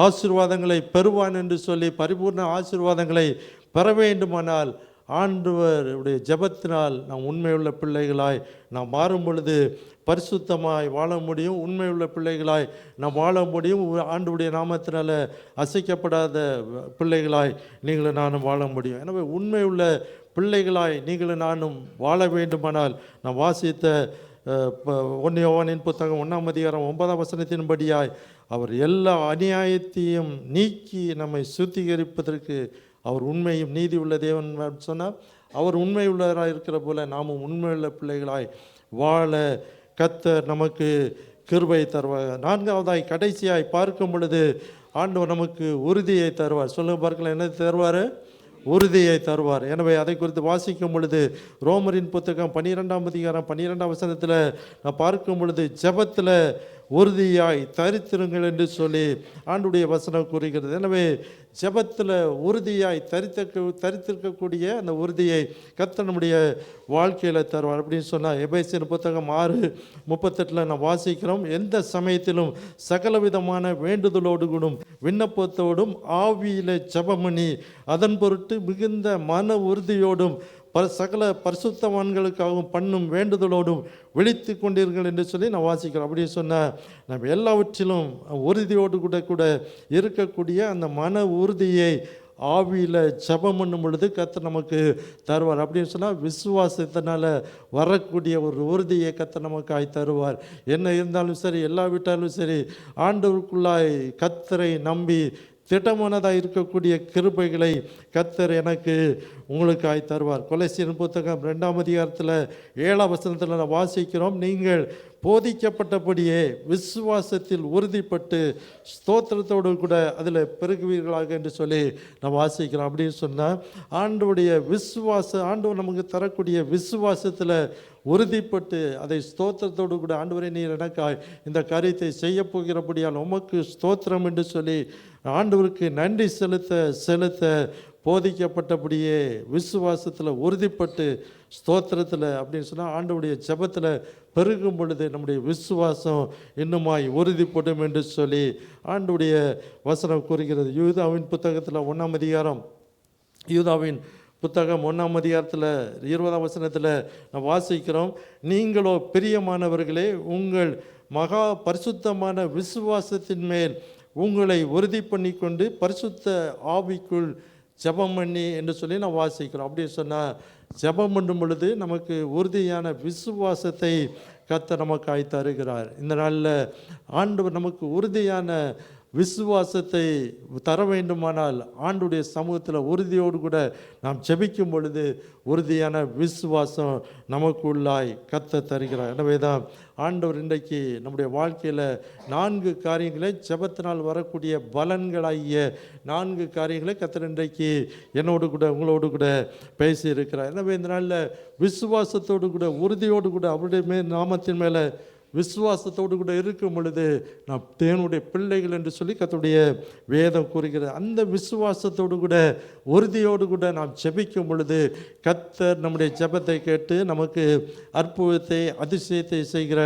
ஆசீர்வாதங்களை பெறுவான் என்று சொல்லி, பரிபூர்ண ஆசீர்வாதங்களை பெற வேண்டுமானால் ஆண்டவருடைய ஜெபத்தினால் நாம் உண்மையுள்ள பிள்ளைகளாய் நாம் மாறும் பொழுது பரிசுத்தமாய் வாழ முடியும். உண்மையுள்ள பிள்ளைகளாய் நாம் வாழ முடியும். ஆண்டவருடைய நாமத்தினால அசைக்கப்படாத பிள்ளைகளாய் நீங்களும் நானும் வாழ முடியும். எனவே உண்மையுள்ள பிள்ளைகளாய் நீங்களும் நானும் வாழ வேண்டுமானால் நாம் வாசித்த 1 யோவானின் புத்தகம் 1ஆம் அதிகாரம் 9ஆம் வசனத்தின்படியாய் அவர் எல்லா அநியாயத்தையும் நீக்கி நம்மை சுத்திகரிப்பதற்கு அவர் உண்மையும் நீதி உள்ள தேவன் சொன்னால், அவர் உண்மை உள்ளவராக இருக்கிற போல நாமும் உண்மையுள்ள பிள்ளைகளாய் வாழ கர்த்தர் நமக்கு கிருபை தருவார். நான்காவதாய் கடைசியாய் பார்க்கும் பொழுது ஆண்டவர் நமக்கு உறுதியை தருவார். சொல்லுங்க பார்க்கலாம் என்ன தருவார், உறுதியை தருவார். எனவே அதை குறித்து வாசிக்கும் பொழுது ரோமரின் புத்தகம் 12ஆம் அதிகாரம் 12ஆம் வசனத்தில் நான் பார்க்கும் பொழுது ஜெபத்தில் உறுதியாய் தரித்திருங்கள் என்று சொல்லி ஆண்டுடைய வசனம் கூறுகிறது. எனவே ஜெபத்தில் உறுதியாய் தரித்திருக்கக்கூடிய அந்த உறுதியை கர்த்தர் நம்முடைய வாழ்க்கையில் தருவார். அப்படின்னு சொன்னால் எபேசியர் புத்தகம் 6:38 நான் வாசிக்கிறோம், எந்த சமயத்திலும் சகலவிதமான வேண்டுதலோடு கூடும் விண்ணப்பத்தோடும் ஆவியில ஜெபமணி அதன் பொருட்டு மிகுந்த மன உறுதியோடும் சகல பரிசுத்தவான்களுக்காகவும் பண்ணும் வேண்டுதலோடும் விழித்து கொண்டீர்கள் என்று சொல்லி நான் வாசிக்கிறோம். அப்படி சொன்னால் நம்ம எல்லாவற்றிலும் உறுதியோடு கூட இருக்கக்கூடிய அந்த மன உறுதியை ஆவியில் ஜெபம் பண்ணும் பொழுது கர்த்தர் நமக்கு தருவார். அப்படின்னு சொன்னால் விசுவாசத்தினால வரக்கூடிய ஒரு உறுதியை கர்த்தர் நமக்காய் தருவார். என்ன இருந்தாலும் சரி, எல்லாவிட்டாலும் சரி, ஆண்டவருக்குள்ளாய் கர்த்தரை நம்பி திட்டமானதாக இருக்கக்கூடிய கிருபைகளை கர்த்தர் எனக்கு உங்களுக்காய் தருவார். கொலோசியர் புத்தகம் 2ஆம் அதிகாரத்தில் 7ஆம் வசனத்தில் நான் வாசிக்கிறோம், நீங்கள் போதிக்கப்பட்டபடியே விசுவாசத்தில் உறுதிப்பட்டு ஸ்தோத்திரத்தோடு கூட அதில் பெருகுவீர்களாக என்று சொல்லி நான் வாசிக்கிறோம். அப்படின்னு சொன்னால் ஆண்டவருடைய ஆண்டவர் நமக்கு தரக்கூடிய விசுவாசத்தில் உறுதிப்பட்டு அதை ஸ்தோத்திரத்தோடு கூட ஆண்டவரே நீர் எனக்காய் இந்த காரியத்தை செய்ய போகிறபடியால் உமக்கு ஸ்தோத்திரம் என்று சொல்லி ஆண்டவருக்கு நன்றி செலுத்த போதிக்கப்பட்டபடியே விசுவாசத்தில் உறுதிப்பட்டு ஸ்தோத்திரத்தில் அப்படின்னு சொன்னால் ஆண்டவருடைய ஜெபத்தில் பெருகும் பொழுது நம்முடைய விசுவாசம் இன்னுமாய் உறுதிப்படும் என்று சொல்லி ஆண்டவருடைய வசனம் கூறுகிறது. யூதாவின் புத்தகத்தில் 1ஆம் அதிகாரம் யூதாவின் புத்தகம் 1ஆம் அதிகாரத்தில் 20ஆம் வசனத்தில் நான் வாசிக்கிறோம், நீங்களோ பிரியமானவர்களே உங்கள் மகா பரிசுத்தமான விசுவாசத்தின் மேல் உங்களை உறுதி பண்ணி கொண்டு பரிசுத்த ஆவிக்குள் ஜெபம் பண்ணி என்று சொல்லி நான் வாசிக்கிறோம். அப்படி சொன்னால் ஜெபம் பண்ணும் பொழுது நமக்கு உறுதியான விசுவாசத்தை கர்த்தர் நமக்காய் தருகிறார். இந்த நாளில் ஆண்டவர் நமக்கு உறுதியான விசுவாசத்தை தர வேண்டுமானால் ஆண்டுடைய சமூகத்தில் உறுதியோடு கூட நாம் ஜெபிக்கும் பொழுது உறுதியான விசுவாசம் நமக்குள்ளாய் கர்த்தர் தருகிறார். எனவே தான் ஆண்டவர் இன்றைக்கு நம்முடைய வாழ்க்கையில் 4 காரியங்களை ஜெபத்தினால் வரக்கூடிய பலன்களாகிய 4 காரியங்களை கர்த்தர் இன்றைக்கு என்னோடு கூட உங்களோடு கூட பேசி இருக்கிறார். எனவே இந்த நாளில் விசுவாசத்தோடு கூட உறுதியோடு கூட அவருடைய நாமத்தின் மேலே விசுவாசத்தோடு கூட இருக்கும் பொழுது நாம் தேவனுடைய பிள்ளைகள் என்று சொல்லி கர்த்தருடைய வேதம் கூறுகிறது. அந்த விசுவாசத்தோடு கூட உறுதியோடு கூட நாம் ஜெபிக்கும் பொழுது கர்த்தர் நம்முடைய ஜெபத்தை கேட்டு நமக்கு அற்புதத்தை அதிசயத்தை செய்கிற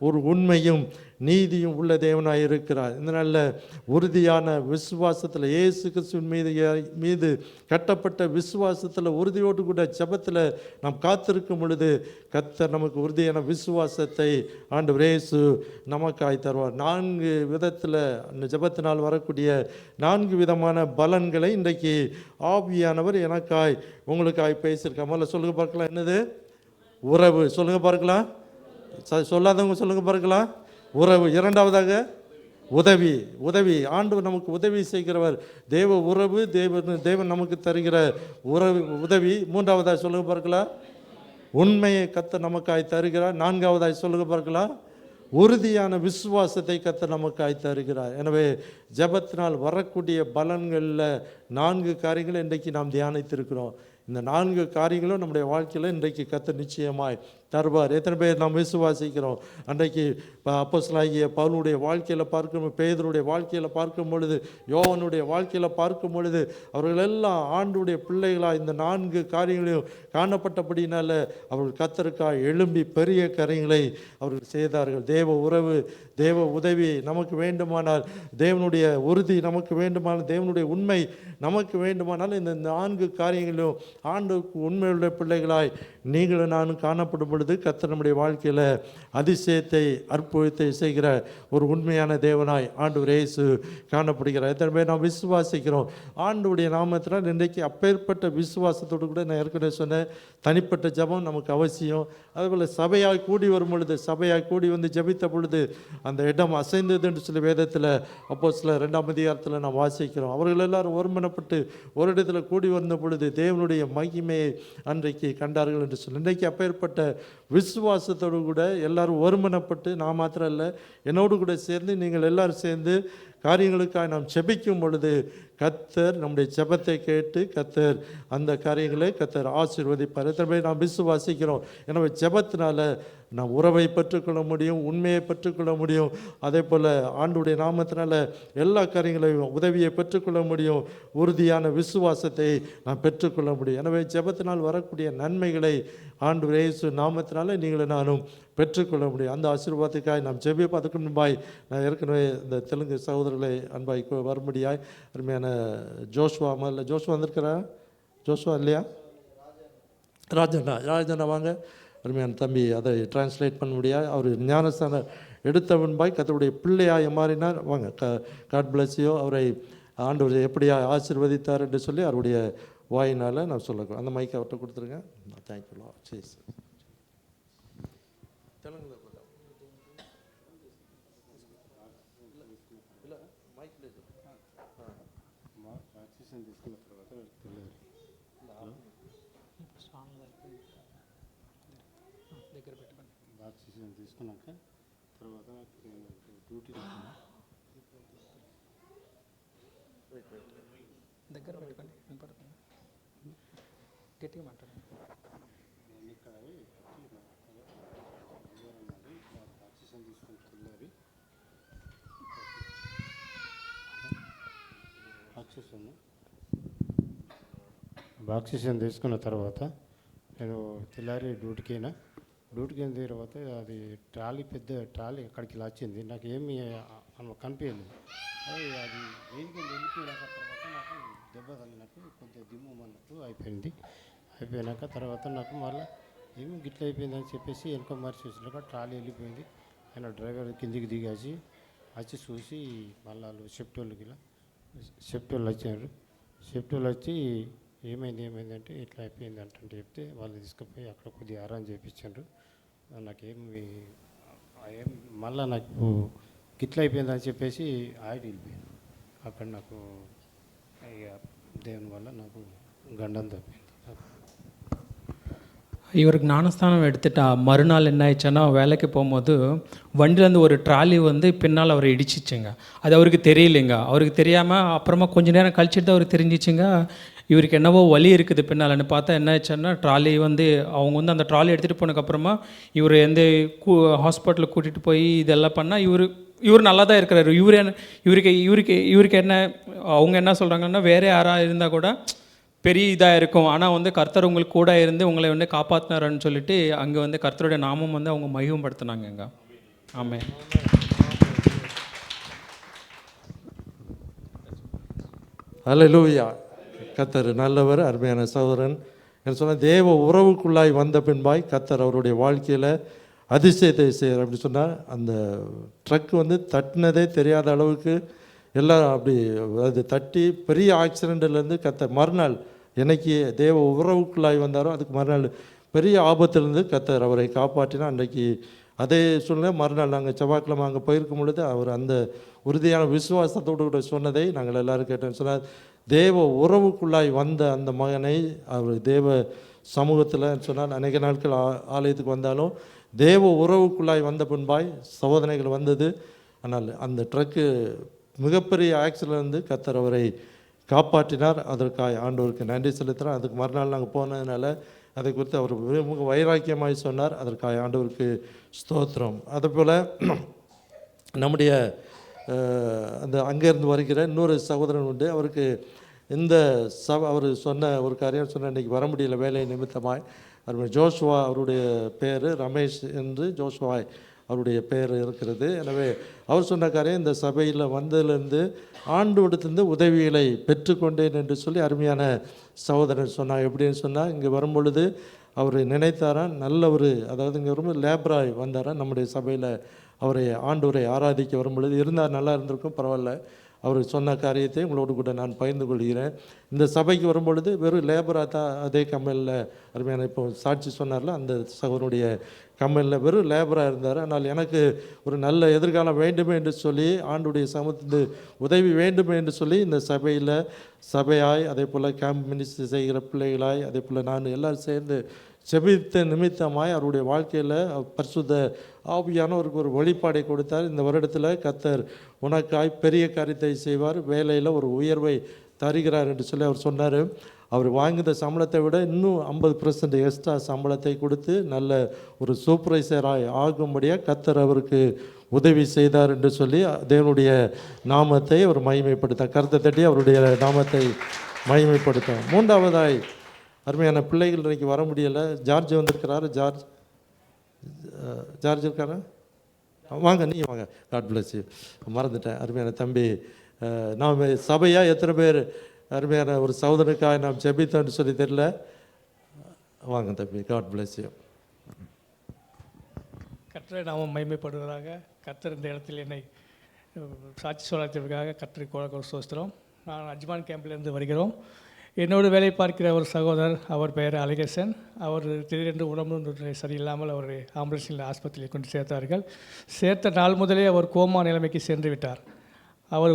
ஒரு உண்மையும் நீதியும் உள்ள தேவனாய் இருக்கிறார். இந்த நல்ல உறுதியான விசுவாசத்தில் இயேசு கிறிஸ்துவின் மீது கட்டப்பட்ட விசுவாசத்தில் உறுதியோடு கூட ஜெபத்தில் நாம் காத்திருக்கும் பொழுது கர்த்தர் நமக்கு உறுதியான விசுவாசத்தை ஆண்டவர் இயேசு நமக்காய் தருவார். 4 விதத்தில் அந்த ஜெபத்தினால் வரக்கூடிய 4 விதமான பலன்களை இன்றைக்கு ஆவியானவர் எனக்காய் உங்களுக்காய் பேசியிருக்கார். முதல்ல சொல்லுங்க பார்க்கலாம், என்னது? உறவு. சொல்லுங்க பார்க்கலாம், சொல்லாதவங்க சொல்லுங்க பார்க்கலாம். உறவு. இரண்டாவதாக உதவி. உதவி. ஆண்டவர் நமக்கு உதவி செய்கிறவர். தேவ உறவு. தேவன் நமக்கு தருகிற உறவு உதவி. மூன்றாவதாக சொல்லுங்க பார்க்கலாம், உண்மையை கர்த்தர் நமக்காய் தருகிறார். நான்காவதாய் சொல்லுங்க பார்க்கலாம், உறுதியான விசுவாசத்தை கர்த்தர் நமக்காய் தருகிறார். எனவே ஜெபத்தினால் வரக்கூடிய பலன்களில் 4 காரியங்களை இன்றைக்கு நாம் தியானித்திருக்கிறோம். இந்த 4 காரியங்களும் நம்முடைய வாழ்க்கையில் இன்றைக்கு கர்த்தர் நிச்சயமாய் தருவார். எத்தனை பேர் நாம் விசுவாசிக்கிறோம்? அன்றைக்கு அப்போஸ்தலனாகிய பவுலுடைய வாழ்க்கையில் பார்க்கும், பேதுருடைய வாழ்க்கையில் பார்க்கும் பொழுது, யோவானுடைய வாழ்க்கையில் பார்க்கும் பொழுது அவர்கள் எல்லாம் ஆண்டுடைய பிள்ளைகளாக இந்த 4 காரியங்களையும் காணப்பட்டபடினால அவர்கள் கர்த்தருக்காய் எழும்பி பெரிய காரியங்களை அவர்கள் செய்தார்கள். தேவ உறவு, தேவ உதவி நமக்கு வேண்டுமானால், தேவனுடைய உறுதி நமக்கு வேண்டுமானால், தேவனுடைய உண்மை நமக்கு வேண்டுமானால், இந்த 4 காரியங்களிலும் ஆண்டுக்கு உண்மையுள்ள பிள்ளைகளாய் நீங்களும் நானும் காணப்படும் பொழுது கர்த்தர் நம்முடைய வாழ்க்கையில் அதிசயத்தை அற்புதத்தை செய்கிற ஒரு உண்மையான தேவனாய் ஆண்டவர் இயேசு காணப்படுகிறார். எத்தனை பேர் நாம் விசுவாசிக்கிறோம்? ஆண்டவருடைய நாமத்தினால் இன்றைக்கு அப்பேற்பட்ட விசுவாசத்தோடு கூட நான் ஏற்கனவே சொன்னேன், தனிப்பட்ட ஜெபம் நமக்கு அவசியம். அதுபோல் சபையாய் கூடி வரும் பொழுது, சபையாய் கூடி வந்து ஜெபித்த பொழுது அந்த இடம் அசைந்தது என்று சொல்லி வேதத்தில் அப்போஸ்தலர் 2ஆம் அதிகாரத்தில் நாம் வாசிக்கிறோம். அவர்கள் எல்லாரும் ஒருமனப்பட்டு ஒரு இடத்துல கூடி வந்த பொழுது தேவனுடைய மகிமையை அன்றைக்கு கண்டார்கள் என்று சொல்லி, இன்றைக்கு அப்பேற்பட்ட விசுவாசத்தோடு கூட எல்லாரும் ஒருமனப்பட்டு, நான் மாத்திரம் இல்லை, என்னோடு கூட சேர்ந்து நீங்கள் எல்லாரும் சேர்ந்து காரியங்களுக்காக நாம் ஜெபிக்கும் பொழுது கர்த்தர் நம்முடைய ஜெபத்தை கேட்டு கர்த்தர் அந்த காரியங்களை கர்த்தர் ஆசீர்வதிப்பார். எத்தனை பேர் நாம் விசுவாசிக்கிறோம்? எனவே ஜெபத்தினால நாம் உறவை பெற்றுக்கொள்ள முடியும், உண்மையை பெற்றுக்கொள்ள முடியும். அதே போல் ஆண்டுடைய நாமத்தினால எல்லா காரியங்களையும் உதவியை பெற்றுக்கொள்ள முடியும், உறுதியான விசுவாசத்தை நாம் பெற்றுக்கொள்ள முடியும். எனவே ஜெபத்தினால் வரக்கூடிய நன்மைகளை ஆண்டவர் இயேசு நாமத்தினால நீங்களும் நானும் பெற்றுக்கொள்ள முடியும். அந்த ஆசீர்வாதத்துக்காய் நாம் ஜெபிப்போம். அதுக்கு முன்பாய் நான் ஏற்கனவே இந்த தெலுங்கு சகோதரர்களை அன்பாய் வரும்படியாய் அருமையான ஜோஷ்வா, முதல்ல ஜோஷ்வா வந்திருக்கிறா? ஜோஷ்வா இல்லையா? ராஜண்ணா வாங்க. அருமையான தம்பி அதை டிரான்ஸ்லேட் பண்ண முடியாது. அவர் ஞானஸ்தானம் எடுத்த முன்பாய் கர்த்தருடைய பிள்ளையாய் மாறினார். வாங்க, காட் பிளஸ் யூ. அவரை ஆண்டவர் எப்படியா ஆசீர்வதித்தார் என்று சொல்லி அவருடைய வாயினால் நான் சொல்லுறேன். அந்த மைக்கை அவர்கிட்ட கொடுத்துருங்க. தேங்க்யூ. சரி சார். தெலுங்குல ఆక్సిజన్ తీసుకున్నాక తర్వాత డ్యూటీ దగ్గర పెట్టుకోండి, వినపడుతుంది, గట్టిగా మాట్లాడండి. ఇక్కడ ఆక్సిజన్ తీసుకుని వెళ్ళాలి. ఆక్సిజన్ తీసుకున్న తర్వాత నేను తెల్లారి డ్యూటీకి అయిన తర్వాత అది పెద్ద ట్రాలీ అక్కడికి ఇలా వచ్చింది. నాకు ఏమి కనిపించలేదు. అది వెళ్ళిపోయినాక తర్వాత నాకు దెబ్బ తగిలినట్టు కొంచెం దిమ్ము అన్నట్టు అయిపోయినాక తర్వాత నాకు మళ్ళీ ఏమి గిట్ల అయిపోయిందని చెప్పేసి వెనక మరి చూసినాక ట్రాలీ వెళ్ళిపోయింది. ఆయన డ్రైవర్ కిందికి దిగాసి వచ్చి చూసి మళ్ళీ వాళ్ళు షిఫ్ట్ వాళ్ళు వచ్చారు. షిఫ్ట్ వాళ్ళు వచ్చి ఏమైందంటే ఇట్లా అయిపోయింది అంటే చెప్తే వాళ్ళు తీసుకుపోయి అక్కడ కొద్దిగా ఆరాం చేయించారు. మళ్ళీ నాకు గిట్ల అయిపోయిందని చెప్పేసి ఆయిల్ వెళ్ళిపోయాను. అక్కడ నాకు ఇక దేవుని వల్ల నాకు గండం తప్పింది. இவருக்கு ஞானஸ்தானம் எடுத்துட்டா மறுநாள் என்ன ஆயிடுச்சுன்னா, வேலைக்கு போகும்போது வண்டியிலேருந்து ஒரு ட்ராலி வந்து பின்னால் அவரை இடிச்சிச்சுங்க. அது அவருக்கு தெரியலைங்க. அவருக்கு தெரியாமல் அப்புறமா கொஞ்சம் நேரம் கழிச்சுட்டு தான் அவருக்கு தெரிஞ்சிச்சுங்க, இவருக்கு என்னவோ வலி இருக்குது பின்னாலன்னு பார்த்தா என்ன ஆச்சுன்னா ட்ராலி வந்து அவங்க வந்து அந்த ட்ராலி எடுத்துகிட்டு போனதுக்கப்புறமா இவர் எந்த ஹாஸ்பிட்டலுக்கு கூட்டிகிட்டு போய் இதெல்லாம் பண்ணால் இவர் நல்லா தான் இருக்கிறாரு. இவருக்கு என்ன அவங்க என்ன சொல்கிறாங்கன்னா வேறு யாராக இருந்தால் கூட பெரிய இதாக இருக்கும், ஆனால் வந்து கர்த்தர் உங்களுக்கு கூட இருந்து உங்களை வந்து காப்பாற்றினாருன்னு சொல்லிட்டு அங்கே வந்து கர்த்தருடைய நாமம் வந்து அவங்க மகிமைப்படுத்தினாங்கங்க. ஆமென். அல்லேலூயா. கர்த்தர் நல்லவர். அருமையான சகோதரன் என்ன சொன்னால், தேவ உறவுக்குள்ளாய் வந்த பின்பாய் கர்த்தர் அவருடைய வாழ்க்கையில் அதிசயத்தை செய்கிறார். அப்படி சொன்னால் அந்த ட்ரக் வந்து தட்டினதே தெரியாத அளவுக்கு எல்லாம் அப்படி அது தட்டி பெரிய ஆக்சிடெண்ட்லேருந்து கர்த்தர் மறுநாள் என்னைக்கு தேவ உறவுக்குள்ளாய் வந்தாரோ அதுக்கு மறுநாள் பெரிய ஆபத்திலிருந்து கர்த்தர் அவரை காப்பாற்றினா. அன்றைக்கு அதே சூழ்நிலை மறுநாள் நாங்கள் செவ்வாய்க்கிழமை அங்கே போயிருக்கும் பொழுது அவர் அந்த உறுதியான விசுவாசத்தோடு கூட சொன்னதை நாங்கள் எல்லோரும் கேட்டோம். சொன்னார், தேவ உறவுக்குள்ளாய் வந்த அந்த மகனை அவர் தேவ சமூகத்தில் சொன்னால் அநேக நாட்கள் ஆலயத்துக்கு வந்தாலும் தேவ உறவுக்குள்ளாய் வந்த பின்பாய் சோதனைகள் வந்தது. ஆனால் அந்த ட்ரக்கு மிகப்பெரிய ஆக்சிடென்ட் வந்து கர்த்தர் அவரை காப்பாற்றினார். அதற்காக ஆண்டவருக்கு நன்றி செலுத்துகிறோம். அதுக்கு மறுநாள் நாங்கள் போனதுனால அதை குறித்து அவர் மிக வைராக்கியமாய் சொன்னார். அதற்காக ஆண்டவருக்கு ஸ்தோத்திரம். அதுபோல் நம்முடைய அந்த அங்கேருந்து வருகிற இன்னொரு சகோதரன் உண்டு. அவருக்கு இந்த அவர் சொன்ன ஒரு காரியம் சொன்ன இன்றைக்கி வர முடியல வேலை நிமித்தமாய். அவர் ஜோஷுவா அவருடைய பேர், ரமேஷ் என்று ஜோஷுவா அவருடைய பேர் இருக்கிறது. எனவே அவர் சொன்ன காரியம், இந்த சபையில் வந்ததுலேருந்து ஆண்டவரிடத்திலிருந்து உதவிகளை பெற்றுக்கொண்டேன் என்று சொல்லி அருமையான சகோதரன் சொன்னார். எப்படின்னு சொன்னால், இங்கே வரும்பொழுது அவர் நினைத்தாராம் நல்ல ஒரு, அதாவது இங்கே வரும்போது லேபராய் வந்தாராம் நம்முடைய சபையில் அவரை ஆண்டவரை ஆராதிக்க வரும்பொழுது. இருந்தால் நல்லா இருந்திருக்கும், பரவாயில்ல. அவர் சொன்ன காரியத்தை உங்களோடு கூட நான் பகிர்ந்து கொள்கிறேன். இந்த சபைக்கு வரும்பொழுது வெறும் லேபராக தான் அதே கம்பெனியில் அருமையான இப்போ சாட்சி சொன்னார்ல அந்த சகோதரனுடைய கம்பெனியில் வெறும் லேபராக இருந்தார். ஆனால் எனக்கு ஒரு நல்ல எதிர்காலம் வேண்டுமே என்று சொல்லி ஆண்டுடைய சமூகத்து உதவி வேண்டுமே என்று சொல்லி இந்த சபையாய் அதே போல் கேம்ப் மினிஸ்ட்ரி செய்கிற பிள்ளைகளாய் அதே போல் நான் எல்லோரும் சேர்ந்து செபித்த நிமித்தமாய் அவருடைய வாழ்க்கையில் பரிசுத்த ஆவியானவருக்கு ஒரு வெளிப்பாடை கொடுத்தார். இந்த வருடத்தில் கர்த்தர் உனக்காய் பெரிய காரியத்தை செய்வார், வேலையில் ஒரு உயர்வை தருகிறார் என்று சொல்லி அவர் சொன்னார். அவர் வாங்கின சம்பளத்தை விட இன்னும் 50% எக்ஸ்ட்ரா சம்பளத்தை கொடுத்து நல்ல ஒரு சூப்பர்வைசராய் ஆகும்படியாக கர்த்தர் அவருக்கு உதவி செய்தார் என்று சொல்லி தேவனுடைய நாமத்தை அவர் மகிமைப்படுத்தார். கருத்தை தட்டி அவருடைய நாமத்தை மகிமைப்படுத்தார். மூன்றாவதாய் அருமையான பிள்ளைகள் இன்றைக்கி வர முடியலை. ஜார்ஜ் வந்திருக்கிறாரு. ஜார்ஜ் இருக்காரா? வாங்க, நீ வாங்க. God bless you. மறந்துட்டேன். அருமையான தம்பி, நாம் சபையாக எத்தனை பேர் அருமையான ஒரு சகோதரனுக்காக நாம் ஜெபித்தோன்னு சொல்லி தெரியல. வாங்க தம்பி. God bless you. கர்த்தரை நாம மகிமைப்படுவதாக. கர்த்தர் இந்த இடத்தில் என்னை சாட்சி சொல்லாததற்காக கர்த்தருக்கு சோஸ்திரம். நான் அஜ்மான் கேம்பிலிருந்து வருகிறோம். என்னோடு வேலை பார்க்கிற ஒரு சகோதரர், அவர் பெயர் அழகேசன். அவர் திடீரென்று உடம்பு சரியில்லாமல் அவர் ஆம்புலன்ஸில் ஆஸ்பத்திரியில் கொண்டு சேர்த்தார்கள். சேர்த்த நாள் முதலே அவர் கோமா நிலைமைக்கு சென்று விட்டார். அவர்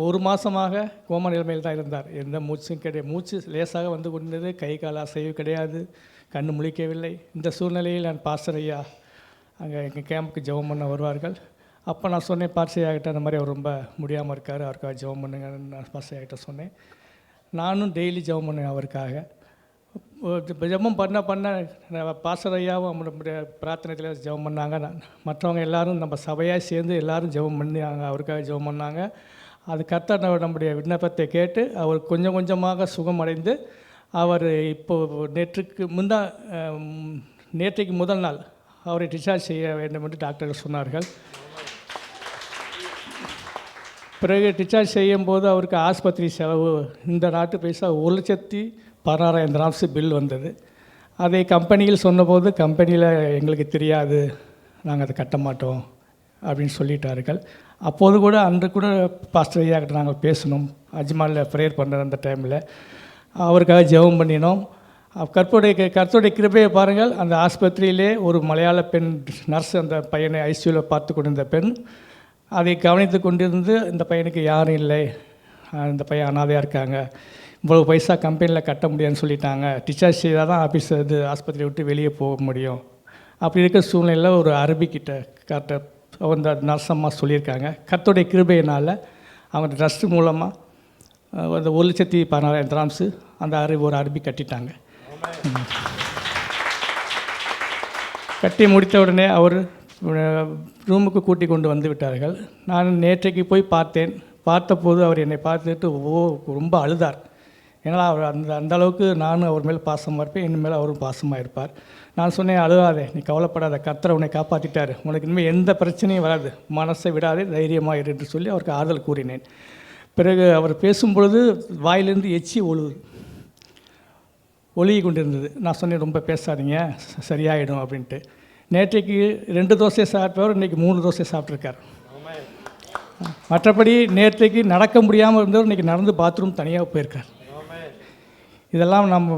ஒரு மாதமாக கோமா நிலைமையில் தான் இருந்தார். எந்த மூச்சும் மூச்சு லேசாக வந்து கொண்டது, கை கால் அசைவு கிடையாது, கண்ணு முழிக்கவில்லை. இந்த சூழ்நிலையில் நான் பாஸ்டர் ஐயா அங்கே எங்கள் கேம்புக்கு ஜெபம் பண்ண வருவார்கள். அப்போ நான் சொன்னேன், பாஸ்டர் ஐயாக்கிட்ட அந்த மாதிரி அவர் ரொம்ப முடியாமல் இருக்கார், அவருக்காக ஜெபம் பண்ணுங்கன்னு நான் பாஸ்டர் ஐயாக்கிட்ட சொன்னேன். நானும் டெய்லி ஜெபம் பண்ணேன் அவருக்காக. ஜெபம் பண்ண பாஸ்டர் ஐயாவும் நம்முடைய பிரார்த்தனையில் ஜெபம் பண்ணாங்க. மற்றவங்க எல்லோரும் நம்ம சபையாக சேர்ந்து எல்லோரும் ஜெபம் பண்ணாங்க, அவருக்காக ஜெபம் பண்ணாங்க. அது கர்த்தர் நம்முடைய விண்ணப்பத்தை கேட்டு அவர் கொஞ்சம் கொஞ்சமாக சுகமடைந்து அவர் இப்போது நேற்றைக்கு முதல் நாள் அவரை டிஸ்சார்ஜ் செய்ய வேண்டும் என்று டாக்டர்கள் சொன்னார்கள். பிறகு டிஸ்சார்ஜ் செய்யும்போது அவருக்கு ஆஸ்பத்திரி செலவு இந்த நாட்டு பைசா 1,16,000 பில் வந்தது. அதை கம்பெனியில் சொன்னபோது கம்பெனியில் எங்களுக்கு தெரியாது, நாங்கள் அதை கட்ட மாட்டோம் அப்படின்னு சொல்லிட்டார்கள். அப்போது கூட அன்று கூட பாஸ்டர் ஐயா கிட்ட நாங்கள் பேசணும், அஜ்மானில் ப்ரேயர் பண்ணுற அந்த டைமில் அவருக்காக ஜெபம் பண்ணினோம். கர்த்தருடைய கிருபையை பாருங்கள். அந்த ஆஸ்பத்திரியிலே ஒரு மலையாள பெண் நர்ஸ் அந்த பையனை ஐசியூவில் பார்த்து கொண்டிருந்த பெண் அதை கவனித்து கொண்டிருந்து, இந்த பையனுக்கு யாரும் இல்லை, இந்த பையன் அனாதையாக இருக்காங்க, இவ்வளோ பைசா கம்பெனியில் கட்ட முடியாதுன்னு சொல்லிட்டாங்க, டிஸ்சார்ஜ் செய்தால் தான் ஆஸ்பத்திரியை விட்டு வெளியே போக முடியும். அப்படி இருக்கிற சூழ்நிலையில் ஒரு அரபிக்கிட்ட கரெக்டாக அந்த நர்ஸ் அம்மா சொல்லியிருக்காங்க. கர்த்தருடைய கிருபையினால் அவங்க ட்ரஸ்ட் மூலமாக அந்த 1,16,000 திராம்ஸு அந்த ஒரு அரபி கட்டிட்டாங்க. கட்டி முடித்த உடனே அவர் ரூமுக்கு கூட்டி கொண்டு வந்து விட்டார்கள். நான் நேற்றைக்கு போய் பார்த்தபோது அவர் என்னை பார்த்துட்டு ரொம்ப அழுதார். ஏன்னா அவர் அந்த அளவுக்கு நானும் அவர் மேலே பாசமாக இருப்பேன், என் மேலே அவரும் பாசமாக இருப்பார். நான் சொன்னேன், அழுகாதே, நீ கவலைப்படாத, கர்த்தர் உன்னை காப்பாற்றிட்டார், உனக்கு இனிமேல் எந்த பிரச்சனையும் வராது, மனசை விடாதே, தைரியமாக இரு என்று சொல்லி அவருக்கு ஆறுதல் கூறினேன். பிறகு அவர் பேசும்பொழுது வாயிலிருந்து எச்சி ஒழுகி கொண்டிருந்தது. நான் சொன்னேன், ரொம்ப பேசாதீங்க, சரியாயிடும் அப்படின்ட்டு. நேற்றைக்கு 2 தோசை சாப்பிட்டவர் இன்றைக்கி 3 தோசை சாப்பிட்ருக்கார். மற்றபடி நேற்றைக்கு நடக்க முடியாமல் இருந்தவர் இன்றைக்கி நடந்து பாத்ரூம் தனியாக போயிருக்கார். இதெல்லாம் நம்ம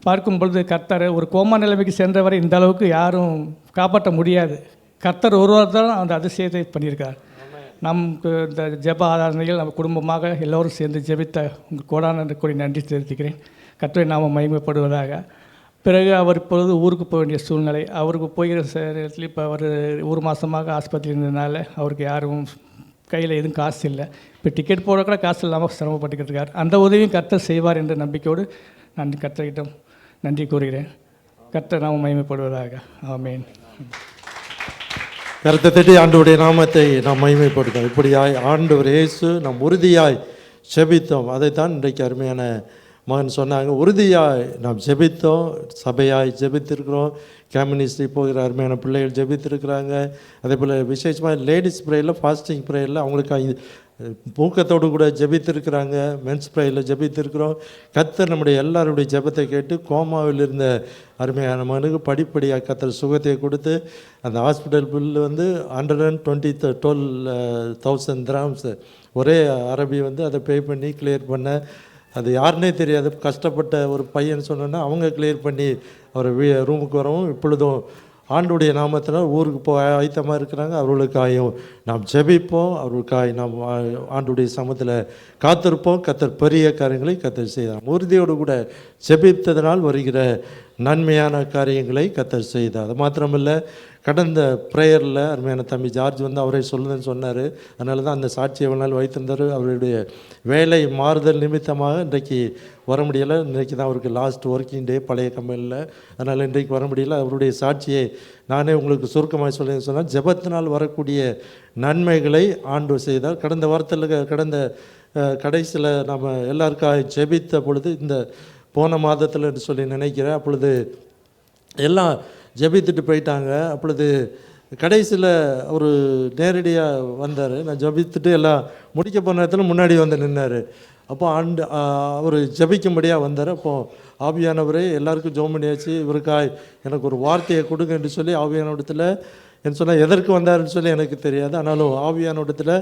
பார்க்கும் பொழுது கர்த்தர் ஒரு கோமா நிலைமைக்கு சென்றவரை இந்த அளவுக்கு யாரும் காப்பாற்ற முடியாது. கர்த்தர் ஒருவர் தான் அந்த அதிசயத்தை பண்ணியிருக்கார். நமக்கு இந்த ஜெப ஆராதனைகள் நம்ம குடும்பமாக எல்லோரும் சேர்ந்து ஜெபித்த உங்கள் கோடான கூடி நன்றி தெரிவிக்கிறேன். கர்த்தரை நாம மகிமைப்படுவதாக. பிறகு அவர் இப்பொழுது ஊருக்கு போக வேண்டிய சூழ்நிலை. அவருக்கு போகிற நேரத்தில் இப்போ அவர் 1 மாதமாக ஆஸ்பத்திரியில் இருந்ததுனால அவருக்கு யாரும் கையில் எதுவும் காசு இல்லை. இப்போ டிக்கெட் போட கூட காசு இல்லாமல் சிரமப்பட்டுக்கிட்டு இருக்கார். அந்த உதவியும் கர்த்தர் செய்வார் என்ற நம்பிக்கையோடு நான் கர்த்தரிடம் நன்றி கூறுகிறேன். கர்த்தர் நாம மகிமைப்படுவதாக. ஆமென். கருத்தை தட்டி ஆண்டவருடைய நாமத்தை நாம் மகிமைப்படுத்தோம். இப்படியாய் ஆண்டவர் இயேசு நாம் உறுதியாய் செபித்தோம். அதைத்தான் இன்றைக்கு அருமையான மகன் சொன்னாங்க. உறுதியாய் நாம் ஜெபித்தோம், சபையாய் ஜெபித்திருக்கிறோம். கம்யூனிஸ்ட்ரி போகிற அருமையான பிள்ளைகள் ஜெபித்திருக்கிறாங்க. அதே போல் விசேஷமாக லேடிஸ் ப்ரேயரில், ஃபாஸ்டிங் ப்ரேயரில் அவங்களுக்கு ஊக்கத்தோடு கூட ஜெபித்திருக்கிறாங்க. மென்ஸ் ப்ரேயரில் ஜெபித்திருக்கிறோம். கர்த்தர் நம்முடைய எல்லாருடைய ஜெபத்தை கேட்டு கோமாவில் இருந்த அருமையான மகனுக்கு படிப்படியாக கர்த்தர் சுகத்தை கொடுத்து அந்த ஹாஸ்பிட்டல் பில்லு 112,000 திராம்ஸ் ஒரே அரபி அதை பே பண்ணி கிளியர் பண்ண. அது யாருன்னே தெரியாது, கஷ்டப்பட்ட ஒரு பையன் சொன்னோன்னா அவங்க கிளியர் பண்ணி அவர் ரூமுக்கு வரவும் இப்பொழுதும் ஆண்டுடைய நாமத்தினால் ஊருக்கு போக ஆயத்தமாக இருக்கிறாங்க. அவர்களுக்காயும் நாம் ஜெபிப்போம், அவர்களுக்காய் நாம் ஆண்டுடைய சமத்தில் காத்திருப்போம். கர்த்தர் பெரிய காரியங்களை கர்த்தர் செய்தார். உறுதியோடு கூட ஜெபித்ததனால் வருகிற நன்மையான காரியங்களை கர்த்தர் செய்தார். அது மாத்திரமில்லை, கடந்த ப்ரேயரில் அருமையான தம்பி ஜார்ஜ் அவரே சொல்லுதுன்னு சொன்னார். அதனால தான் அந்த சாட்சி எவ்வளோ நாள் வைத்திருந்தார். அவருடைய வேலை மாறுதல் நிமித்தமாக இன்றைக்கு வர முடியலை. இன்றைக்கி தான் அவருக்கு லாஸ்ட் ஒர்க்கிங் டே பழைய கம்பெனியில். அதனால் இன்றைக்கு வர முடியலை. அவருடைய சாட்சியை நானே உங்களுக்கு சுருக்கமாக சொன்னால், ஜெபத்தினால் வரக்கூடிய நன்மைகளை ஆண்டு செய்தார். கடந்த வாரத்தில் கடைசியில் நம்ம எல்லாருக்காக ஜெபித்த பொழுது, இந்த போன மாதத்தில் என்று சொல்லி நினைக்கிறேன், அப்பொழுது எல்லாம் ஜெபித்துட்டு போயிட்டாங்க. அப்பொழுது கடைசியில் ஒரு நேரடியாக வந்தார். நான் ஜெபித்துட்டு எல்லாம் முடிக்க போன நேரத்தில் முன்னாடி நின்னார். அப்போ அவர் ஜெபிக்கும்படியாக வந்தார். அப்போது ஆவியானவரே எல்லாருக்கும் ஜெபம் பண்ணியாச்சு, இவருக்காய் எனக்கு ஒரு வார்த்தையை கொடுங்க என்று சொல்லி ஆவியானவரிடத்தில் என்ன சொன்னால், எதற்கு வந்தாருன்னு சொல்லி எனக்கு தெரியாது. ஆனாலும் ஆவியானவரிடத்தில்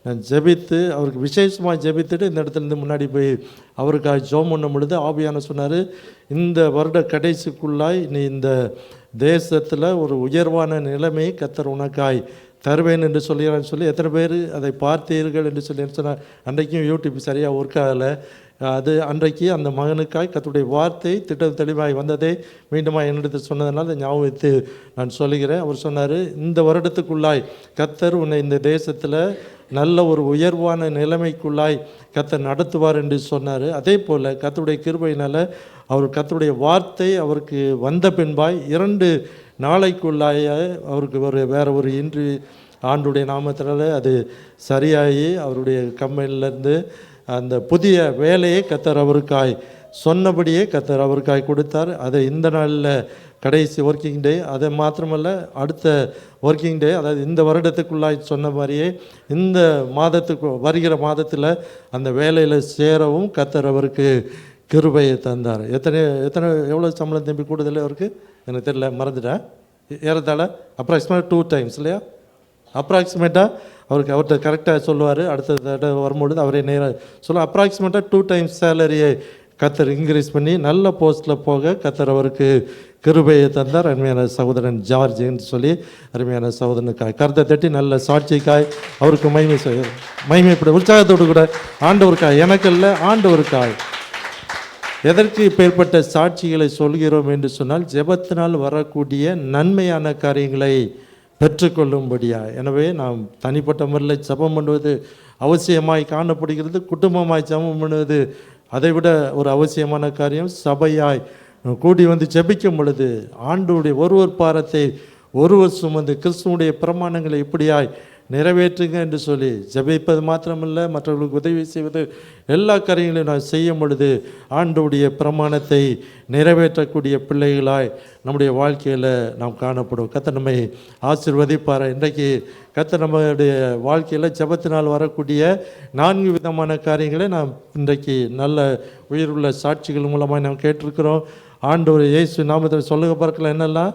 நான் ஜெபித்து அவருக்கு விசேஷமாக ஜெபித்துட்டு இந்த இடத்துலேருந்து முன்னாடி போய் அவருக்காக ஜெபம் பண்ணும் பொழுது ஆவியான சொன்னார், இந்த வருட கடைசிக்குள்ளாய் நீ இந்த தேசத்தில் ஒரு உயர்வான நிலைமையை கர்த்தர் உனக்காய் தருவேன் என்று சொல்கிறான்னு சொல்லி எத்தனை பேர் அதை பார்த்தீர்கள் என்று சொல்லி சொன்னார். அன்றைக்கும் யூடியூப் சரியாக ஒர்க் ஆகலை. அது அன்றைக்கு அந்த மகனுக்காய் கர்த்தருடைய வார்த்தை திட்டம் தெளிவாய் வந்ததை மீண்டுமாக என்னிடத்தில் சொன்னதனால் அதை ஞாபகத்து நான் சொல்லுகிறேன். அவர் சொன்னார், இந்த வருடத்துக்குள்ளாய் கர்த்தர் உன்னை இந்த தேசத்தில் நல்ல ஒரு உயர்வான நிலைமைக்குள்ளாய் கர்த்தர் நடத்துவார் என்று சொன்னார். அதே போல் கர்த்தருடைய கிருபையினால் அவர் கர்த்தருடைய வார்த்தை அவருக்கு வந்த பின்பாய் 2 நாளைக்குள்ளாய அவருக்கு வேறு ஒரு இன்று ஆண்டுடைய நாமத்தினால அது சரியாகி அவருடைய கம்பெனிலேருந்து அந்த புதிய வேலையை கர்த்தர் அவருக்காய் சொன்னபடியே கர்த்தர் அவருக்காய் கொடுத்தார். அதை இந்த நாளில் கடைசி ஒர்க்கிங் டே. அதை மாத்திரமல்ல, அடுத்த ஒர்க்கிங் டே, அதாவது இந்த வருடத்துக்குள்ளாய் சொன்ன மாதிரியே இந்த வருகிற மாதத்தில் அந்த வேலையில் சேரவும் கர்த்தர் அவருக்கு கிருபையை தந்தார். எவ்வளோ சம்பளம் தம்பி கூடுதல் அவருக்கு எனக்கு தெரியல, மறந்துட்டேன். ஏறத்தாழ அப்ராக்சிமேட்டாக 2 டைம்ஸ் இல்லையா? அப்ராக்சிமேட்டாக அவர்கிட்ட கரெக்டாக சொல்லுவார். அடுத்த தடவை வரும்பொழுது அவரே நேராக சொல்லுவார். அப்ராக்சிமேட்டாக 2 டைம்ஸ் சேலரியை கர்த்தர் இன்க்ரீஸ் பண்ணி நல்ல போஸ்ட்டில் போக கர்த்தர் அவருக்கு கிருபையை தந்தார். அருமையான சகோதரன் ஜார்ஜ்ன்னு சொல்லி அருமையான சகோதரனுக்காய் கருத்தை தட்டி நல்ல சாட்சிக்காய் அவருக்கு மகிமைப்பட உற்சாகத்தோடு கூட ஆண்டவருக்காய், எனக்கல்ல ஆண்டவருக்காய். எதற்கு இப்பேற்பட்ட சாட்சிகளை சொல்கிறோம் என்று சொன்னால், ஜெபத்தினால் வரக்கூடிய நன்மையான காரியங்களை பெற்றுக்கொள்ளும்படியா. எனவே நாம் தனிப்பட்ட முறையில் ஜெபம் பண்ணுவது அவசியமாய் காணப்படுகிறது. குடும்பமாய் ஜெபம் பண்ணுவது அதை விட ஒரு அவசியமான காரியம். சபையாய் கூடி வந்து ஜெபிக்கும் பொழுது ஆண்டவருடைய ஒருவர் பாரத்தை ஒருவர் சுமந்து கிறிஸ்துவனுடைய பிரமாணங்களை இப்படியாய் நிறைவேற்றுங்க என்று சொல்லி ஜெபிப்பது மாத்திரமல்ல, மற்றவர்களுக்கு உதவி செய்வது, எல்லா காரியங்களையும் நான் செய்யும் பொழுது ஆண்டவருடைய பிரமாணத்தை நிறைவேற்றக்கூடிய பிள்ளைகளாய் நம்முடைய வாழ்க்கையில் நாம் காணப்படும். கர்த்தர் நம்மை ஆசீர்வதிப்பார். இன்றைக்கு கர்த்தர் நம்முடைய வாழ்க்கையில் ஜெபத்தினால் வரக்கூடிய 4 விதமான காரியங்களை நாம் இன்றைக்கு நல்ல உயிருள்ள சாட்சிகள் மூலமாக நாம் கேட்டிருக்கிறோம். ஆண்டவர் இயேசு நாமத்தில் சொல்லுங்க பார்க்கலாம். என்னெல்லாம்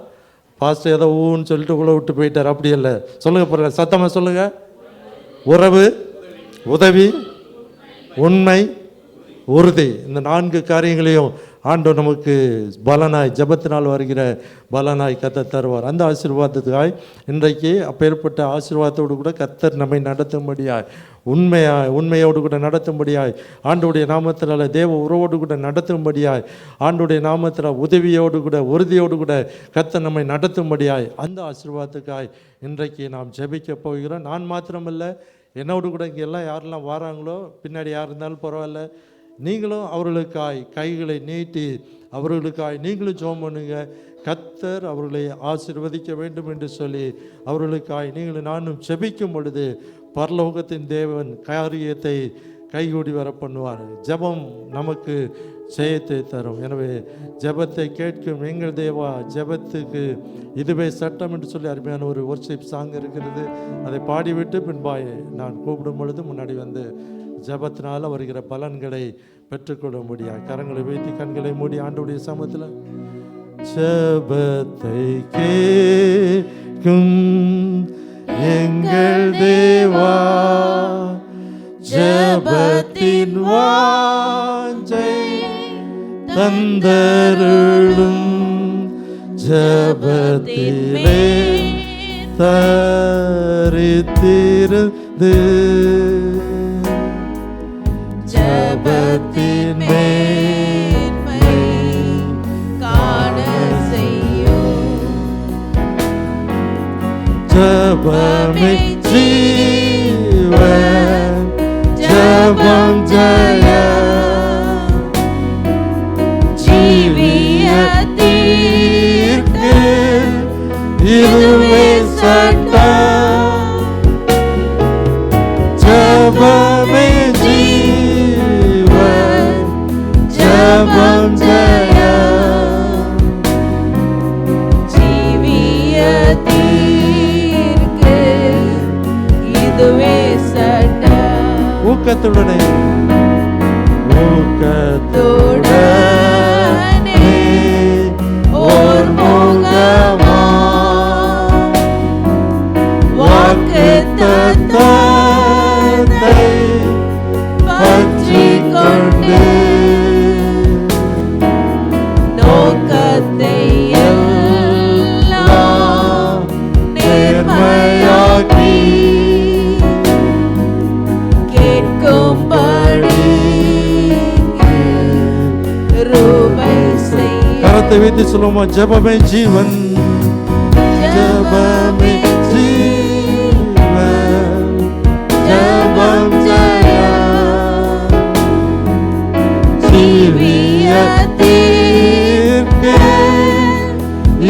பாஸ்டர் ஏதோ ஊன்னு சொல்லிட்டு உள்ள விட்டு போயிட்டார், அப்படி இல்லை. சொல்லுங்க பாருங்க, சத்தமாக சொல்லுங்க. உறவு, உதவி, உண்மை, உறுதி. இந்த 4 காரியங்களையும் ஆண்டவர் நமக்கு பலனாய் ஜெபத்தினால் வருகிற பலனாய் கர்த்தர் தருவார். அந்த ஆசீர்வாதத்துக்காய் இன்றைக்கு அப்பேற்பட்ட ஆசீர்வாதத்தோடு கூட கர்த்தர் நம்மை நடத்தும்படியாய், உண்மையோடு கூட நடத்தும்படியாய், ஆண்டவருடைய நாமத்தினால தேவ உறவோடு கூட நடத்தும்படியாய், ஆண்டவருடைய நாமத்தில் உதவியோடு கூட உறுதியோடு கூட கர்த்தர் நம்மை நடத்தும்படியாய், அந்த ஆசீர்வாதத்துக்காய் இன்றைக்கு நாம் ஜெபிக்க போகிறோம். நான் மாத்திரமல்ல, என்னோடு கூட இங்கே எல்லாம் யாரெல்லாம் வராங்களோ, பின்னாடி யார் இருந்தாலும் பரவாயில்ல, நீங்களும் அவர்களுக்காய் கைகளை நீட்டி அவர்களுக்காய் நீங்களும் ஜெபம் பண்ணுங்க. கர்த்தர் அவர்களை ஆசீர்வதிக்க வேண்டும் என்று சொல்லி அவர்களுக்காய் நீங்களும் நானும் ஜெபிக்கும் பொழுது பரலோகத்தின் தேவன் காரியத்தை கைகூடி வர பண்ணுவார். ஜெபம் நமக்கு ஜெயத்தை தரும். எனவே ஜெபத்தை கேட்கும் எங்கள் தேவா, ஜெபத்துக்கு இதுவே சட்டம் என்று சொல்லி அருமையான ஒரு வொர்ஷிப் சாங் இருக்கிறது. அதை பாடிவிட்டு பின்பாய் நான் கூப்பிடும் பொழுது முன்னாடி வந்து ஜெபத்தினால் வருகிற பலன்களை பெற்றுக்கொள்ள முடியாது. கரங்களை வைத்து கண்களை மூடி ஆண்டவருடைய சமூகத்தில் ஜெபத்தை கேட்கும் எங்கள் தேவா, ஜெபத்தின் வாஞ்சை தந்தருளும், ஜெபத்திலே தரித்திருந்து ஜெபத்தின் மேன்மை காண செய்யும். ஜெபமே ஜீவன், ஜெபம் ஜெயம், ஜீவியத்திற்கு இதுவே சட்டம். ஜெபமே ஜெபம் ஜெயம், ஜீவியத்திற்கு இதுவே சட்டம். ஊக்கத்துடனே ஓர் முகமா வாக்குத்தத்தத்தை பற்றிக் கொண்டு நோக்கத்தை எல்லாம் நேர்மையாக்கி கேட்கும்படி ரூபை செய். கரத்தை வைத்து சொல்லுமா, ஜெபமே ஜீவன், ஜெபமே ஜீவன், ஜெபம் ஜெயம், ஜீவியத்திற்கு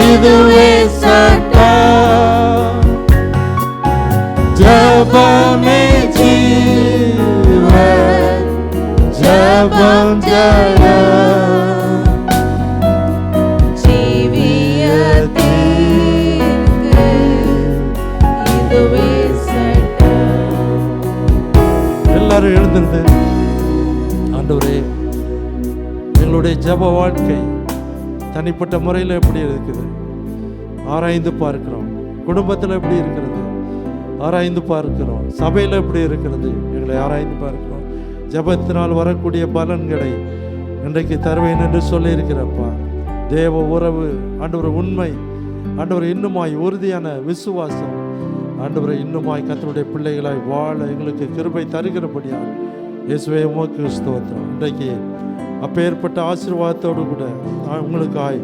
இதுவே சட்டம். ஜெபமே ஜீவன், ஜெபம் ஜெயம், ஜீவியத்திற்கு இதுவே சட்டம். எல்லாரும் எழுந்திருந்து ஆண்டவரே, எங்களுடைய ஜெப வாழ்க்கை தனிப்பட்ட முறையில் எப்படி இருக்குது ஆராய்ந்து பார்க்கிறோம். குடும்பத்தில் எப்படி இருக்கிறது ஆராய்ந்து பார்க்கிறோம். சபையில் எப்படி இருக்கிறது எங்களை ஆராய்ந்து பார்க்கிறோம். ஜெபத்தினால் வரக்கூடிய பலன்களை இன்றைக்கு தருவேன் என்று சொல்லியிருக்கிறப்பா. தேவ உறவு ஆண்டவர், உண்மை ஆண்டவர், இன்னுமாய் உறுதியான விசுவாசம் ஆண்டவரை, இன்னுமாய் கர்த்தருடைய பிள்ளைகளாய் வாழ எங்களுக்கு கிருபை தருகிறபடியாக இயேசுவே உமக்கு ஸ்தோத்திரம். இன்றைக்கு அப்பேற்பட்ட ஆசீர்வாதத்தோடு கூட உங்களுக்காய்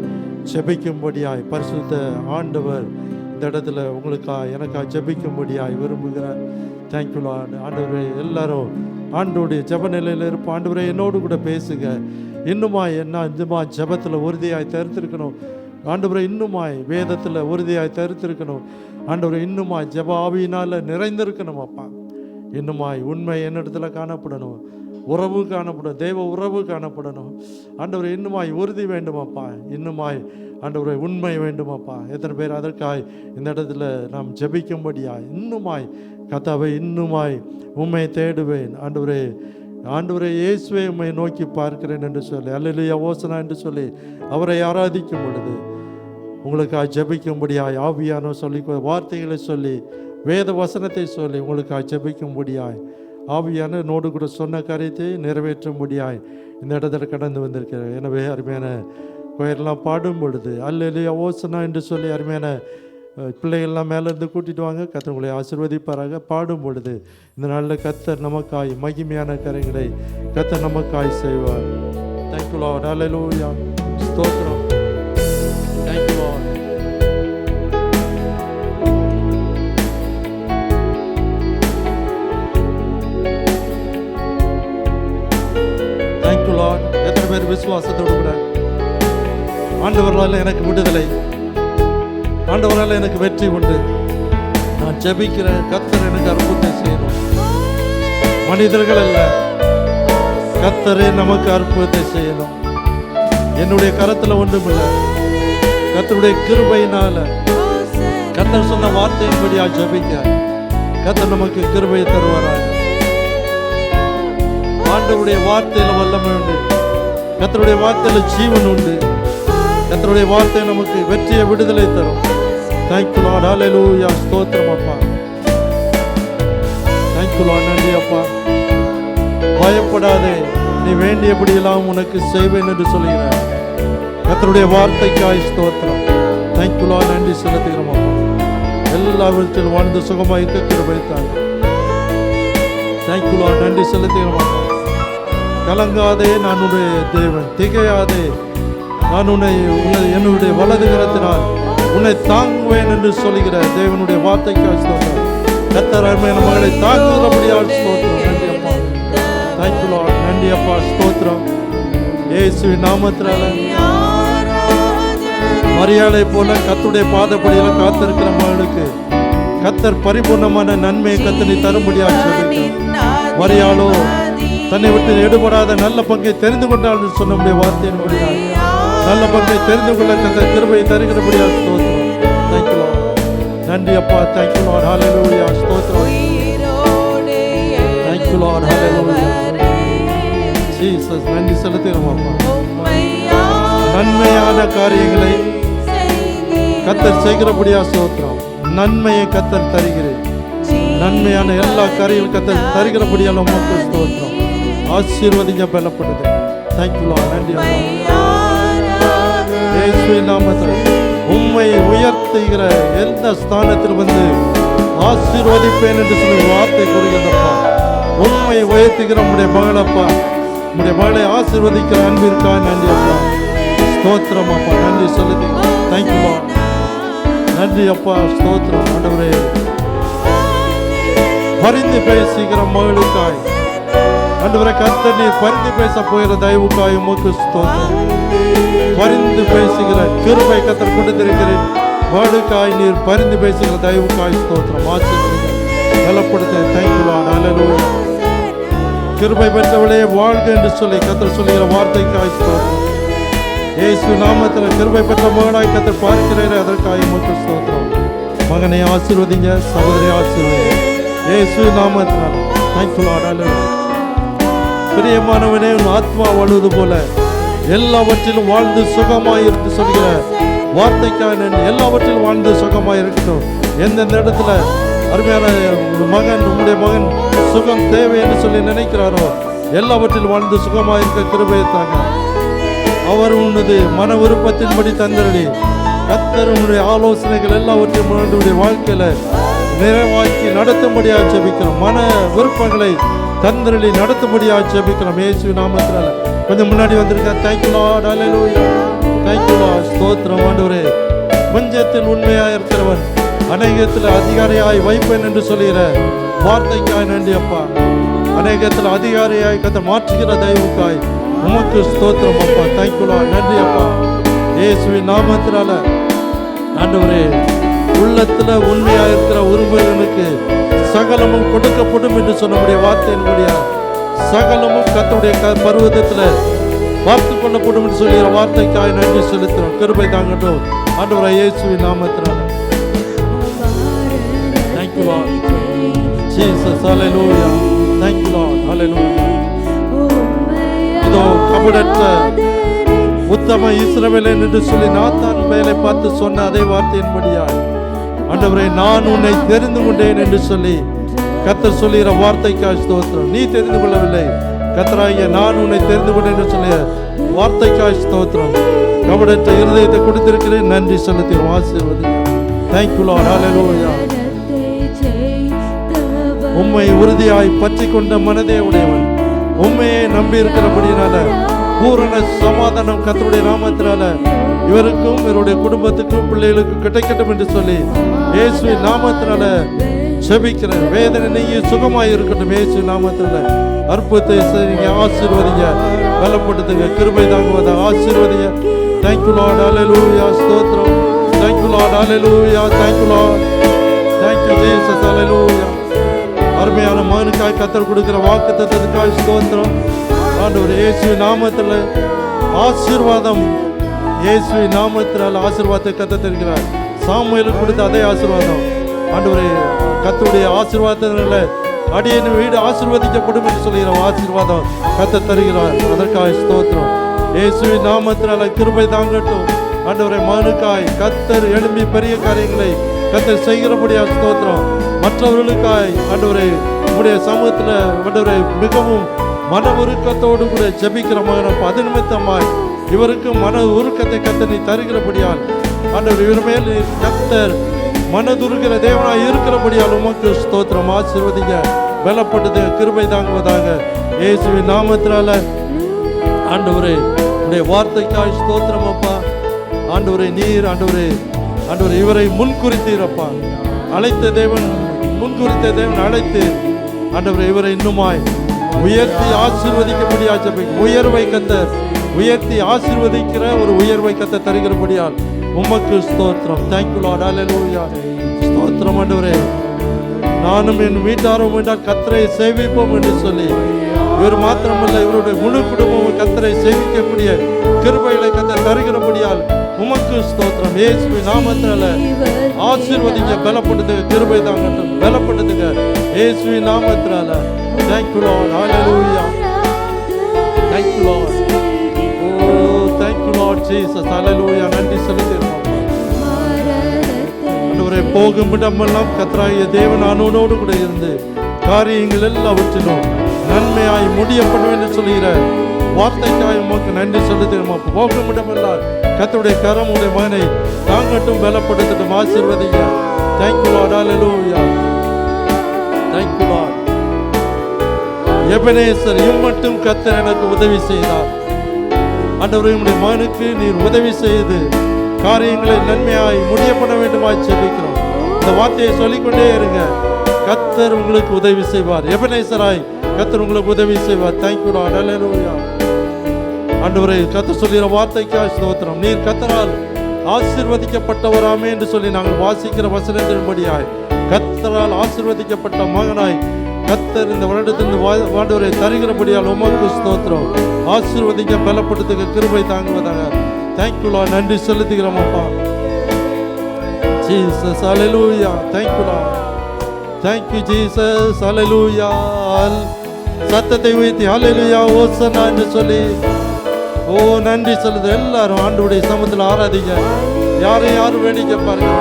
ஜெபிக்கும்படியாய் பரிசுத்த ஆண்டவர் இந்த இடத்துல உங்களுக்காய் எனக்காய் ஜெபிக்கும்படியாய் விரும்புகிறார். Thank you Lord. ஆண்டவரே, எல்லாரும் ஆண்டோடைய ஜெப நிலையில் இருப்போம். ஆண்டவரே, என்னோடு கூட பேசுங்க. இன்னுமாய் இன்னுமா ஜெபத்தில் உறுதியாய் தரித்திருக்கணும். ஆண்டவரே, இன்னுமாய் வேதத்தில் உறுதியாய் தரித்திருக்கணும். ஆண்டவரே, இன்னுமாய் ஜெப ஆவியினால் நிறைந்திருக்கணும் அப்பா. இன்னுமாய் உண்மை என்னிடத்துல காணப்படணும், உறவு காணப்படும், தெய்வ உறவு காணப்படணும். ஆண்டவரே, இன்னுமாய் உறுதி வேண்டுமாப்பா, இன்னுமாய் ஆண்டவரே உண்மை வேண்டுமாப்பா. எத்தனை பேர் அதற்காய் இந்த இடத்துல நாம் ஜெபிக்கும்படியாய் இன்னுமாய் கர்த்தாவே, இன்னுமாய் உம்மை தேடுவேன் ஆண்டவரே. ஆண்டவரே, இயேசுவை உம்மை நோக்கி பார்க்கிறேன் என்று சொல்லி, அல்லேலூயா ஓசனா என்று சொல்லி அவரை ஆராதிக்கும் பொழுது உங்களுக்காக ஜெபிக்கும்படியாய் ஆவியானவர் சொல்லி வார்த்தைகளை சொல்லி வேத வசனத்தை சொல்லி உங்களுக்காக ஜெபிக்கும்படியாய் ஆவியான நோடு கூட சொன்ன காரியத்தை நிறைவேற்றும்படியாய் இந்த இடத்துல கடந்து வந்திருக்கிறார். எனவே அருமையான கோயிலெலாம் பாடும் பொழுது அல்லேலூயா ஓசனா என்று சொல்லி அருமையான பிள்ளைகள்லாம் மேலேருந்து கூட்டிட்டு வாங்க. கர்த்தர் உங்களை ஆசீர்வதிப்பாராக. பாடும் பொழுது இந்த நாளில் கர்த்தர் நமக்காய் மகிமையான காரியங்களை கர்த்தர் நமக்காய் செய்வார். Thank you Lord. அல்லேலூயா. ஸ்தோத்திரம். Thank you Lord. Thank you Lord. எத்தனை பேர் விசுவாசத்தோடு கூட ஆண்டவரால் எனக்கு விடுதலை, ஆண்டவரால் எனக்கு வெற்றி உண்டு, நான் ஜெபிக்கிறேன், கர்த்தர் எனக்கு அற்புதத்தை செய்யணும். மனிதர்கள் அல்ல, கர்த்தரே நமக்கு அற்புதத்தை செய்யணும். என்னுடைய கரத்தில் ஒன்றுமில்லை, கர்த்தருடைய கிருபையினால கர்த்தர் சொன்ன வார்த்தையின்படியா ஜெபிக்க கர்த்தர் நமக்கு கிருபையை தருவாராக. ஆண்டவருடைய வார்த்தையில வல்லமை உண்டு, கர்த்தருடைய வார்த்தையில ஜீவன் உண்டு, கர்த்தருடைய வார்த்தை நமக்கு வெற்றியை விடுதலை தரும். Thank you Lord. ஹல்லேலூயா. ஸ்தோத்திரம் அப்பா. Thank you Lord. நன்றி அப்பா. பயப்படாதே, நீ வேண்டியபடியெல்லாம் உனக்கு செய்வேன் என்று சொல்கிறார். கர்த்தருடைய வார்த்தைக்காய் ஸ்தோத்திரம். Thank you Lord. நன்றி செலுத்துகிறோம் அப்பா. எல்லா விதத்திலும் வாழ்ந்து சுகமாக இருக்க கிருபை தாங்க. Thank you Lord. நன்றி செலுத்துகிறோம் அப்பா. கலங்காதே, நான் உன்னுடைய தேவன், திகையாதே, நான் உன்னை என்னுடைய வலது கரத்தினால் உன்னை தாங்குவேன் என்று சொல்லுகிற தேவனுடைய வார்த்தைக்காக ஸ்தோத்திரம். கர்த்தர் அருமையான மகளை தாங்குகிறபடியால் ஸ்தோத்திரம். நன்றி அப்பா. Thank you Lord. நன்றி அப்பா. ஸ்தோத்திரம். இயேசுவின் நாமத்தினால மரியாதை போல கர்த்தருடைய பாதப்படியில காத்திருக்கிற மகளுக்கு கர்த்தர் பரிபூர்ணமான நன்மையை கர்த்தனை தரும்படியாக சொல்லியிருக்கிறார். மரியாளோ தன்னை விட்டு எடுபடாத நல்ல பங்கை தெரிந்து கொண்டாள் என்று சொன்ன வார்த்தையின் முடியாது. நல்ல பங்கை தெரிந்து கொள்ள கர்த்தர் கிருபையை தருகிறபடியாக ஸ்தோத்திரம். Thank you Lord. நன்றி அப்பா. Thank you Lord. ஹல்லேலூயா. ஸ்தோத்திரம். Thank you Lord. ஹல்லேலூயா. ஜீசஸ். நன்றி செலுத்துகிறோம் அப்பா. நன்மையான காரியங்களை கர்த்தர் செய்கிறபடியா ஸ்தோத்திரம். நன்மையை கர்த்தர் தருகிறேன். நன்மையான எல்லா காரியங்களும் கர்த்தர் தருகிறபடியால் உமக்கு ஸ்தோத்திரம். ஆசீர்வதிங்க, பலப்படுது. Thank you Lord. நன்றி அப்பா. இயேசுவின் நாமத்தில் உம்மை உயர்த்துகிற எந்த ஸ்தானத்தில் வந்து ஆசீர்வதிப்பேன் என்று சொல்லி வார்த்தை கூறுகிறதப்பா. உம்மை உயர்த்துகிற உம்முடைய மகளப்பா, உம்முடைய மகளை ஆசீர்வதிக்கிற அன்பிற்கா நன்றி அப்பா. ஸ்தோத்திரம் அப்பா. நன்றி சொல்லுங்க. Thank you Lord. நன்றி அப்பா. ஸ்தோத்திரம். ஆண்டவரே, பரிந்து பேசுகிற மகளுக்காய் ஆண்டவரே, கர்த்தர் நீர் பரிந்து பேச போகிற தயவுக்காய் உமக்கு ஸ்தோத்திரம். பரிந்து பேசுகிற கிருபை கர்த்தர் கொடுத்திருக்கிறேன். மகளுக்காய் நீர் பரிந்து பேசுகிற தயவுக்காய் ஸ்தோத்திரம். ஆசீர்வதிங்க, பலப்படுத்த. Thank you Lord. ஹல்லேலூயா. கிருபை பெற்றவளே வாழ்க என்று சொல்லி கர்த்தர் சொல்லுகிற வார்த்தைக்காய் ஸ்தோத்திரம். இயேசு நாமத்தில் கிருபை பெற்ற மகனாய் கர்த்தர் பார்க்கிறேன், அதற்காக உமக்கு ஸ்தோத்திரம். மகனை ஆசீர்வதிங்க, சகோதரி ஆசீர்வதிங்க, இயேசு நாமத்தினால். Thank you Lord. ஹல்லேலூயா. பிரியமானவனே, உன் ஆத்மா வாழ்வது போல எல்லாவற்றிலும் வாழ்ந்து சுகமாய் இருந்து சொல்கிற வார்த்தைக்காக எல்லாவற்றிலும் வாழ்ந்து சுகமாய் இருக்கட்டும். எந்தெந்த இடத்துல அருமையான மகன், உங்களுடைய மகன் சுகம் தேவை என்று சொல்லி நினைக்கிறாரோ எல்லாவற்றிலும் வாழ்ந்து சுகமாய் இருக்க கிருபையை தாங்க. அவர் உன்னது மன விருப்பத்தின்படி தந்தரடி. கர்த்தர் உன்னுடைய ஆலோசனைகள் எல்லாவற்றையும் உன்னுடைய வாழ்க்கையில நிறைவாக்கி நடத்தும்படியாக ஜெபிக்கிறோம். மன விருப்பங்களை தந்தரடி நடத்தும்படியாக ஜெபிக்கிறோம். இயேசு நாமத்தினால. கொஞ்சம் முன்னாடி வந்திருக்க. Thank you Lord. ஹல்லேலூயா. Thank you Lord. ஸ்தோத்திரம். ஆண்டவரே, பஞ்சத்தில் உண்மையாக இருக்கிறவன் அநேகத்தில் அதிகாரியாய் வைப்பேன் என்று சொல்லுகிற வார்த்தைக்காய் நன்றி அப்பா. அநேகத்தில் அதிகாரியாய் கர்த்தர் மாற்றுகிற தெய்வக்காய் உமக்கு ஸ்தோத்திரம் அப்பா. தேங்க்யூலா, நன்றி அப்பா. இயேசுவின் நாமத்தினால ஆண்டவரே, உள்ளத்துல உண்மையா இருக்கிற உரிமைகளுக்கு சகலமும் கொடுக்கப்படும் என்று சொன்னபடிய வார்த்தையின்படியா சகலமும் கர்த்தருடைய பர்வதத்துல பார்த்து கொள்ளப்படும் என்று சொல்லுகிற வார்த்தைக்காய் நன்றி செலுத்துறோம். கிருபை தாங்கட்டும் ஆண்டவரே இயேசுவின் நாமத்தினால. Thank you Lord Jesus, hallelujah. Thank you Lord, hallelujah. இதோ கபடற்ற உத்தம இஸ்ரவேலன் என்று சொல்லி நாத்தான் மேலே பார்த்து சொன்ன அதே வார்த்தையின்படியாய் ஆண்டவரே, நான் உன்னை தெரிந்து கொண்டேன் என்று சொல்லி கர்த்தர் சொல்லுகிற வார்த்தைக்காய் ஸ்தோத்திரம். நீ தெரிந்து கொள்ளவில்லை, கர்த்தராகிய நான் உன்னை தெரிந்து கொண்டேன் என்று சொல்லிய வார்த்தைக்காய் ஸ்தோத்திரம். கபடற்ற இருதயத்தை கொடுத்திருக்கிறேன், நன்றி செலுத்துகிறோம். ஆசீர்வதிங்க. Thank you Lord, hallelujah. உம்மை உறுதியாய் பற்றி கொண்ட மனதே உடையவன், உண்மையை நம்பி இருக்கிறபடினால பூரண சமாதானம் கர்த்தருடைய நாமத்தினால இவருக்கும் இவருடைய குடும்பத்துக்கும் பிள்ளைகளுக்கும் கிடைக்கட்டும் என்று சொல்லி இயேசுவின் நாமத்தினால செபிக்கிறேன். வேதனை நீங்க சுகமாய் இருக்கட்டும் இயேசுவின் நாமத்தினால. அற்புதத்தை செய்யுங்க, ஆசீர்வதிங்க, பலப்படுத்துங்க, கிருபை தாங்குவத ஆசீர்வதிங்க. Thank you Lord, hallelujah. ஸ்தோத்திரம். Thank you Lord, hallelujah. Thank you Lord. Thank you Jesus, hallelujah. அருமையான மகனுக்காய் கர்த்தர் கொடுக்கிற வாக்குத்தத்தத்துக்காய் ஸ்தோத்திரம். ஆண்டவரே, இயேசுவின் நாமத்தில் ஆசீர்வாதம், இயேசுவின் நாமத்தினால் ஆசீர்வாதத்தை கர்த்தர் தருகிறார். சாமுவேலுக்கு கொடுத்த அதே ஆசீர்வாதம் ஆண்டவரே, கர்த்தருடைய ஆசீர்வாதத்தினால அடியேன் வீடு ஆசீர்வதிக்கப்படும் என்று சொல்கிற ஆசீர்வாதம் கர்த்தர் தருகிறார். அதற்காக ஸ்தோத்திரம். இயேசுவின் நாமத்தினால கிருபை தாங்கட்டும் ஆண்டவரே. மகனுக்காய் கர்த்தர் எழும்பி பெரிய காரியங்களை கர்த்தர் செய்கிறபடியாக ஸ்தோத்திரம். மற்றவர்களுக்காய் ஆண்டவரே, உடைய சமூகத்தில் ஆண்டவரே மிகவும் மன உருக்கத்தோடு கூட ஜெபிக்கிற மகன், அது நிமித்தமாய் இவருக்கு மன உருக்கத்தை கர்த்தர் நீ தருகிறபடியால் ஆண்டவர் இவர் மேல் கர்த்தர் மனதுருகிற தேவனாய் இருக்கிறபடியால் உமக்கு ஸ்தோத்திரம். ஆசீர்வதிங்க, பலப்படுது, கிருபை தாங்குவதாக இயேசுவின் நாமத்தினால. ஆண்டவரே, உடைய வார்த்தைக்காய் ஸ்தோத்திரம் அப்பா. ஆண்டவரே, நீர் ஆண்டவரே இவரை முன்குறித்தீரப்பா. அழைத்த தேவன், முன்குறித்த தேவன் அழைத்து ஆண்டவரே இவரை இன்னுமாய் உயர்த்தி ஆசீர்வதிக்கப்படியா ஜெபிக்கிறேன். உயர்வை கர்த்தர் உயர்த்தி ஆசீர்வதிக்கிற ஒரு உயர்வை கர்த்தர் தருகிறபடியால் உமக்கு ஸ்தோத்திரம். தேங்க்யூ லார்ட், ஹல்லேலூயா. ஸ்தோத்திரம் ஆண்டவரே. நானும் என் வீட்டாரும் என்றால் கர்த்தரை சேவிப்போம் என்று சொல்லி இவர் மாத்திரமல்ல இவருடைய முழு குடும்பமும் கர்த்தரை சேவிக்கக்கூடிய கிருபைகளை கர்த்தர் தருகிறபடியால் உமக்கு ஸ்தோத்திரம். இயேசுவின் நாமத்தினால ஆசீர்வதிங்க, பலப்படுத்துங்க, கிருபை தாங்கட்டும், பலப்படுத்துங்க இயேசுவின் நாமத்தினால. Thank you Lord, hallelujah. Thank you Lord. Oh, thank you Lord Jesus, hallelujah. நன்றி செலுத்துகிறோம். ஆண்டவரே, போகும் இடமெல்லாம் கர்த்தராகிய தேவன் ஆனோடு கூட இருந்து காரியங்கள் எல்லாவற்றிலும் நன்மையாய் முடியப்படும் என்று சொல்லுகிற வார்த்தைக்காய் உமக்கு நன்றி செலுத்துகிறோம். போகும் இடமெல்லாம் கர்த்தருடைய கரம் உடைய மகனை தாங்கட்டும், பலப்படுத்தட்டும், ஆசீர்வதிங்க. Thank you Lord, hallelujah. Thank you Lord. Ebenezer, இம்மட்டும் கர்த்தர் எனக்கு உதவி செய்தார். ஆண்டவரே, உம்முடைய மகனுக்கு நீர் உதவி செய்து காரியங்களை நன்மையாய் முடியப்பட வேண்டுமாய் ஜெபிக்கிறோம். இந்த வார்த்தையை சொல்லிக்கொண்டே இருங்க. கர்த்தர் உங்களுக்கு உதவி செய்வார். எபனேசராய் கர்த்தர் உங்களுக்கு உதவி செய்வார். தேங்க்யூ லார்ட், ஹல்லேலூயா. ஆண்டவரே, கர்த்தர் சொல்லுகிற வார்த்தைக்காய் ஸ்தோத்திரம். நீர் கர்த்தரால் ஆசீர்வதிக்கப்பட்டவராமே என்று சொல்லி நாங்கள் வாசிக்கிற வசனத்தின்படியாய் கர்த்தரால் ஆசீர்வதிக்கப்பட்ட மகனாய் கர்த்தர் இந்த வருடத்திலிருந்து ஆண்டவரை தருகிறபடியால் உமக்கு ஸ்தோத்திரம். ஆசீர்வதிக்க, பலப்படுத்துக, கிருபை தாங்குவதாக. தேங்க்யூ லார்ட், நன்றி செலுத்துகிறோம் அப்பா. ஜீசஸ், ஹல்லேலூயா. தேங்க்யூ லார்ட், தேங்க்யூ ஜீசஸ், ஹல்லேலூயா. சத்தத்தை உயர்த்தி ஹல்லேலூயா ஓசன்னா என்று சொல்லி ஓ நன்றி சொல்லுது. எல்லாரும் ஆண்டவருடைய சமூகத்தில் ஆராதிங்க. யாரும் வேடிக்கை பாருங்க.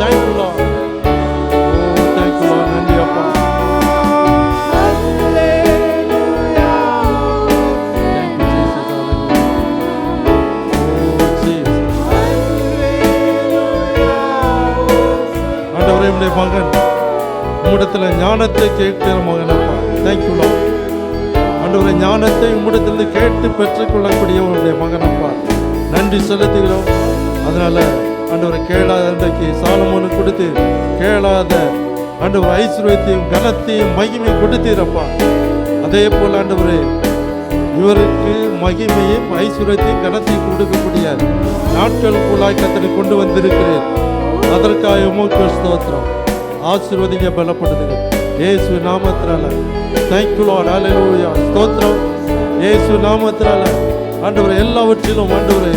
Thank you Lord. Oh thank you Lord, நன்றி அப்பா. ஆண்டவரே, உம்முடைய மகன் உம்மிடத்தில் ஞானத்தை கேட்கிற மகன் அப்பா. Thank you Lord. ஆண்டவரே, ஞானத்தை உம்மிடத்திலிருந்து கேட்டு பெற்றுக்கொள்ளக்கூடிய உன்னுடைய மகன் அப்பா. நன்றி செலுத்துகிறோம். அதனால ஆண்டவரை கேளாத இன்றைக்கு சாலமோனுக்கு கொடுத்து கேளாத ஆண்டவர் ஐஸ்வர்யத்தையும் கனத்தையும் மகிமையும் கொடுத்தீரப்பா. அதே போல ஆண்டவரே இவருக்கு மகிமையும் ஐஸ்வர்யத்தையும் கனத்தையும் கொடுக்கக்கூடிய நாட்களுக்குள்ளாய் கத்தனை கொண்டு வந்திருக்கிறேன். அதற்காக உமக்கு ஸ்தோத்திரம். ஆசீர்வதிங்க, பலப்படுத்துங்க இயேசு நாமத்தினால. Thank you Lord. ஹல்லேலூயா. ஸ்தோத்திரம் இயேசு நாமத்தினால. ஆண்டவரே எல்லாவற்றிலும் ஆண்டவரே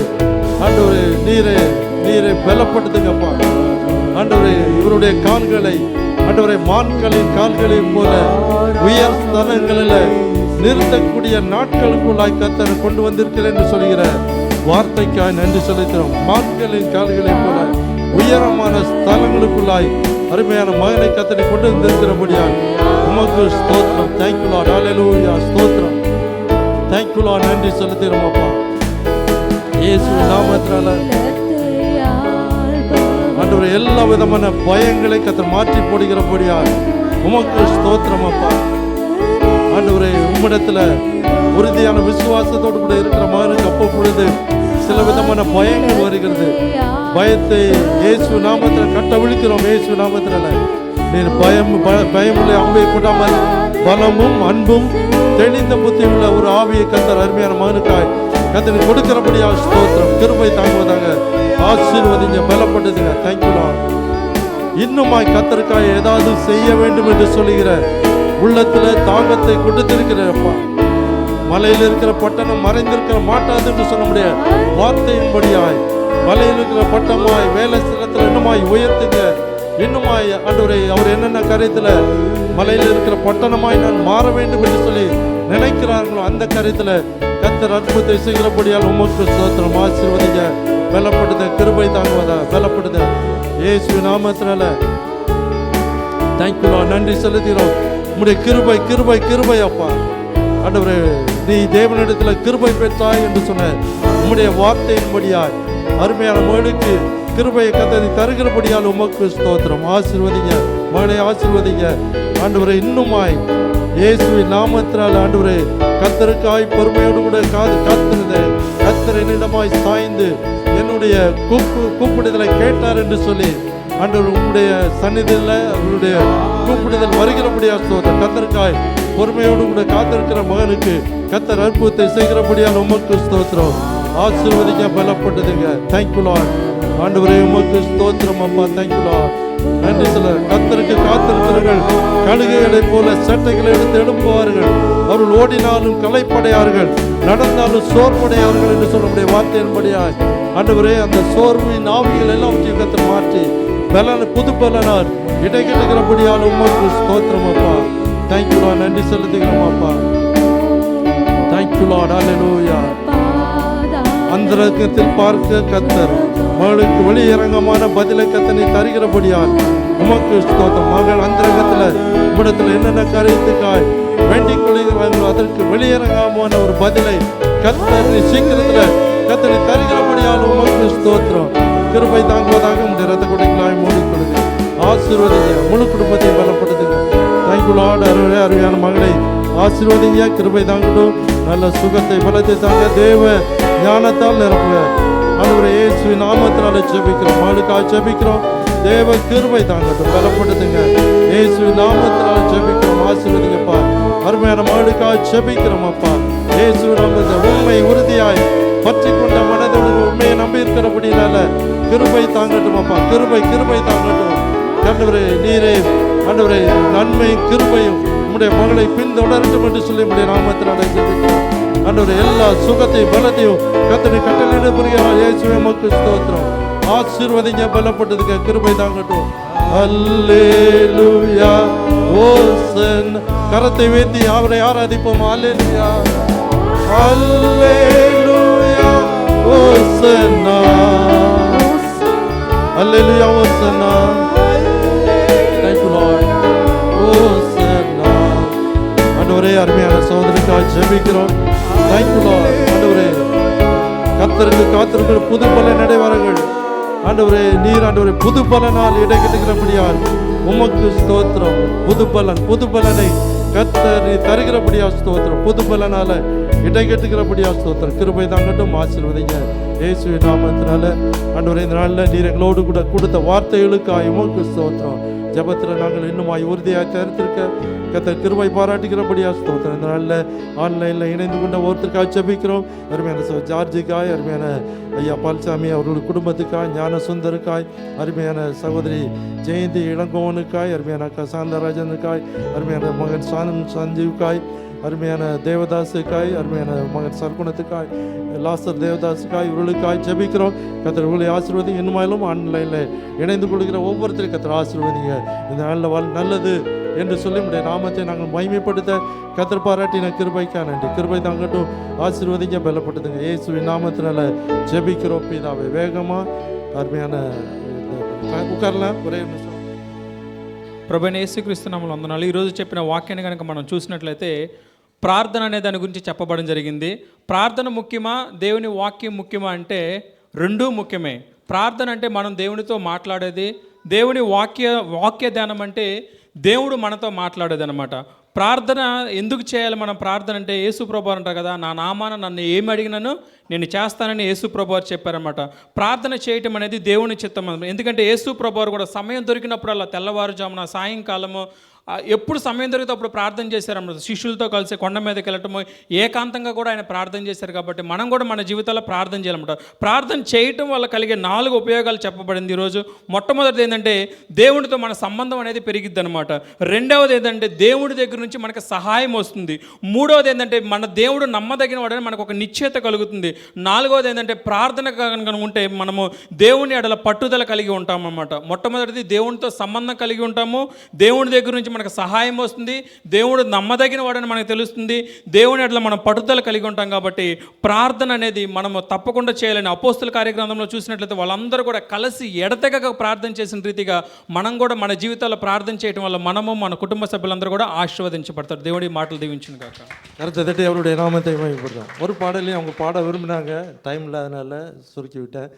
நீரை பலப்படுத்துங்கப்பா. ஆண்டவரே இவருடைய கால்களை ஆண்டவரே மான்களின் கால்களைப் போல உயர் ஸ்தலங்களில் நிறுத்தக்கூடிய நாட்களுக்குள்ளாய் கர்த்தர் கொண்டு வந்திருக்கிறேன் என்று சொல்கிற வார்த்தைக்காய் நன்றி செலுத்துகிறோம். மான்களின் கால்களைப் போல உயரமான ஸ்தலங்களுக்குள்ளாய் அருமையான மகனை கர்த்தரை கொண்டு வந்திருக்கிறபடியால் உமக்கு ஸ்தோத்திரம். Thank you Lord. ஹல்லேலூயா. ஸ்தோத்திரம். Thank you Lord. நன்றி செலுத்துகிறோம் அப்பா. இயேசு நாமத்தினால ஆண்டவரே எல்லா விதமான பயங்களை கர்த்தர் மாற்றி போடுகிறபடியால் உமக்கு ஸ்தோத்திரம் அப்பா. ஆண்டவரே உம்மிடத்துல உறுதியான விசுவாசத்தோடு கூட இருக்கிற மகனுக்கு அப்பொழுது சில விதமான பயங்கள் வருகிறது. பயத்தை இயேசு நாமத்தில் கட்டவிழ்க்கிறோம். இயேசு நாமத்தினால நீர் பயமுள்ள அம்பை கொண்டாமல் பலமும் அன்பும் தெளிந்த புத்தி உள்ள ஒரு ஆவியை கர்த்தர் அருமையான மகனுக்காய் கர்த்தர் கொடுக்கிறபடியா ஸ்தோத்திரம். கிருபை தாங்குவதாக ஆசீர்வதிங்க, பலப்படுத்துங்க. Thank you Lord. இன்னுமாய் கர்த்தருக்காய் ஏதாவது செய்ய வேண்டும் என்று சொல்லுகிற உள்ளத்துல தாகத்தை கொடுத்திருக்கிறப்பா. மலையில் இருக்கிற பட்டணம் மறைந்திருக்கிற மாட்டாது என்று சொல்ல முடியாது. வார்த்தையின்படியாய் மலையில் இருக்கிற பட்டமாய் வேலை ஸ்தலத்தில் இன்னுமாய் உயர்த்துங்க. இன்னுமாய் ஆண்டவரே அவர் என்னென்ன காரியத்துல மலையில் இருக்கிற பட்டணமாய் நான் மாற வேண்டும் என்று சொல்லி நினைக்கிறார்களோ அந்த காரியத்துல கர்த்தர் அற்புதத்தை செய்கிறபடியால் உமக்கு ஸ்தோத்திரம். ஆசீர்வதிங்க, பலப்படுத்த, கிருபை தாங்குவதா, பலப்படுத்த இயேசு நாமத்தினால. Thank you Lord. நன்றி செலுத்துகிறோம். உம்முடைய கிருபை கிருபை கிருபை அப்பா. ஆண்டவரே நீ தேவனிடத்துல கிருபை பெற்றாய் என்று சொன்ன உம்முடைய வார்த்தையின்படியாய் அருமையான மகனுக்கு கிருபையை கர்த்தர் தருகிறபடியால் உமக்கு ஸ்தோத்திரம். ஆசீர்வதிங்க மகனை, ஆசீர்வதிங்க ஆண்டவரே. இன்னுமாய் இயேசுவின் நாமத்தினால் ஆண்டவரே கர்த்தருக்காய் பொறுமையோடு கூட காத்திருந்த கர்த்தர் என்னிடமாய் சாய்ந்து என்னுடைய கூப்பிடுதலை கேட்டார் என்று சொல்லி ஆண்டவர் உங்களுடைய சந்நிதியில் அவருடைய கூப்பிடுதல் வருகிறபடியா ஸ்தோத்திரம். கர்த்தருக்காய் பொறுமையோடு கூட காத்திருக்கிற மகனுக்கு கர்த்தர் அற்புதத்தை செய்கிறபடியால் உமக்கு ஸ்தோத்திரம். ஆசீர்வதிங்க, பலப்படுத்துங்க. Thank you Lord. ஆண்டவரே உமக்கு ஸ்தோத்திரம் அப்பா. Thank you Lord. நன்றி சொல்ல. கர்த்தருக்கு காத்திருக்கிறவர்கள் கழுகுகளைப் போல சட்டைகளை எடுத்து எழும்புவார்கள். அவர்கள் ஓடினாலும் களைப்படையார்கள், நடந்தாலும் சோர்வடையார்கள் என்று சொல்லக்கூடிய வார்த்தையின்படியாய் ஆண்டவரே அந்த சோர்வின் ஆவிகள் எல்லாவற்றையும் கர்த்தர் மாற்றி புது பலனார் இடைக்கிடுகிறபடியால் உமக்கு ஸ்தோத்திரம் அப்பா. Thank you Lord. நன்றி செலுத்துகிறோம் அப்பா. Thank you Lord. ஹல்லேலூயா. அந்தரங்கத்தில் பார்க்க கர்த்தர் மகளுக்கு வெளியரங்கமான பதிலை கர்த்தனை தருகிறபடியால் உமக்கு ஸ்தோத்திரம். மகள் அந்தரங்கத்தில் உம்மிடத்தில் என்னென்ன காரியத்துக்காய் வேண்டிக் கொள்கிறார்களோ அதற்கு வெளியரங்கமான ஒரு பதிலை கர்த்தர் சீக்கிரத்தில் கர்த்தனை தருகிறபடியால் உமக்கு ஸ்தோத்திரம். கிருபை தாங்குவதாக உடைய ரத்த கொடைகளாய் மூடிக்கொள்ளுங்க. ஆசீர்வதிங்க, முழு குடும்பத்தை பலப்படுத்துங்க. Thank you Lord. அருமையான மகளை ஆசீர்வதிங்க, கிருபை தாங்கட்டும். நல்ல சுகத்தை பலத்தை தாங்க, தேவ ஞானத்தால் நிரப்புங்க. ஆண்டவரே இயேசுவின் நாமத்தினால ஜெபிக்கிறோம். மகளுக்காக ஜெபிக்கிறோம். தேவ கிருபை தாங்கட்டும், பலப்படுத்துங்க. இயேசுவின் நாமத்தினால ஜெபிக்கிறோம். ஆசீர்வதிங்கப்பா. அருமையான மகளுக்காக ஜெபிக்கிறோம் அப்பா. இயேசுவின் நாமத்தில் உண்மை உறுதியாய் பற்றி கொண்ட மனதோடு உண்மையை நம்பி இருக்கிறபடினால கிருபை தாங்கட்டும் அப்பா. கிருபை கிருபை தாங்கட்டும். ஆண்டவரே நீரே ஆண்டவரே நன்மை கிருபையும் உம்முடைய மகளை பின்தொடரட்டும் என்று சொல்லி உம்முடைய நாமத்தினால ஜெபிக்கிறோம். ஆண்டவரே எல்லா சுகத்தையும் பலத்தையும் கர்த்தரை கட்டளையிட புரிகிறார். இயேசுவே உமக்கு ஸ்தோத்திரம். ஆசீர்வதிங்க, பலப்பட்டதுக்கு கிருபை தாங்கட்டும். அல்லேலூயா. ஓசன்னா. கரத்தை உயர்த்தி அவரை ஆராதிப்போம். அல்லேலூயா. அல்லேலூயா. ஓசன்னா. அல்லேலூயா. ஓசன்னா. Thank you Lord. ஓசன்னா. ஆண்டவரே அருமையான சகோதரனுக்காக ஜெபிக்கிறோம். Thank you Lord. ஆண்டவரே கர்த்தருக்கு காத்திருக்கிற புது பலன் அடைவார்கள். ஆண்டவரே நீர் ஆண்டவரே புது பலனால் இடைக்கட்டுகிறபடியால் உமக்கு ஸ்தோத்திரம். புது பலனை கர்த்தர் தருகிறபடியா ஸ்தோத்திரம். புது பலனால இடைக்கட்டுகிறபடியா ஸ்தோத்திரம். கிருபை தாங்கட்டும். ஆசீர்வதிங்க. இயேசுவின் நாமத்தினால ஆண்டவரே இந்த நாளில் நீர் எங்களோடு கூட கொடுத்த வார்த்தைகளுக்காக உமக்கு ஸ்தோத்திரம். ஜெபத்தில் நாங்கள் இன்னுமாய் உறுதியாக கருத்திருக்க கர்த்தர் கிருபை பாராட்டுகிறபடியா ஸ்தோத்திரம். இந்த நாளில் ஆன்லைனில் இணைந்து கொண்ட ஒருத்தருக்காக ஜெபிக்கிறோம். அருமையான ஜார்ஜிக்காய், அருமையான ஐயா பால்சாமி அவர்களுடைய குடும்பத்துக்காய், ஞான சுந்தருக்காய், அருமையான சகோதரி ஜெயந்தி இளங்கோவனுக்காய், அருமையான அக்கா சாந்தராஜனுக்காய், அருமையான மகன் சஞ்சீவுக்காய், அருமையான தேவதாசுக்காய், அருமையான மகன் சர்க்குணத்துக்காய், லாசர் தேவதாசுக்காய், இவர்களுக்காய் ஜெபிக்கிறோம். கர்த்தர் உங்களை ஆசீர்வதிங்க. இன்னுமாயிலும் ஆன்லைனில் இணைந்து கொள்கிற ஒவ்வொருத்தரையும் கர்த்தர் ஆசீர்வதிங்க. இந்த நாளில் நல்லது என்று சொல்லி உடைய நாமத்தை நாங்கள் மகிமைப்படுத்த கர்த்தர் பாராட்டின கிருபைக்கா நன்றி. கிருபை தாங்கட்டும், ஆசீர்வதிங்க, பலப்படுத்துங்க. இயேசுவின் நாமத்தினால ஜெபிக்கிறோம் பிதாவே. வேகமாக அருமையான ఉకర్లా ఒరే నిమిషం. ప్రభువైన యేసుక్రీస్తు నామములో వందనాలు. ఈరోజు చెప్పిన వాక్యాన్ని కనుక మనం చూసినట్లయితే ప్రార్థన అనే దాని గురించి చెప్పబడడం జరిగింది. ప్రార్థన ముఖ్యమా, దేవుని వాక్యం ముఖ్యమా అంటే రెండూ ముఖ్యమే. ప్రార్థన అంటే మనం దేవునితో మాట్లాడేది, దేవుని వాక్య ధ్యానం అంటే దేవుడు మనతో మాట్లాడేది అనమాట. ప్రార్థన ఎందుకు చేయాలి మనం ప్రార్థన అంటే, యేసు ప్రభువారు అంటారు కదా, నా నామాన నన్ను ఏమి అడిగినాను నేను చేస్తానని యేసు ప్రభువారు చెప్పారన్నమాట. ప్రార్థన చేయటం అనేది దేవుని చిత్తం. ఎందుకంటే యేసు ప్రభువారు కూడా సమయం దొరికినప్పుడల్లా తెల్లవారుజామున, సాయంకాలము, ఎప్పుడు సమయం దొరికితే అప్పుడు ప్రార్థన చేశారన్నమాట. శిష్యులతో కలిసి కొండ మీదకి వెళ్ళటము, ఏకాంతంగా కూడా ఆయన ప్రార్థన చేశారు. కాబట్టి మనం కూడా మన జీవితాల్లో ప్రార్థన చేయాలన్నమాట. ప్రార్థన చేయటం వల్ల కలిగే 4 ఉపయోగాలు చెప్పబడింది ఈరోజు. మొట్టమొదటిది ఏంటంటే దేవుడితో మన సంబంధం అనేది పెరిగిద్ది అనమాట. రెండవది ఏంటంటే దేవుడి దగ్గర నుంచి మనకు సహాయం వస్తుంది. మూడవది ఏంటంటే మన దేవుడు నమ్మదగిన వాడని మనకు ఒక నిశ్చయత కలుగుతుంది. నాలుగవది ఏంటంటే ప్రార్థన కనుక ఉంటే మనము దేవుని ఎడల పట్టుదల కలిగి ఉంటాం అన్నమాట. మొట్టమొదటిది దేవునితో సంబంధం కలిగి ఉంటాము, దేవుని దగ్గర నుంచి మనకు సహాయం వస్తుంది, దేవుడు నమ్మదగిన వాడని మనకు తెలుస్తుంది, దేవుని ఎడల మనం పట్టుదల కలిగి ఉంటాం. కాబట్టి ప్రార్థన అనేది మనము తప్పకుండా చేయాలని అపోస్తుల కార్యగ్రంథంలో చూసినట్లయితే వాళ్ళందరూ కూడా కలిసి ఎడతెగక ప్రార్థన చేసిన రీతిగా మనం కూడా మన జీవితాల్లో ప్రార్థన చేయడం వల్ల మనము మన కుటుంబ సభ్యులందరూ కూడా ఆశీర్వదించబడతారు. దేవుడి మాటలు దీవించును కాక. கருத்ததட்டி அவருடைய நாமத்தை மகிமைப்படுத்தும். ஒரு பாடலையும் அவங்க பாட விரும்பினாங்க, டைம் இல்லாதனால சுருக்கி விட்டேன்.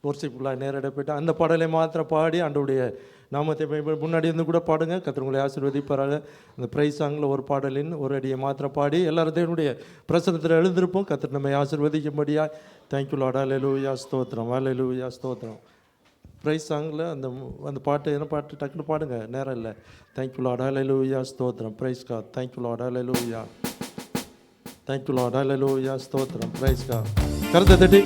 ஒர்ஷிப்லாம் நேரடியாக போயிட்டேன். அந்த பாடலை மாத்திரம் பாடி ஆண்டவருடைய நாமத்தை முன்னாடி இருந்து கூட பாடுங்க, கர்த்தர் உங்களை ஆசீர்வதிப்பாராக. அந்த ப்ரைஸ் சாங்கில் ஒரு பாடலின் ஒரு அடியை மாத்திரம் பாடி எல்லாரும் தேவனுடைய பிரசனத்தில் எழுந்திருப்போம். கர்த்தர் நம்மை ஆசீர்வதிக்கும்படியா. Thank you Lord. ஹல்லேலூயா ஸ்தோத்திரம், ஹல்லேலூயா ஸ்தோத்திரம். ப்ரைஸ் சாங்கில் அந்த பாட்டு என்ன பாட்டு டக்குன்னு பாடுங்க, நேரம் இல்லை. Thank you Lord. ஹல்லேலூயா ஸ்தோத்திரம். Praise God. Thank you Lord. ஹல்லேலூயா. Thank you Lord. ஹல்லேலூயா ஸ்தோத்திரம். Praise God. கருத்தை தட்டி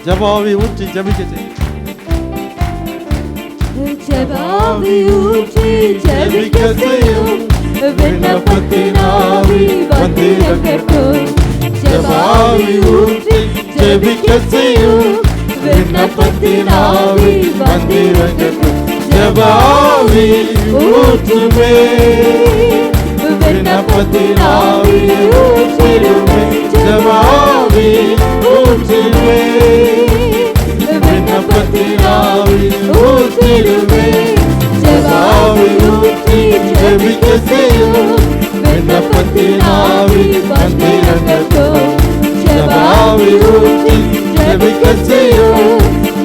ஜபாவி ஊற்றி ஜபிக்க செய்யும். ஜபாவி ஊற்றி ஜபிக்க செய்யும், விண்ணப்பத்தின் ஆவி வந்திறங்கட்டும். ஜபாவி ஊற்றி ஜபிக்க செய்யும், விண்ணப்பத்தின் ஆவி வந்திறங்கட்டும். ஜபாவி ஊற்றுமே, விண்ணப்பத்தின் ஆவி ஊற்றிடுமே. ஜபாவி ஊற்றுமே, விண்ணப்பத்தின் ஆவி ஊற்றிடுமே. ஜபாவி ஊற்றி ஜெபிக்க செய்யும், விண்ணப்பத்தின் ஆவி வந்திறங்கட்டும். ஜபாவி ஊற்றி ஜெபிக்க செய்யும்,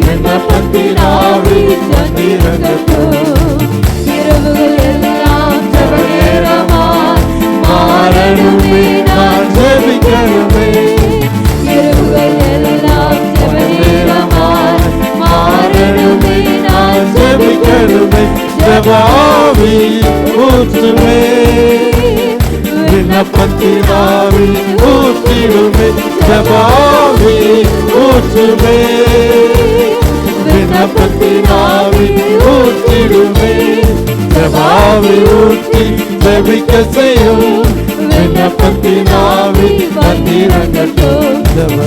விண்ணப்பத்தின் ஆவி வந்திறங்கட்டும். இரவுகள் எல்லாம் ஜெப நேரமாய் மாறணுமே, நான் ஜெபிக்கணுமே. இரவுகள் எல்லாம் ஜெப நேரமாய் மாறணுமே, நான் ஜெபிக்கணுமே. ஜபாவி ஊற்றுமே, விண்ணப்பத்தின் ஆவி ஊற்றிடுமே. ஜபாவி ஊற்றுமே, விண்ணப்பத்தின் ஆவி ஊற்றிடுமே. ஜபாவி ஊற்றி ஜெபிக்க செய்யும், விண்ணப்பத்தின் ஆவி வந்திறங்கட்டும்.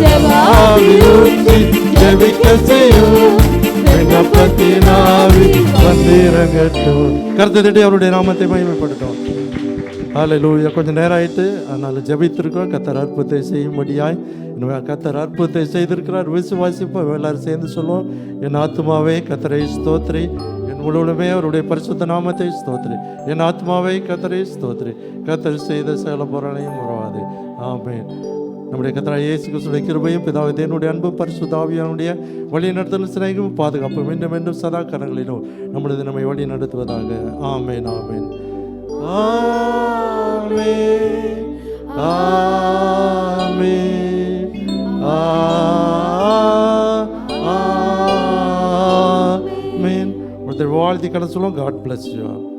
ஜபாவி ஊற்றி ஜெபிக்க செய்யும், விண்ணப்பத்தின் ஆவி வந்திறங்கட்டும். கர்த்தர் தட்டி அவருடைய நாமத்தை மகிமைப்படுத்தும். ஹல்லேலூயா. கொஞ்சம் நேரம் ஆயிட்டு, அதனால் ஜெபித்திருக்கோம். கர்த்தர் அற்புதத்தை செய்யும்படியாய் கர்த்தர் அற்புதத்தை செய்திருக்கிறார். விசுவாசிப்போம். எல்லாரும் சேர்ந்து சொல்லுவோம். என் ஆத்மாவே கர்த்தரை ஸ்தோத்திரி, என் முழுவதுமே அவருடைய பரிசுத்த நாமத்தை ஸ்தோத்திரி. என் ஆத்மாவே கர்த்தரை ஸ்தோத்திரி, கர்த்தர் செய்த சகல பொருளையும் உறவாது. ஆமென். நம்முடைய கர்த்தராகிய இயேசு கிறிஸ்துவின் கிருபையும் பிதாவே தேவனுடைய அன்பும் பரிசுத்த ஆவியானுடைய வழி நடத்தலும் சிநேகமும் பாதுகாப்பும் மீண்டும் மீண்டும் சதா கரங்களிலும் நம்மை வழி நடத்துவதாக. ஆமென். ஆமென். ஆமென். ஆமென். ஆமென். ஒருத்தர் வாழ்த்தி கடை சொல்லுவோம். God bless you.